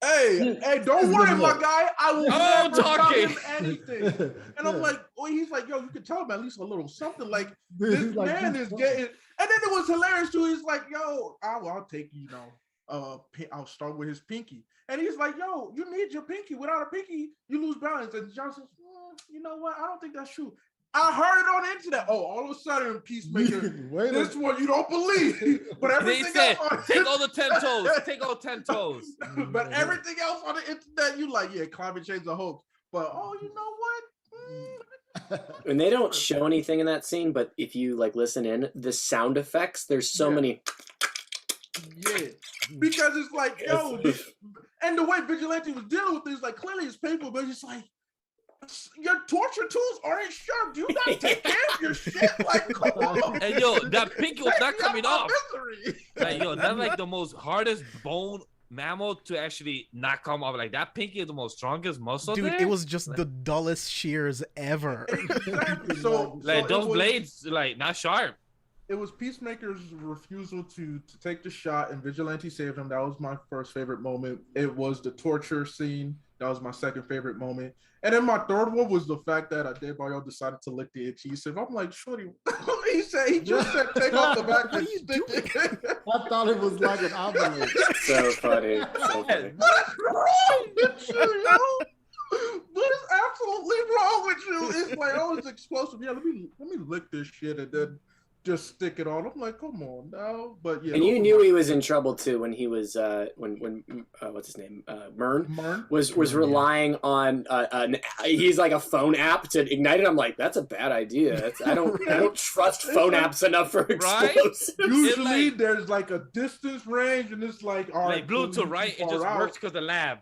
hey, don't worry, my guy. I will never tell him anything. And I'm like, well, he's like, yo, you can tell him at least a little something. Like, this man is getting. And then it was hilarious too. He's like, yo, I'll take, I'll start with his pinky. And he's like, yo, you need your pinky. Without a pinky, you lose balance. And John says, you know what? I don't think that's true. I heard it on the internet. Oh, all of a sudden, Peacemaker, this one you don't believe. But everything said, else take all the 10 toes. Take all 10 toes. But everything else on the internet, you like, yeah, climate change is a hoax. But you know what? And they don't show anything in that scene, but if you like listen in, the sound effects, there's so many. Yeah, because it's like, yo, and the way Vigilante was dealing with it is like, clearly it's painful, but it's like, your torture tools aren't sharp. Do you not take care of your shit? Like, come on. And yo, that pinky was not coming off. Like, yo, that's like the most hardest bone mammal to actually not come off. Like, that pinky is the most strongest muscle. Dude, there. it was just the dullest shears ever. Exactly. Like, those blades, like, not sharp. It was Peacemaker's refusal to take the shot, and Vigilante saved him. That was my first favorite moment. It was the torture scene. That was my second favorite moment. And then my third one was the fact that Adebayo decided to lick the adhesive. I'm like, shorty, he just said take off the back and stick it. I thought it was like an envelope. So funny. So funny. What's wrong with you, yo? What is absolutely wrong with you? It's like, oh, it's explosive. Yeah, let me lick this shit and then just stick it on. I'm like, come on now. But yeah. And you knew he was in trouble too when he was when what's his name? Mern was relying on he's like a phone app to ignite it. I'm like, that's a bad idea. I don't trust phone apps enough for explosives. Right? Usually there's like a distance range and it's like, all right, like Bluetooth, right? It just works because the lab.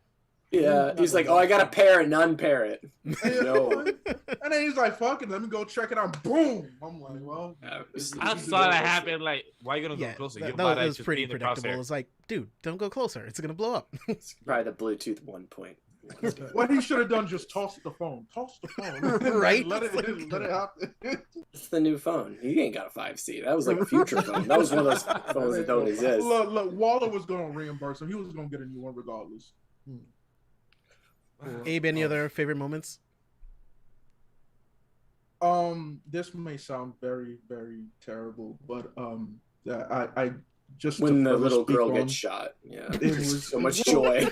Yeah, he's like, oh, I gotta pair it and unpair it. No. And then he's like, fuck it, let me go check it out. Boom! I'm like, well, I saw that happen. Like, why are you gonna go closer? That was pretty predictable. It's like, dude, don't go closer. It's gonna blow up. Probably the Bluetooth 1 point. What he should have done, just toss the phone. Right? let it happen. It's the new phone. He ain't got a 5C. That was like a future phone. That was one of those phones that don't exist. Look, Waller was gonna reimburse him. He was gonna get a new one regardless. Abe, any other favorite moments? This may sound very, very terrible, but I just when the little girl gets shot, yeah, it was so much joy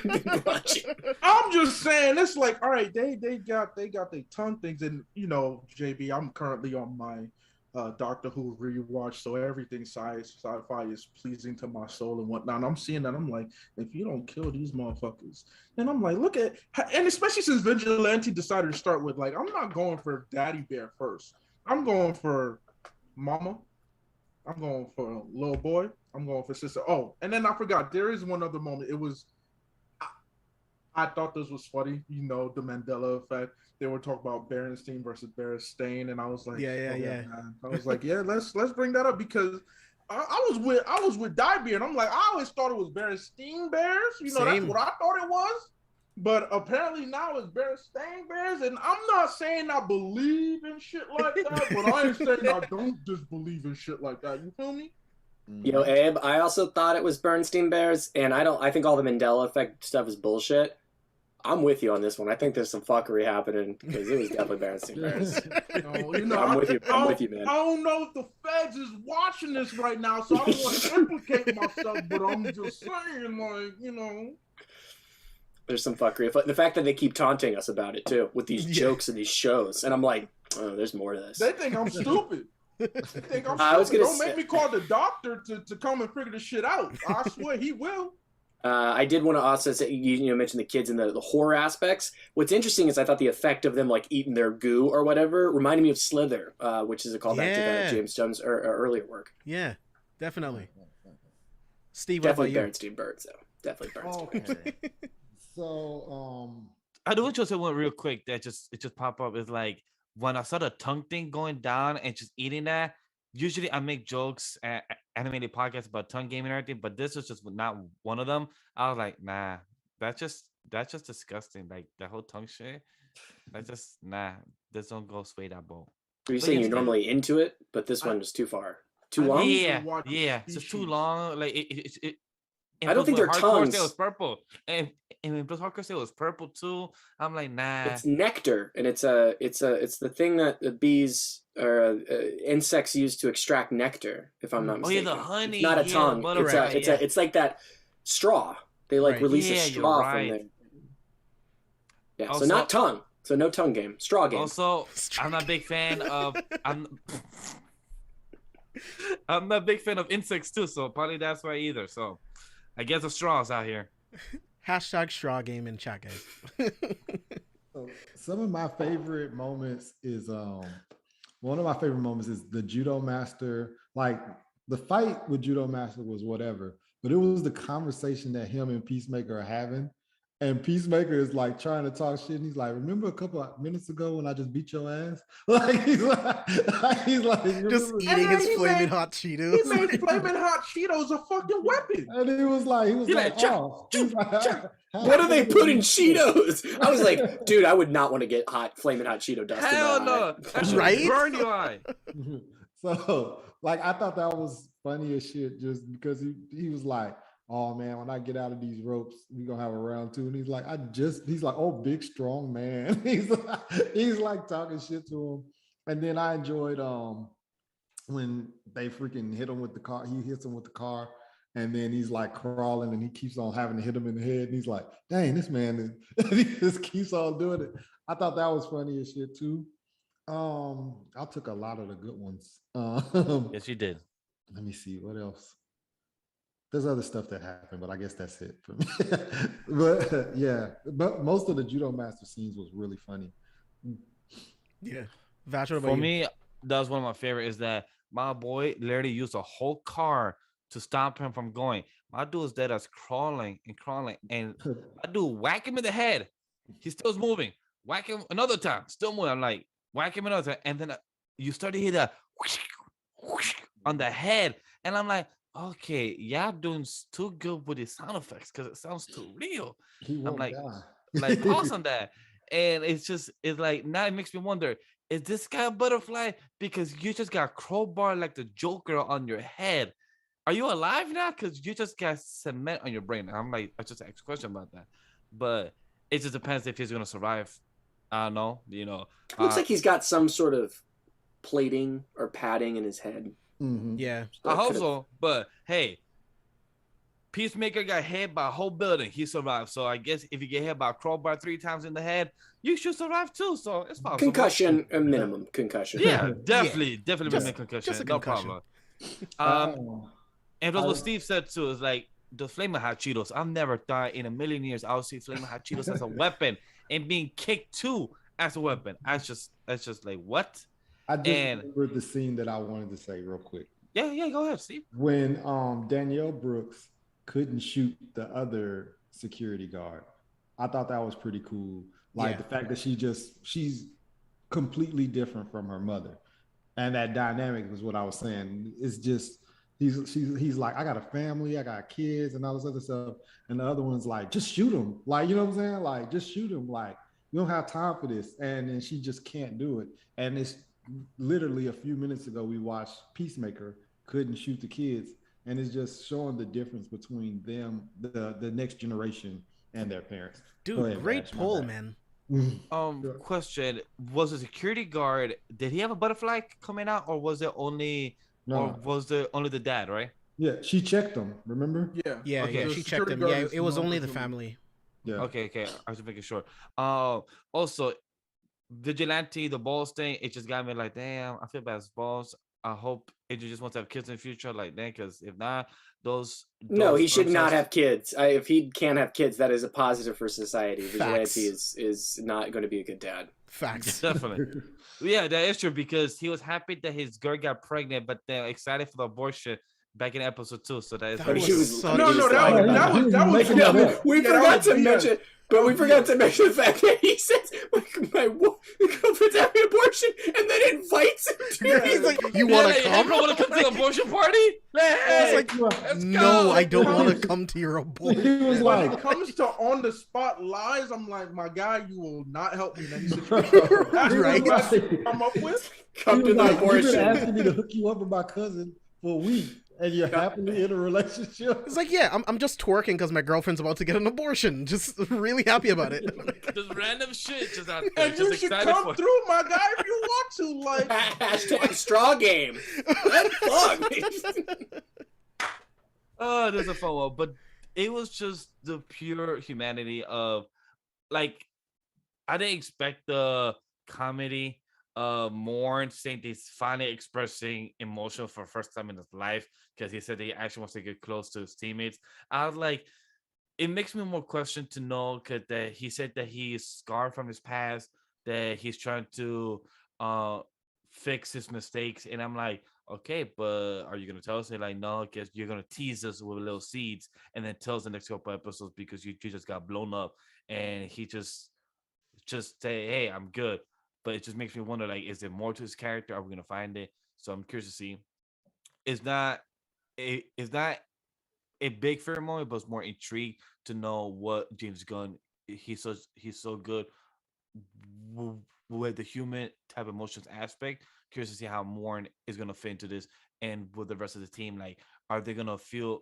watching. I'm just saying, it's like, all right, they got their tongue things, and JB, I'm currently on my Doctor Who rewatch, so everything sci-fi is pleasing to my soul and whatnot. And I'm seeing that, I'm like, if you don't kill these motherfuckers, and I'm like, look at, and especially since Vigilante decided to start with, like, I'm not going for Daddy Bear first. I'm going for Mama. I'm going for little boy. I'm going for sister. Oh, and then I forgot, there is one other moment. It was, I thought this was funny, the Mandela effect. They were talking about Berenstein versus Berenstain, and I was like, yeah. Man. I was like, yeah, let's bring that up, because I was with Diebeer, and I'm like, I always thought it was Berenstain Bears. You know, that's what I thought it was. But apparently now it's Berenstain Bears, and I'm not saying I believe in shit like that, but I ain't saying I don't disbelieve in shit like that. You feel me? Yo, Abe, I also thought it was Bernstein Bears, and I think all the Mandela effect stuff is bullshit. I'm with you on this one. I think there's some fuckery happening because it was definitely Bernstein Bears. I'm with you, man. I don't know if the feds is watching this right now, so I don't want to implicate myself, but I'm just saying, like, There's some fuckery. The fact that they keep taunting us about it, too, with these jokes and these shows. And I'm like, oh, there's more to this. They think I'm stupid. They think I'm stupid. Don't make me call the doctor to come and figure this shit out. I swear he will. I did want to also say, you mentioned the kids and the horror aspects. What's interesting is I thought the effect of them like eating their goo or whatever reminded me of Slither, which is a callback to James Jones' earlier work. Yeah, definitely. Steve, definitely Bernstein Birds, though. Definitely Bernstein Birds. Okay. So, I do want to say one real quick that it just popped up. Is like when I saw the tongue thing going down and just eating that. Usually I make jokes at animated podcasts about tongue game and everything, but this was just not one of them. I was like, nah, that's just disgusting. Like the whole tongue shit. That's just this don't go sway that boat. Are you saying you're normally into it, but this one was too far? Too long? Yeah. It's just too long. Like it I don't think they're tongues. It was purple, and when hardcore say it was purple too. I'm like, nah. It's nectar, and it's the thing that the bees or insects use to extract nectar. If I'm not mistaken. Oh yeah, the honey. It's not a tongue. It's like that straw. They release a straw from there. Yeah, also, so not tongue. So no tongue game. Straw game. Also, I'm not a big fan of. I'm not a big fan of insects too, so probably that's why either. So. I guess the straws out here. Hashtag straw game in chat, guys. So some of my favorite moments is one of my favorite moments is the Judo Master. Like the fight with Judo Master was whatever, but it was the conversation that him and Peacemaker are having. And Peacemaker is like trying to talk shit. And he's like, remember a couple of minutes ago when I just beat your ass? Like he's like just eating his flaming hot Cheetos. He made flaming hot Cheetos a fucking weapon. And he was like, what do they put in Cheetos? I was like, dude, I would not want to get flaming hot Cheeto dust. Hell no. Right? Burn your eye. So like I thought that was funny as shit just because he was like, oh man, when I get out of these ropes, we gonna have a round two. And he's like, oh, big strong man. he's like talking shit to him. And then I enjoyed when they freaking hit him with the car. He hits him with the car, and then he's like crawling, and he keeps on having to hit him in the head. And he's like, dang, this man he just keeps on doing it. I thought that was funny as shit too. I took a lot of the good ones. Yes, you did. Let me see what else. There's other stuff that happened, but I guess that's it for me. But yeah, but most of the Judo Master scenes was really funny. Yeah. Vash, what about For you? me, that was one of my favorite is that my boy literally used a whole car to stop him from going. My dude is dead as crawling, and my dude whack him in the head. He still's moving. Whack him another time, still moving. I'm like, whack him another time. And then you start to hear that whoosh, whoosh on the head. And I'm like, okay, y'all doing too good with the sound effects because it sounds too real. I'm like, like pause on that. And it's like, now it makes me wonder, is this guy a butterfly? Because you just got crowbar like the Joker on your head. Are you alive now? Because you just got cement on your brain. And I'm like, I just asked a question about that. But it just depends if he's going to survive. I don't know. Looks like he's got some sort of plating or padding in his head. Mm-hmm. Yeah. I hope so. But hey, Peacemaker got hit by a whole building. He survived. So I guess if you get hit by a crowbar 3 times in the head, you should survive too. So it's possible. Concussion, a minimum concussion. Yeah, definitely minimum concussion. Just a no concussion. problem. And plus what Steve said too is like the flaming hot Cheetos. I've never thought in a million years I would see flaming hot Cheetos as a weapon and being kicked too as a weapon. That's just like what? I just remembered the scene that I wanted to say real quick. Yeah, go ahead, Steve. When Danielle Brooks couldn't shoot the other security guard, I thought that was pretty cool. Like the fact that she's completely different from her mother. And that dynamic was what I was saying. It's just he's like, I got a family, I got kids, and all this other stuff. And the other one's like, just shoot him. Like, you know what I'm saying? Like, just shoot him. Like, we don't have time for this. And then she just can't do it. And it's literally a few minutes ago we watched Peacemaker couldn't shoot the kids. And it's just showing the difference between them, the next generation, and their parents. Dude, great poll, man. Question: was the security guard? Did he have a butterfly coming out, or was it only? No. Or was it only the dad? Right? Yeah, she checked them. Remember? Yeah. Okay. She checked them. Yeah, it was only the family. Yeah. Okay. I was just making sure. Also, Vigilante, the balls thing, it just got me like, damn, I feel bad as balls. I hope Adrian just wants to have kids in the future, like that, because if not, those no, he should not have kids. If he can't have kids, that is a positive for society. Vigilante is not going to be a good dad. Facts. Definitely. Yeah, that is true, because he was happy that his girl got pregnant, but then excited for the abortion back in episode 2. So that is we forgot to mention. But we forgot to mention the fact that he says, my girlfriend's having an abortion, and then invites him to He's like, you want to come? I want to come to the abortion party? Hey, no, I don't want to come to your abortion. He was like, when it comes to on the spot lies, I'm like, my guy, you will not help me in any situation. That's right? What I come up with. Come to the abortion. You've been asking me to hook you up with my cousin for a week. And you're happily in a relationship. It's like, yeah, I'm just twerking because my girlfriend's about to get an abortion. Just really happy about it. Just random shit just out there. And you should come through, my guy, if you want to. Like hashtag straw game. Fuck. Oh, there's a fun one, but it was just the pure humanity of, like, I didn't expect the comedy. Morn saying he's finally expressing emotion for the first time in his life, because he said he actually wants to get close to his teammates. I was like, it makes me more question to know, because that he said that he is scarred from his past, that he's trying to fix his mistakes, and I'm like, okay, but are you gonna tell us? They're like, no, because you're gonna tease us with little seeds, and then tell us the next couple episodes because you just got blown up, and he just say, hey, I'm good. But it just makes me wonder, like, is there more to his character? Are we gonna find it? So I'm curious to see. It's not a big fair moment, but it's more intrigued to know what James Gunn. He's so good with the human type of emotions aspect. Curious to see how Morn is gonna fit into this, and with the rest of the team. Like, are they gonna feel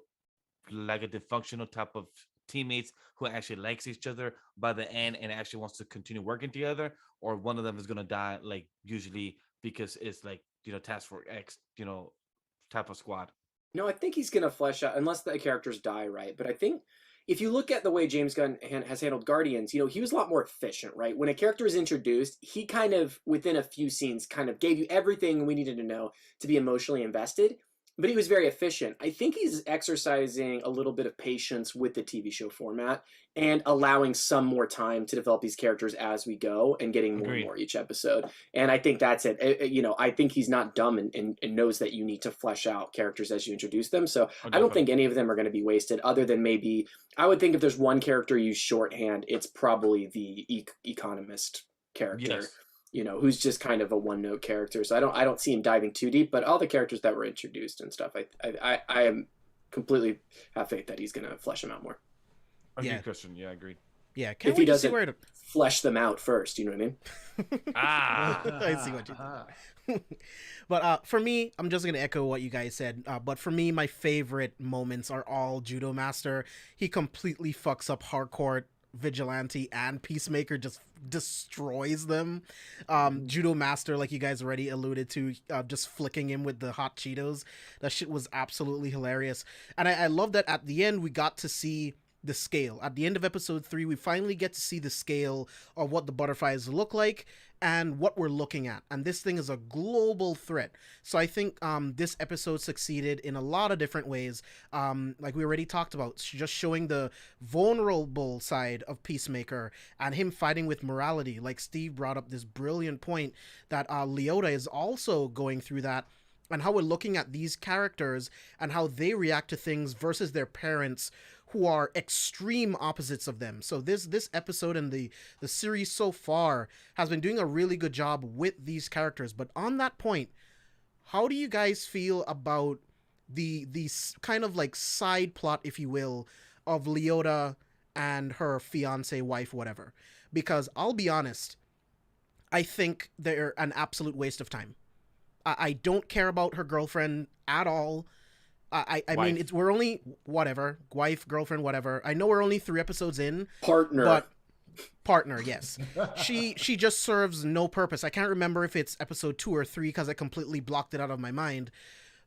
like a dysfunctional type of teammates who actually likes each other by the end and actually wants to continue working together, or one of them is going to die, like usually, because it's like, Task Force X, type of squad? No, I think he's going to flesh out, unless the characters die, right? But I think if you look at the way James Gunn has handled Guardians, he was a lot more efficient, right? When a character is introduced, he kind of, within a few scenes, kind of gave you everything we needed to know to be emotionally invested. But he was very efficient. I think he's exercising a little bit of patience with the TV show format and allowing some more time to develop these characters as we go and getting more and more each episode. And I think that's it. I think he's not dumb and knows that you need to flesh out characters as you introduce them. So I don't think any of them are going to be wasted, other than maybe, I would think if there's one character you shorthand, it's probably the economist character. Yes. Who's just kind of a one-note character. So I don't see him diving too deep, but all the characters that were introduced and stuff, I am completely have faith that he's going to flesh them out more. Yeah, Christian. Yeah, I agree. Yeah, if he doesn't flesh them out first, you know what I mean? I see what you did. But for me, I'm just going to echo what you guys said. But for me, my favorite moments are all Judo Master. He completely fucks up Hardcore, Vigilante, and Peacemaker, just destroys them. Judo Master, like you guys already alluded to, just flicking him with the hot Cheetos. That shit was absolutely hilarious. And I love that at the end we got to see the scale. At the end of episode 3, we finally get to see the scale of what the butterflies look like and what we're looking at. And this thing is a global threat. So I think this episode succeeded in a lot of different ways. Like we already talked about, just showing the vulnerable side of Peacemaker and him fighting with morality. Like Steve brought up this brilliant point that Leota is also going through that, and how we're looking at these characters and how they react to things versus their parents, who are extreme opposites of them. So this episode and the series so far has been doing a really good job with these characters. But on that point, how do you guys feel about the kind of like side plot, if you will, of Leota and her fiance, wife, whatever. Because I'll be honest, I think they're an absolute waste of time. I don't care about her girlfriend at all. I mean, we're only whatever, wife, girlfriend, whatever. I know we're only 3 episodes in. Partner, yes. She just serves no purpose. I can't remember if it's episode 2 or 3 because I completely blocked it out of my mind.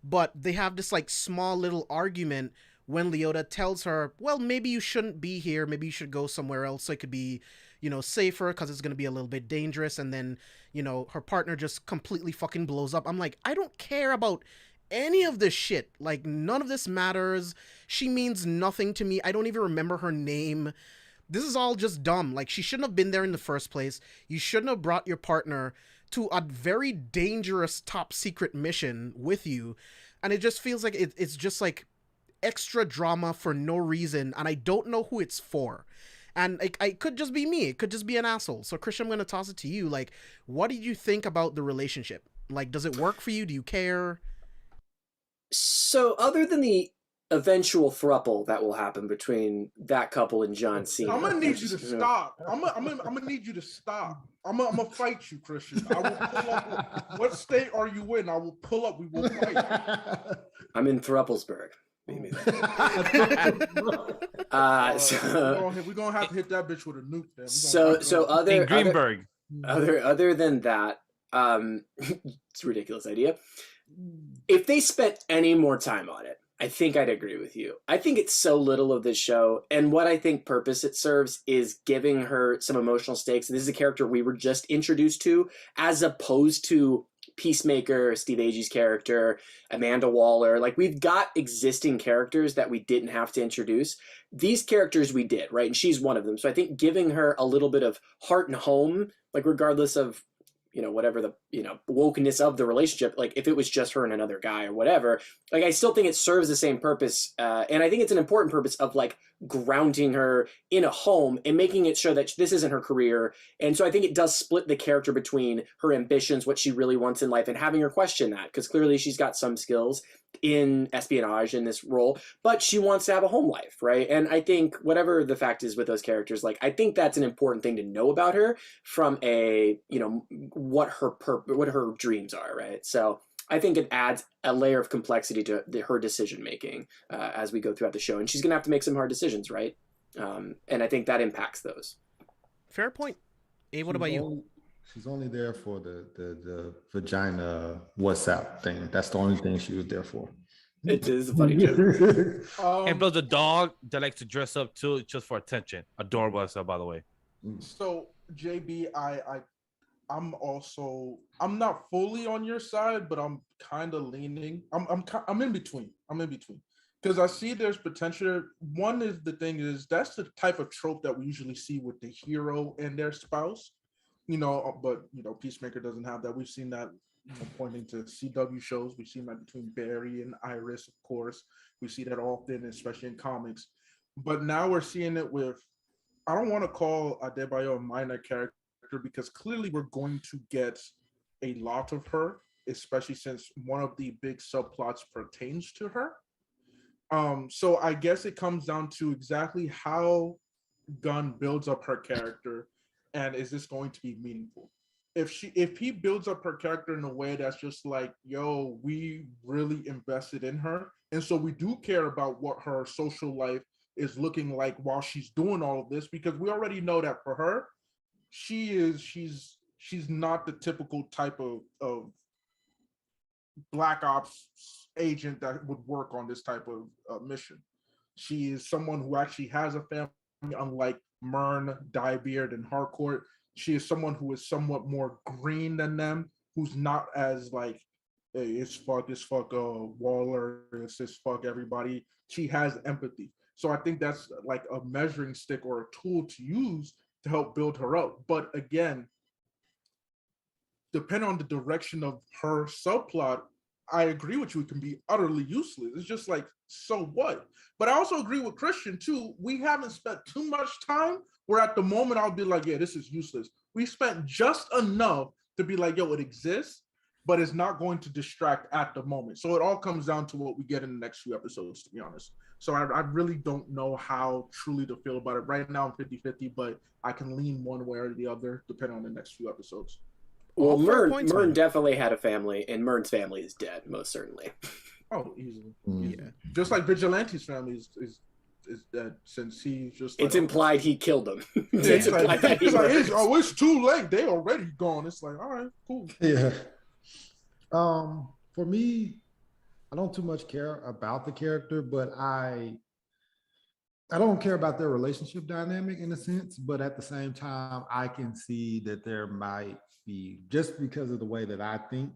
But they have this like small little argument when Leota tells her, well, maybe you shouldn't be here. Maybe you should go somewhere else so it could be, safer because it's going to be a little bit dangerous. And then, her partner just completely fucking blows up. I'm like, I don't care about any of this shit. Like, none of this matters. She means nothing to me. I don't even remember her name. This is all just dumb. Like, she shouldn't have been there in the first place. You shouldn't have brought your partner to a very dangerous top secret mission with you. And it just feels like it's just like extra drama for no reason. And I don't know who it's for. And it could just be me. It could just be an asshole. So Christian, I'm going to toss it to you. Like, what did you think about the relationship? Like, does it work for you? Do you care? So other than the eventual throuple that will happen between that couple and John Cena, I'm gonna need you to stop. I'm gonna need you to stop. I'm gonna fight you, Christian. I will pull up. What state are you in? I will pull up. We will fight. I'm in Thruppelsburg. So we're gonna have to hit that bitch with a nuke. Then. So other in Greenberg. Other than that, it's a ridiculous idea. If they spent any more time on it, I think I'd agree with you. I think it's so little of this show, and what I think purpose it serves is giving her some emotional stakes. And this is a character we were just introduced to, as opposed to Peacemaker, Steve Agee's character, Amanda Waller. Like, we've got existing characters that we didn't have to introduce. These characters we did, right? And she's one of them. So I think giving her a little bit of heart and home, like regardless of whatever the, wokeness of the relationship, like if it was just her and another guy or whatever, like I still think it serves the same purpose. And I think it's an important purpose of like grounding her in a home and making it sure that this isn't her career. And so I think it does split the character between her ambitions, what she really wants in life, and having her question that, because clearly she's got some skills in espionage in this role, but she wants to have a home life, right? And I think whatever the fact is with those characters, like I think that's an important thing to know about her from a, what her dreams are, right? So I think it adds a layer of complexity to her decision making as we go throughout the show, and she's gonna have to make some hard decisions, right? And I think that impacts those. Fair point. Abe, what about you? She's only there for the vagina WhatsApp thing. That's the only thing she was there for. It is a funny joke. And plus the dog that likes to dress up too, just for attention. Adorable as well, by the way. So JB, I'm not fully on your side, but I'm kind of leaning. I'm in between. Because I see there's potential. One is that's the type of trope that we usually see with the hero and their spouse. But Peacemaker doesn't have that. We've seen that pointing to CW shows. We've seen that between Barry and Iris, of course. We see that often, especially in comics. But now we're seeing it with, I don't want to call Adebayo a minor character because clearly we're going to get a lot of her, especially since one of the big subplots pertains to her. So I guess it comes down to exactly how Gunn builds up her character. And is this going to be meaningful? If he builds up her character in a way that's just like, yo, we really invested in her, and so we do care about what her social life is looking like while she's doing all of this, because we already know that for her, she's not the typical type of Black Ops agent that would work on this type of mission. She is someone who actually has a family, unlike Myrn, Diebeard, and Harcourt. She is someone who is somewhat more green than them, who's not as like, hey, it's fuck Waller, it's this fuck everybody. She has empathy. So I think that's like a measuring stick or a tool to use to help build her up. But again, depending on the direction of her subplot, I agree with you, it can be utterly useless. It's just like, so what? But I also agree with Christian too. We haven't spent too much time where at the moment I'll be like, yeah, this is useless. We spent just enough to be like, yo, it exists. but it's not going to distract at the moment. So it all comes down to what we get in the next few episodes, to be honest. So I really don't know how truly to feel about it. Right now I'm 50-50, but I can lean one way or the other depending on the next few episodes. Well, Mern definitely had a family, and Mern's family is dead, most certainly. Oh, easily. Yeah. Just like Vigilante's family is dead since he just. It's implied he killed them. It's it's too late. They already gone. It's like, all right, cool. Yeah. For me, I don't too much care about the character, but I don't care about their relationship dynamic in a sense, but at the same time, I can see that there might be, just because of the way that I think,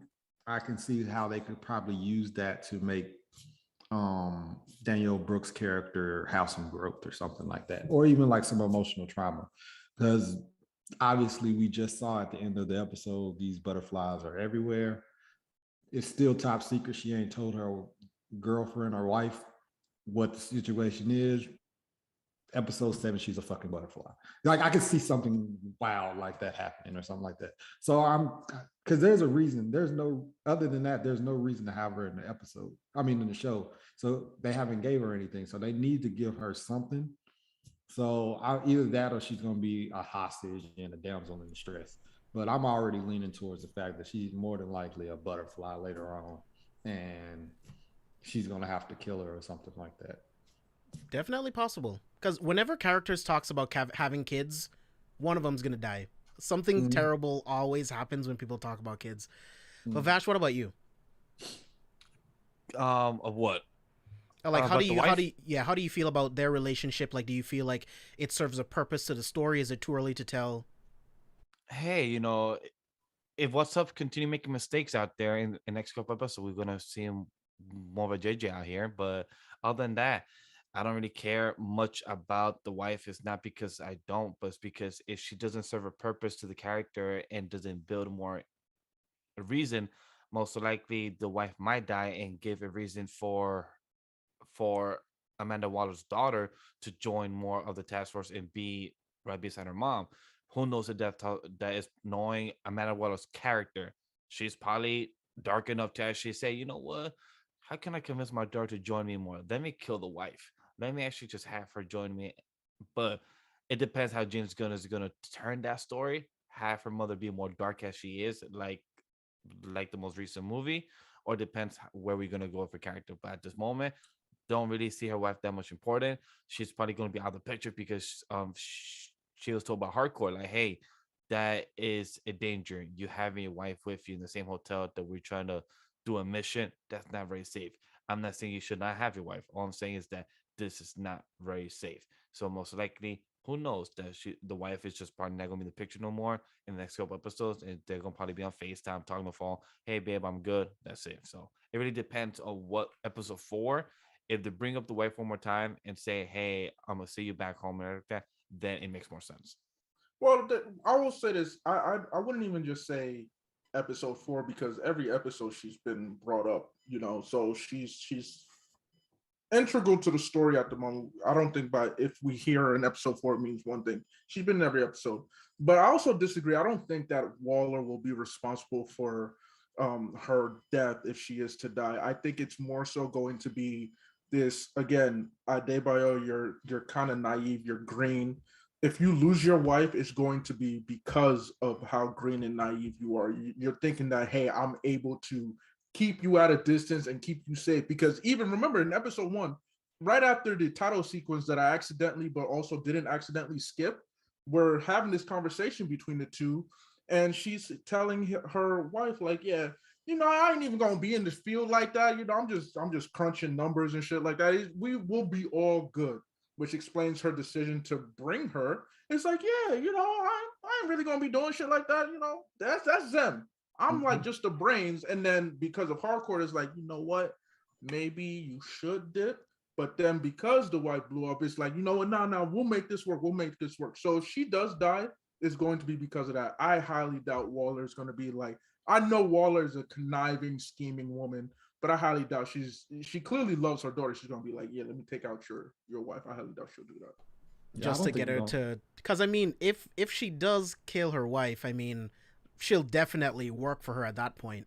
I can see how they could probably use that to make Daniel Brooks' character have some growth or something like that, or even like some emotional trauma. Because obviously we just saw at the end of the episode, these butterflies are everywhere. It's still top secret. She ain't told her girlfriend or wife what the situation is. Episode 7, she's a fucking butterfly. Like, I could see something wild like that happening or something like that. So because there's a reason. There's no, other than that, there's no reason to have her in the episode. I mean, in the show. So they haven't gave her anything. So they need to give her something. So either that or she's going to be a hostage and a damsel in distress. But I'm already leaning towards the fact that she's more than likely a butterfly later on, and she's going to have to kill her or something like that. Definitely possible. Because whenever characters talks about having kids, one of them's going to die. Something terrible always happens when people talk about kids. But Vash, what about you? Of what? Like, how do you feel about their relationship? Like, do you feel like it serves a purpose to the story? Is it too early to tell? Hey, if What's Up continue making mistakes out there in the next couple episodes, we're gonna see him more of a JJ out here. But other than that, I don't really care much about the wife. It's not because I don't, but it's because if she doesn't serve a purpose to the character and doesn't build more a reason, most likely the wife might die and give a reason for Amanda Waller's daughter to join more of the task force and be right beside her mom. Who knows the depth that is knowing Amanda Waller's character? She's probably dark enough to actually say, you know what? How can I convince my daughter to join me more? Let me kill the wife. Let me actually just have her join me. But it depends how James Gunn is going to turn that story. Have her mother be more dark as she is, like the most recent movie, or depends where we're going to go for character. But at this moment, don't really see her wife that much important. She's probably going to be out of the picture because she was told by Hardcore, like, hey, that is a danger. You having your wife with you in the same hotel that we're trying to do a mission, that's not very safe. I'm not saying you should not have your wife. All I'm saying is that this is not very safe. So most likely, who knows, that the wife is just probably not going to be in the picture no more in the next couple episodes, and they're going to probably be on FaceTime talking on the phone. Hey, babe, I'm good. That's it. So it really depends on what episode 4. If they bring up the wife one more time and say, hey, I'm going to see you back home and everything, then it makes more sense. Well, I will say this. I wouldn't even just say episode 4, because every episode she's been brought up, so she's integral to the story at the moment. I don't think if we hear her in episode 4, it means one thing. She's been in every episode. But I also disagree. I don't think that Waller will be responsible for her death if she is to die. I think it's more so going to be this, again, Adebayo, you're kind of naive, you're green. If you lose your wife, it's going to be because of how green and naive you are. You're thinking that, hey, I'm able to keep you at a distance and keep you safe. Because even remember in episode 1, right after the title sequence that I accidentally but also didn't accidentally skip, we're having this conversation between the two, and she's telling her wife, like, yeah, I ain't even gonna be in this field like that. I'm just crunching numbers and shit like that. We will be all good, which explains her decision to bring her. It's like, yeah, I ain't really gonna be doing shit like that. That's them. I'm like just the brains. And then because of Hardcore, it's like, you know what? Maybe you should dip. But then because the wife blew up, it's like, you know what? No, we'll make this work. We'll make this work. So if she does die, it's going to be because of that. I highly doubt Waller is going to be like, I know Waller is a conniving, scheming woman, but I highly doubt she clearly loves her daughter. She's going to be like, yeah, let me take out your wife. I highly doubt she'll do that. Just to get her to, because I mean, if she does kill her wife, I mean, she'll definitely work for her at that point.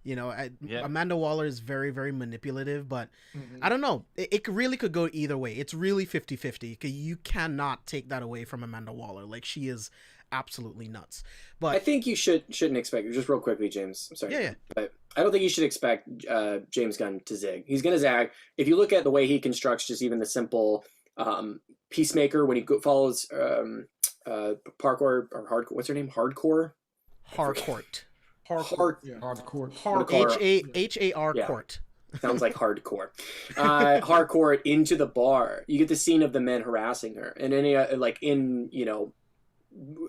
Amanda Waller is very, very manipulative, but Mhm. I don't know. It really could go either way. It's really 50-50. You cannot take that away from Amanda Waller. Like, she is absolutely nuts. But I think you shouldn't expect, just real quickly, James. I'm sorry. Yeah. But I don't think you should expect James Gunn to zig. He's going to zag. If you look at the way he constructs just even the simple Peacemaker when he follows parkour or hardcore. What's her name? Hardcore? Harcourt. Hardcore. H-A-R Yeah. court. Sounds like hardcore. Hardcore into the bar. You get the scene of the men harassing her. And any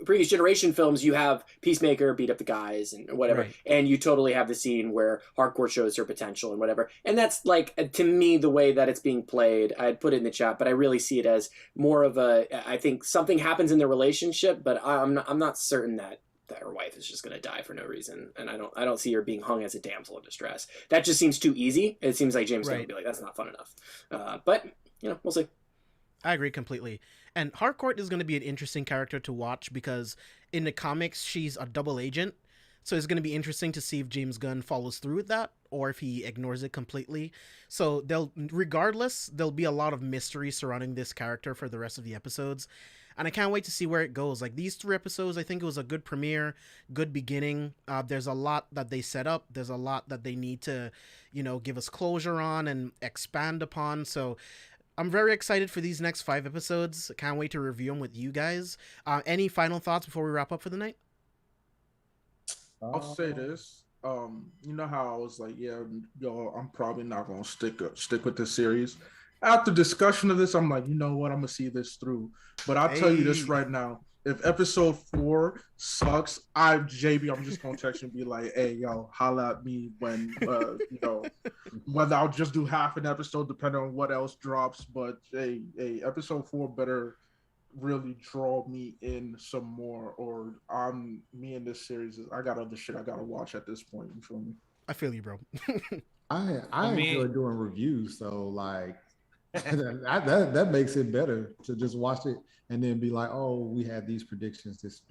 previous generation films, you have Peacemaker beat up the guys and whatever, Right. and you totally have the scene where Hardcore shows her potential and whatever. And that's like, to me, the way that it's being played. I'd put it in the chat, but I really see it as more of I think something happens in the relationship, but I'm not certain that her wife is just going to die for no reason, and I don't see her being hung as a damsel in distress. That just seems too easy. It seems like James Gunn would be like, that's not fun enough. But we'll see. I agree completely. And Harcourt is going to be an interesting character to watch because in the comics, she's a double agent. So it's going to be interesting to see if James Gunn follows through with that or if he ignores it completely. So there'll be a lot of mystery surrounding this character for the rest of the episodes. And I can't wait to see where it goes. Like, these 3 episodes, I think it was a good premiere, good beginning. There's a lot that they set up. There's a lot that they need to, give us closure on and expand upon. So I'm very excited for these next 5 episodes. Can't wait to review them with you guys. Any final thoughts before we wrap up for the night? I'll say this. You know how I was like, I'm probably not gonna stick with this series. After discussion of this, I'm like, you know what? I'm gonna see this through. But I'll tell you this right now: if episode 4 sucks, I'm just gonna text you and be like, hey, yo, holla at me when whether I'll just do half an episode depending on what else drops. But hey, episode 4 better really draw me in some more, or me in this series. I got other shit I gotta watch at this point. You feel me? I feel you, bro. I enjoy doing reviews, so like that makes it better to just watch it and then be like, oh, we had these predictions, this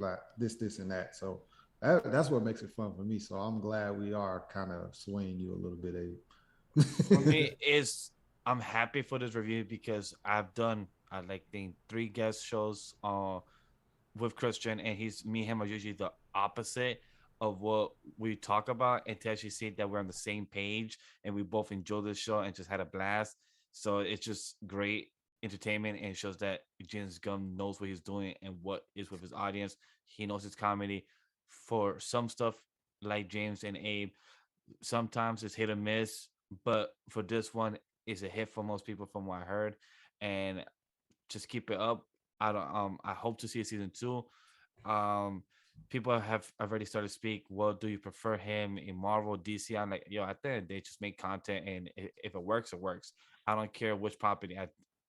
and that. So that's what makes it fun for me. So I'm glad we are kind of swaying you a little bit, Abe. For me, I'm happy for this review because I've done I think 3 guest shows with Christian, and me and him are usually the opposite of what we talk about, and to actually see that we're on the same page and we both enjoy this show and just had a blast. So it's just great entertainment, and it shows that James Gunn knows what he's doing and what is with his audience. He knows his comedy. For some stuff, like James and Abe, sometimes it's hit or miss, but for this one, it's a hit for most people from what I heard. And just keep it up. I hope to see a season 2. People have already started to speak. Well, do you prefer him in Marvel, DC? I'm like, I think they just make content, and if it works, it works. I don't care which property.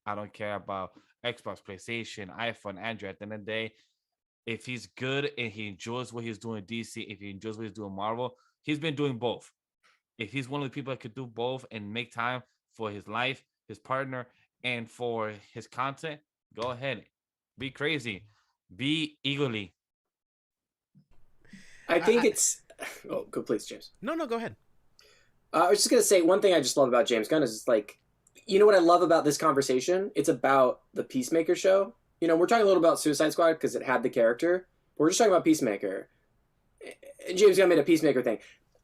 I don't care about Xbox, PlayStation, iPhone, Android. At the end of the day, if he's good and he enjoys what he's doing DC, if he enjoys what he's doing Marvel, he's been doing both. If he's one of the people that could do both and make time for his life, his partner, and for his content, go ahead. Be crazy. Be eagerly. I think it's... Oh, go please, James. No, go ahead. I was just going to say, one thing I just love about James Gunn is like, what I love about this conversation? It's about the Peacemaker show. We're talking a little about Suicide Squad because it had the character. But we're just talking about Peacemaker. And James Gunn made a Peacemaker thing.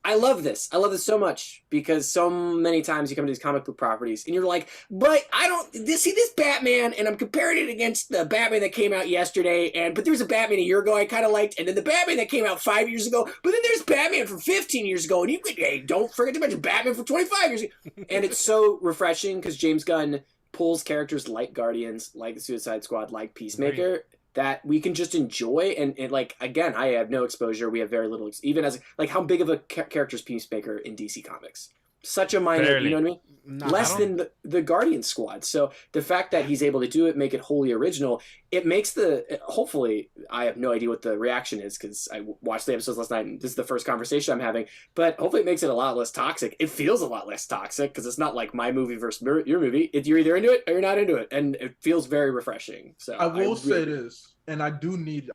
I love this. I love this so much because so many times you come to these comic book properties and you're like, but I don't see this Batman, and I'm comparing it against the Batman that came out yesterday, but there was a Batman a year ago I kind of liked, and then the Batman that came out 5 years ago, but then there's Batman from 15 years ago, and don't forget to mention Batman from 25 years ago. And it's so refreshing because James Gunn pulls characters like Guardians, like Suicide Squad, like Peacemaker, right, that we can just enjoy. And like, again, I have no exposure. We have very little, even as like how big of a character is Peacemaker in DC Comics? Such a minor, Barely. You know what I mean? No, Less than the Guardian Squad. So the fact that he's able to do it, make it wholly original, it makes hopefully, I have no idea what the reaction is because I watched the episodes last night and this is the first conversation I'm having, but hopefully it makes it a lot less toxic. It feels a lot less toxic because it's not like my movie versus your movie. You're either into it or you're not into it. And it feels very refreshing. So I will say this, and I do need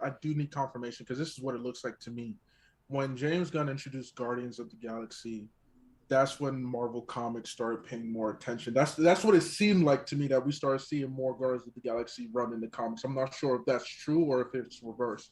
confirmation because this is what it looks like to me. when James Gunn introduced Guardians of the Galaxy, that's when Marvel Comics started paying more attention. That's what it seemed like to me, that we started seeing more Guardians of the Galaxy run in the comics. I'm not sure if that's true or if it's reversed,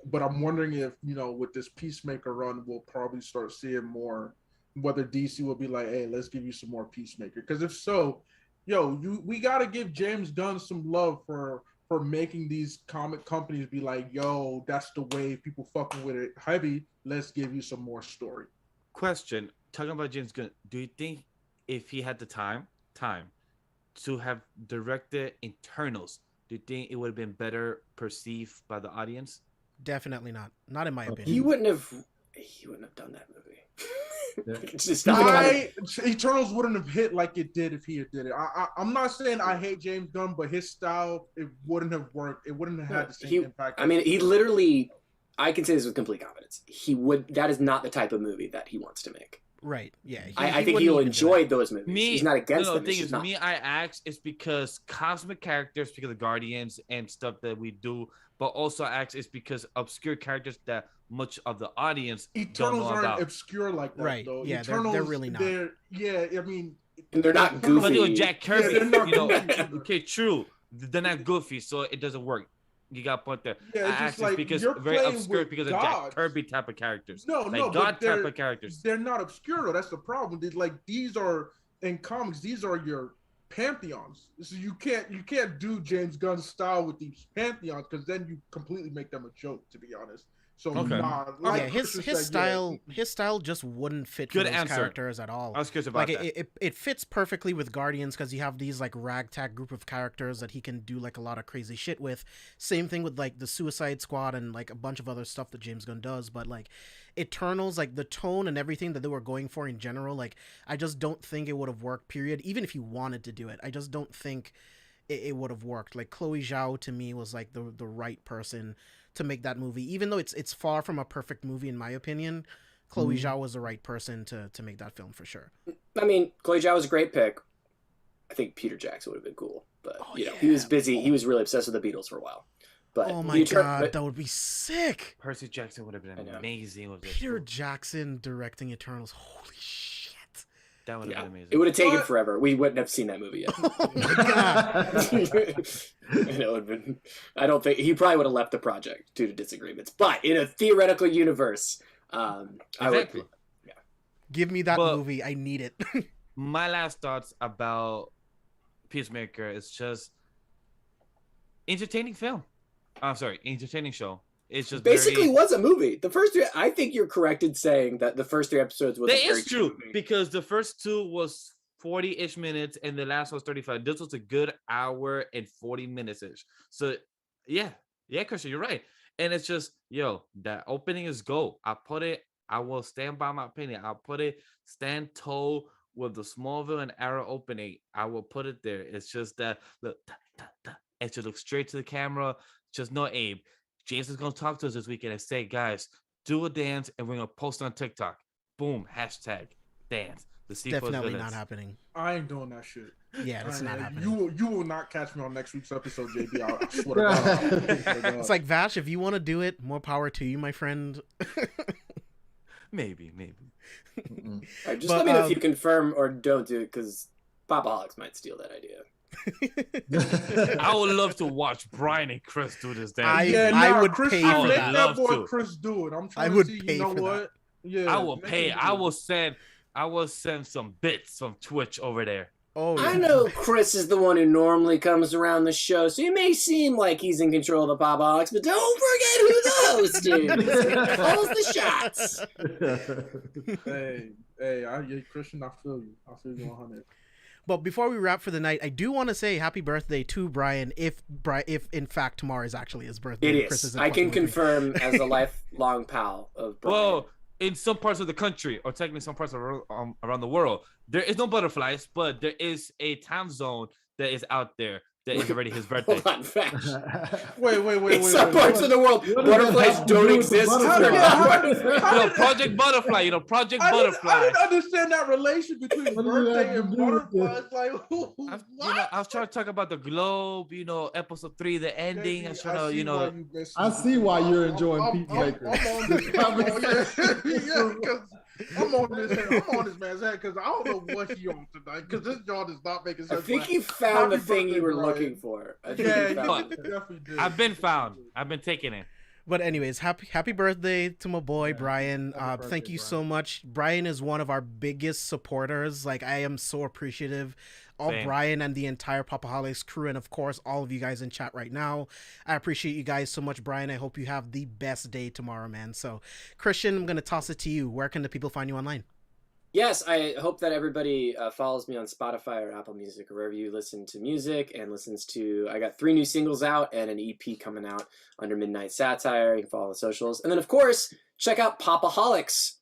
but I'm wondering if, with this Peacemaker run, we'll probably start seeing more, whether DC will be like, hey, let's give you some more Peacemaker. Because if so, we got to give James Gunn some love for making these comic companies be like, yo, that's the way people fucking with it heavy. Let's give you some more story. Question, talking about James Gunn, do you think if he had the time to have directed Eternals, do you think it would have been better perceived by the audience? Definitely not. Not in my opinion. He wouldn't have done that movie. It's just Eternals wouldn't have hit like it did if he had did it. I'm not saying I hate James Gunn, but his style, it wouldn't have worked. It wouldn't have had the same impact. I mean, he literally, I can say this with complete confidence. That is not the type of movie that he wants to make. Right. Yeah. I think he'll enjoy those movies. He's not against them. The thing is, I ask is because cosmic characters, because of Guardians and stuff that we do, but also I ask is because obscure characters that much of the audience Eternals don't know aren't about. Obscure like that, right. though. Yeah, Eternals, they're really not. I mean, and they're not goofy. But doing Jack Kirby, they're not goofy. Okay, true. They're not goofy, so it doesn't work. You got a point there. Yeah, I asked like, because you're very playing obscure with because of gods. Jack Kirby type of characters. God type of characters. They're not obscure though. That's the problem. These are in comics. These are your pantheons. So you can't do James Gunn's style with these pantheons, because then you completely make them a joke. To be honest. So his style just wouldn't fit for those characters at all. I was curious about that. It fits perfectly with Guardians because you have these like ragtag group of characters that he can do like a lot of crazy shit with. Same thing with like the Suicide Squad and like a bunch of other stuff that James Gunn does. But like Eternals, like the tone and everything that they were going for in general, like I just don't think it would have worked. Period. Even if you wanted to do it, I just don't think it would have worked. Like Chloe Zhao to me was like the right person to make that movie, even though it's far from a perfect movie in my opinion. Chloe Zhao was the right person to make that film for sure. I mean, Chloe Zhao was a great pick. I think Peter Jackson would have been cool, but he was busy. He was really obsessed with the Beatles for a while. But oh my god, that would be sick. Percy Jackson would have been amazing. With Peter Jackson directing Eternals. Holy shit. That would have been amazing. It would have taken forever. We wouldn't have seen that movie yet. Oh my god. I don't think he probably would have left the project due to disagreements. But in a theoretical universe, I would. Yeah. Give me that movie. I need it. My last thoughts about Peacemaker is just entertaining film. I'm sorry, entertaining show. It's just basically was a movie. The first three, I think you're correct in saying that the first 3 episodes was. That is true because the first 2 was 40-ish minutes and the last was 35. This was a good hour and 40 minutes ish. So yeah, Christian, you're right. And it's just that opening is gold. I will stand by my opinion. I'll put it stand toe with the Smallville and Arrow opening. I will put it there. It's just that look, it should look straight to the camera. Just no Abe. James is gonna talk to us this weekend and say, guys, do a dance and we're gonna post on TikTok. Boom, hashtag dance. The C4SVillains. Definitely not happening. I ain't doing that shit. Yeah, that's not happening. You will not catch me on next week's episode, JB. I swear to God. It's like, Vash, if you want to do it, more power to you, my friend. Maybe. Right, just let me know if you confirm or don't do it, because Popaholics might steal that idea. I would love to watch Brian and Chris do this dance. I would pay for that. Let that boy Chris do it. I'm trying to see. You know what? That. Yeah, I will pay. I will send some bits from Twitch over there. Oh, yeah. I know Chris is the one who normally comes around the show, so he may seem like he's in control of the Popaholics, but don't forget who the host is. Calls the shots. Hey, Christian, I feel you. I feel you 100. But before we wrap for the night, I do want to say happy birthday to Brian. If in fact tomorrow is actually his birthday, it is. I can confirm as a lifelong pal of Brian. Well, in some parts of the country, or technically some parts around the world, there is no butterflies, but there is a time zone that is out there that is already his birthday. Hold on, Vash. Wait. In some parts of the world, butterflies don't exist. Project Butterfly, Project I Butterfly. didn't understand that relation between birthday and butterflies. Like, what? I was trying to talk about the globe, episode 3, the ending. I was trying to, I see why you're enjoying Peacemaker. I'm on this. Because I'm on this man's head because I don't know what he on tonight because this joint is not making sense. I think you found the thing you were looking for. Yeah, you definitely did. I've been found. I've been taking it. But anyways, happy birthday to my boy Brian. Thank you so much. Brian is one of our biggest supporters. Like, I am so appreciative of Brian and the entire Popaholics crew, and of course all of you guys in chat right now. I appreciate you guys so much, Brian. I hope you have the best day tomorrow, man. So Christian, I'm gonna toss it to you. Where can the people find you online? Yes, I hope that everybody follows me on Spotify or Apple Music or wherever you listen to music and listens to. I got 3 new singles out and an EP coming out under Midnight Satire. You can follow the socials. And then, of course, check out Popaholics,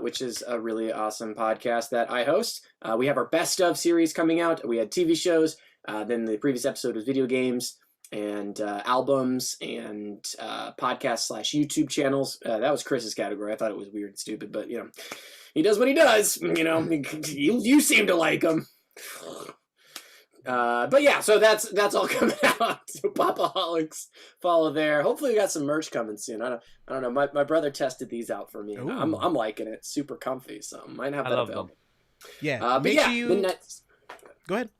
which is a really awesome podcast that I host. We have our Best Of series coming out. We had TV shows. Then the previous episode was video games and albums and podcast/YouTube channels. That was Chris's category. I thought it was weird and stupid, but, he does what he does, you seem to like him. But yeah, so that's all coming out. So Popaholics, follow there. Hopefully we got some merch coming soon. I don't know. My brother tested these out for me. I'm liking it. Super comfy. So might have that available. Them. Yeah. But yeah, Midnight. Go ahead.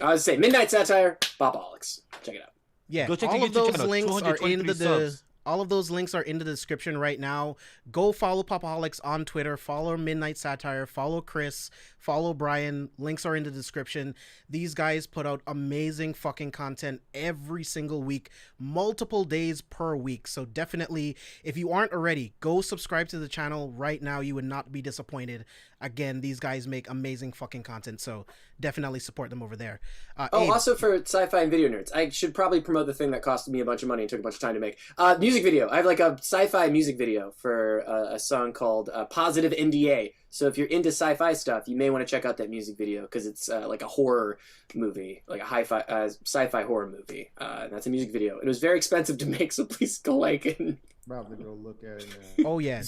I was saying Midnight Satire, Popaholics. Check it out. Yeah. Go check all of those channel, links are in the subs. All of those links are in the description right now. Go follow Popaholics on Twitter. Follow Midnight Satire. Follow Chris. Follow Brian. Links are in the description. These guys put out amazing fucking content every single week, multiple days per week. So definitely, if you aren't already, go subscribe to the channel right now. You would not be disappointed. Again, these guys make amazing fucking content. So definitely support them over there. Also for sci-fi and video nerds, I should probably promote the thing that costed me a bunch of money and took a bunch of time to make. Music video. I have like a sci-fi music video for a song called Positive NDA. So if you're into sci-fi stuff, you may want to check out that music video because it's like a horror movie, like a sci-fi horror movie. That's a music video. It was very expensive to make, so please go like it. Probably go look at it now. Oh yeah,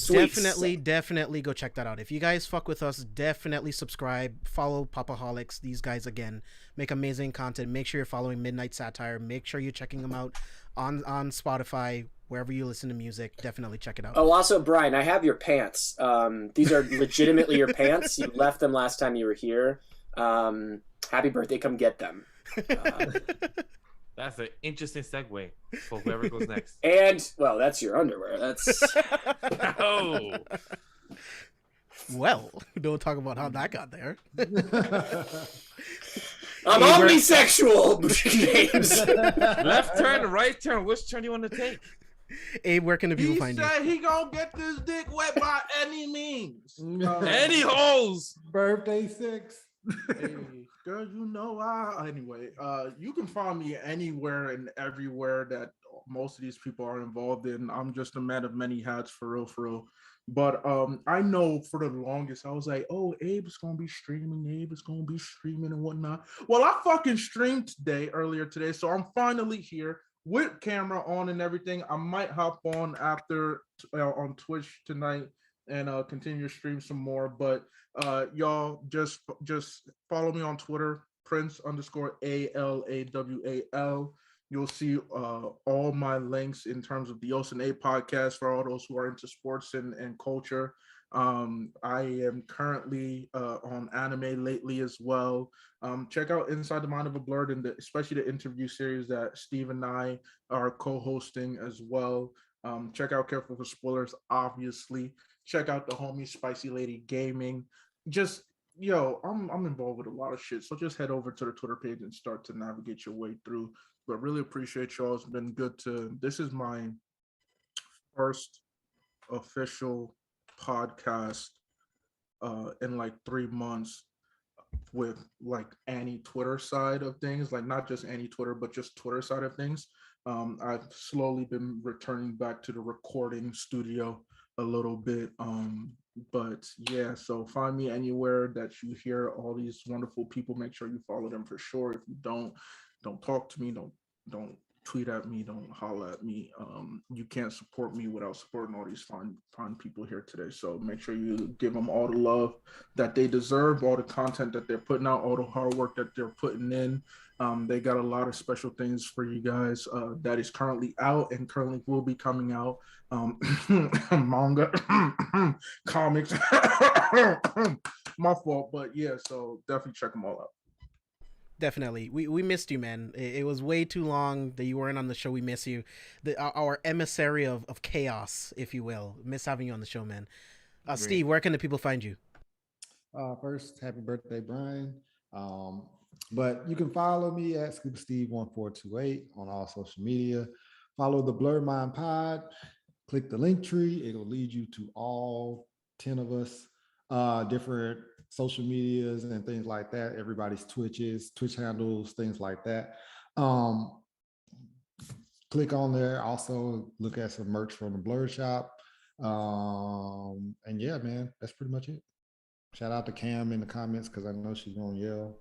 definitely go check that out. If you guys fuck with us, definitely subscribe, follow Popaholics. These guys again make amazing content. Make sure you're following Midnight Satire. Make sure you're checking them out on Spotify, wherever you listen to music. Definitely check it out. Oh, also Brian, I have your pants. These are legitimately your pants. You left them last time you were here. Happy birthday! Come get them. That's an interesting segue for whoever goes next. And, well, that's your underwear. That's... Oh. Well, don't talk about how that got there. I'm omnisexual, James. Left turn, right turn. Which turn do you want to take? Abe, where can the people find you? He said he gonna get this dick wet by any means. Any holes. Birthday 6. Hey, girl, anyway, you can find me anywhere and everywhere that most of these people are involved in. I'm just a man of many hats, for real. But I know for the longest I was like, oh, Abe's gonna be streaming, and whatnot. Well, I fucking streamed earlier today, so I'm finally here with camera on and everything. I might hop on after on Twitch tonight and continue to stream some more, but y'all just follow me on Twitter, Prince_ALAWAL. You'll see all my links in terms of the Ocean A podcast for all those who are into sports and culture. I am currently on anime lately as well. Check out Inside the Mind of a Blerd, and especially the interview series that Steve and I are co-hosting as well. Check out Careful for Spoilers, obviously. Check out the homie Spicy Lady Gaming. Just, I'm involved with a lot of shit. So just head over to the Twitter page and start to navigate your way through. But really appreciate y'all. It's been good this is my first official podcast in like 3 months with like any Twitter side of things, like not just any Twitter, but just Twitter side of things. I've slowly been returning back to the recording studio a little bit. But yeah, so find me anywhere that you hear all these wonderful people. Make sure you follow them for sure. If you don't, don't talk to me, don't tweet at me, don't holler at me. You can't support me without supporting all these fine people here today. So make sure you give them all the love that they deserve, all the content that they're putting out, all the hard work that they're putting in. They got a lot of special things for you guys that is currently out and currently will be coming out. Manga, comics, my fault, but yeah, so definitely check them all out. Definitely. We missed you, man. It was way too long that you weren't on the show. We miss you. Our emissary of chaos, if you will. Miss having you on the show, man. Steve, where can the people find you? First, happy birthday, Brian. But you can follow me at ScoopSteve1428 on all social media. Follow the Blerd Mind Pod. Click the Linktree. It'll lead you to all 10 of us, different social medias and things like that. Everybody's Twitch handles, things like that. Click on there. Also look at some merch from the Blerd shop. And yeah, man, that's pretty much it. Shout out to Cam in the comments because I know she's gonna yell.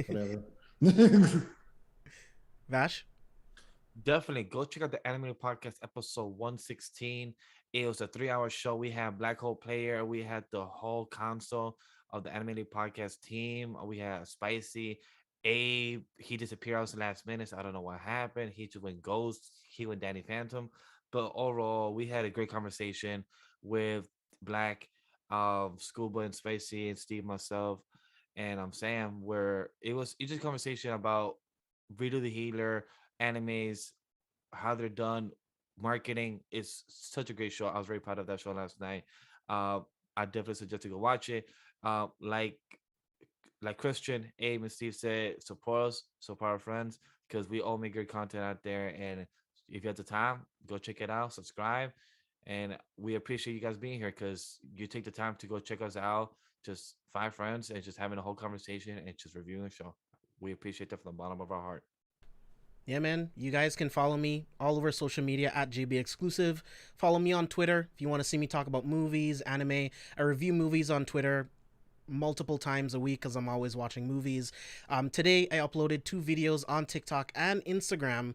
Whatever. Vash? Definitely go check out the Animated Podcast episode 116. It was a 3-hour show. We had Black Hole Player. We had the whole console of the Animated Podcast team. We had Spicy. Abe, he disappeared out the last minute. I don't know what happened. He just went ghost. He went Danny Phantom. But overall, we had a great conversation with Black, Schoolboy and Spicy and Steve, myself, and Sam, where it's just a conversation about Rito the Healer, animes, how they're done, marketing. Is such a great show. I was very proud of that show last night. I definitely suggest to go watch it. Like Christian, Abe, and Steve said, support us, support our friends, because we all make good content out there. And if you have the time, go check it out, subscribe. And we appreciate you guys being here because you take the time to go check us out. Just 5 friends and just having a whole conversation and just reviewing the show. We appreciate that from the bottom of our heart. Yeah, man. You guys can follow me all over social media at JB Exclusive. Follow me on Twitter if you want to see me talk about movies, anime. I review movies on Twitter multiple times a week because I'm always watching movies. Today I uploaded 2 videos on TikTok and Instagram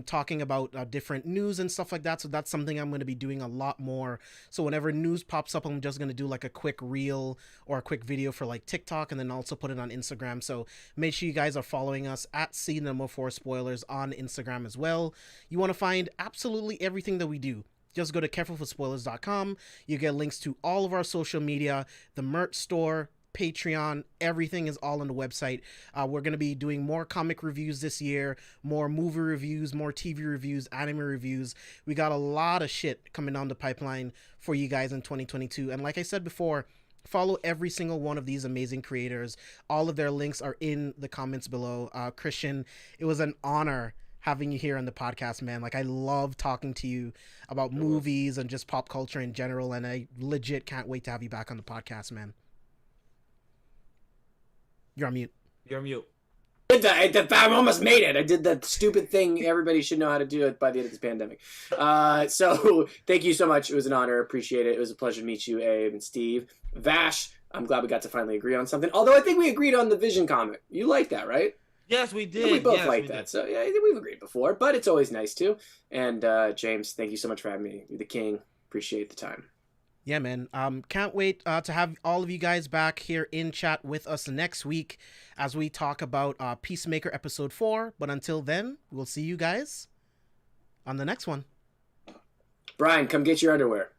talking about different news and stuff like that. So that's something I'm going to be doing a lot more. So whenever news pops up, I'm just going to do like a quick reel or a quick video for like TikTok and then also put it on Instagram. So make sure you guys are following us at C4SVillains on Instagram as well. You want to find absolutely everything that we do. Just go to carefulforspoilers.com. You get links to all of our social media, the merch store, Patreon, everything is all on the website. We're going to be doing more comic reviews this year, more movie reviews, more TV reviews, anime reviews. We got a lot of shit coming down the pipeline for you guys in 2022. And like I said before, follow every single one of these amazing creators. All of their links are in the comments below. Christian, it was an honor having you here on the podcast, man. Like, I love talking to you about movies and just pop culture in general, and I legit can't wait to have you back on the podcast, man. You're on mute. I almost made it. I did the stupid thing everybody should know how to do it by the end of this pandemic. So thank you so much. It was an honor. Appreciate it. It was a pleasure to meet you, Abe and Steve. Vash, I'm glad we got to finally agree on something. Although I think we agreed on the Vision comic. You like that, right? Yes, we did. Yeah, we both like that. So yeah, I think we've agreed before, but it's always nice to. And James, thank you so much for having me. You're the king. Appreciate the time. Yeah, man. Can't wait to have all of you guys back here in chat with us next week as we talk about Peacemaker episode 4. But until then, we'll see you guys on the next one. Brian, come get your underwear.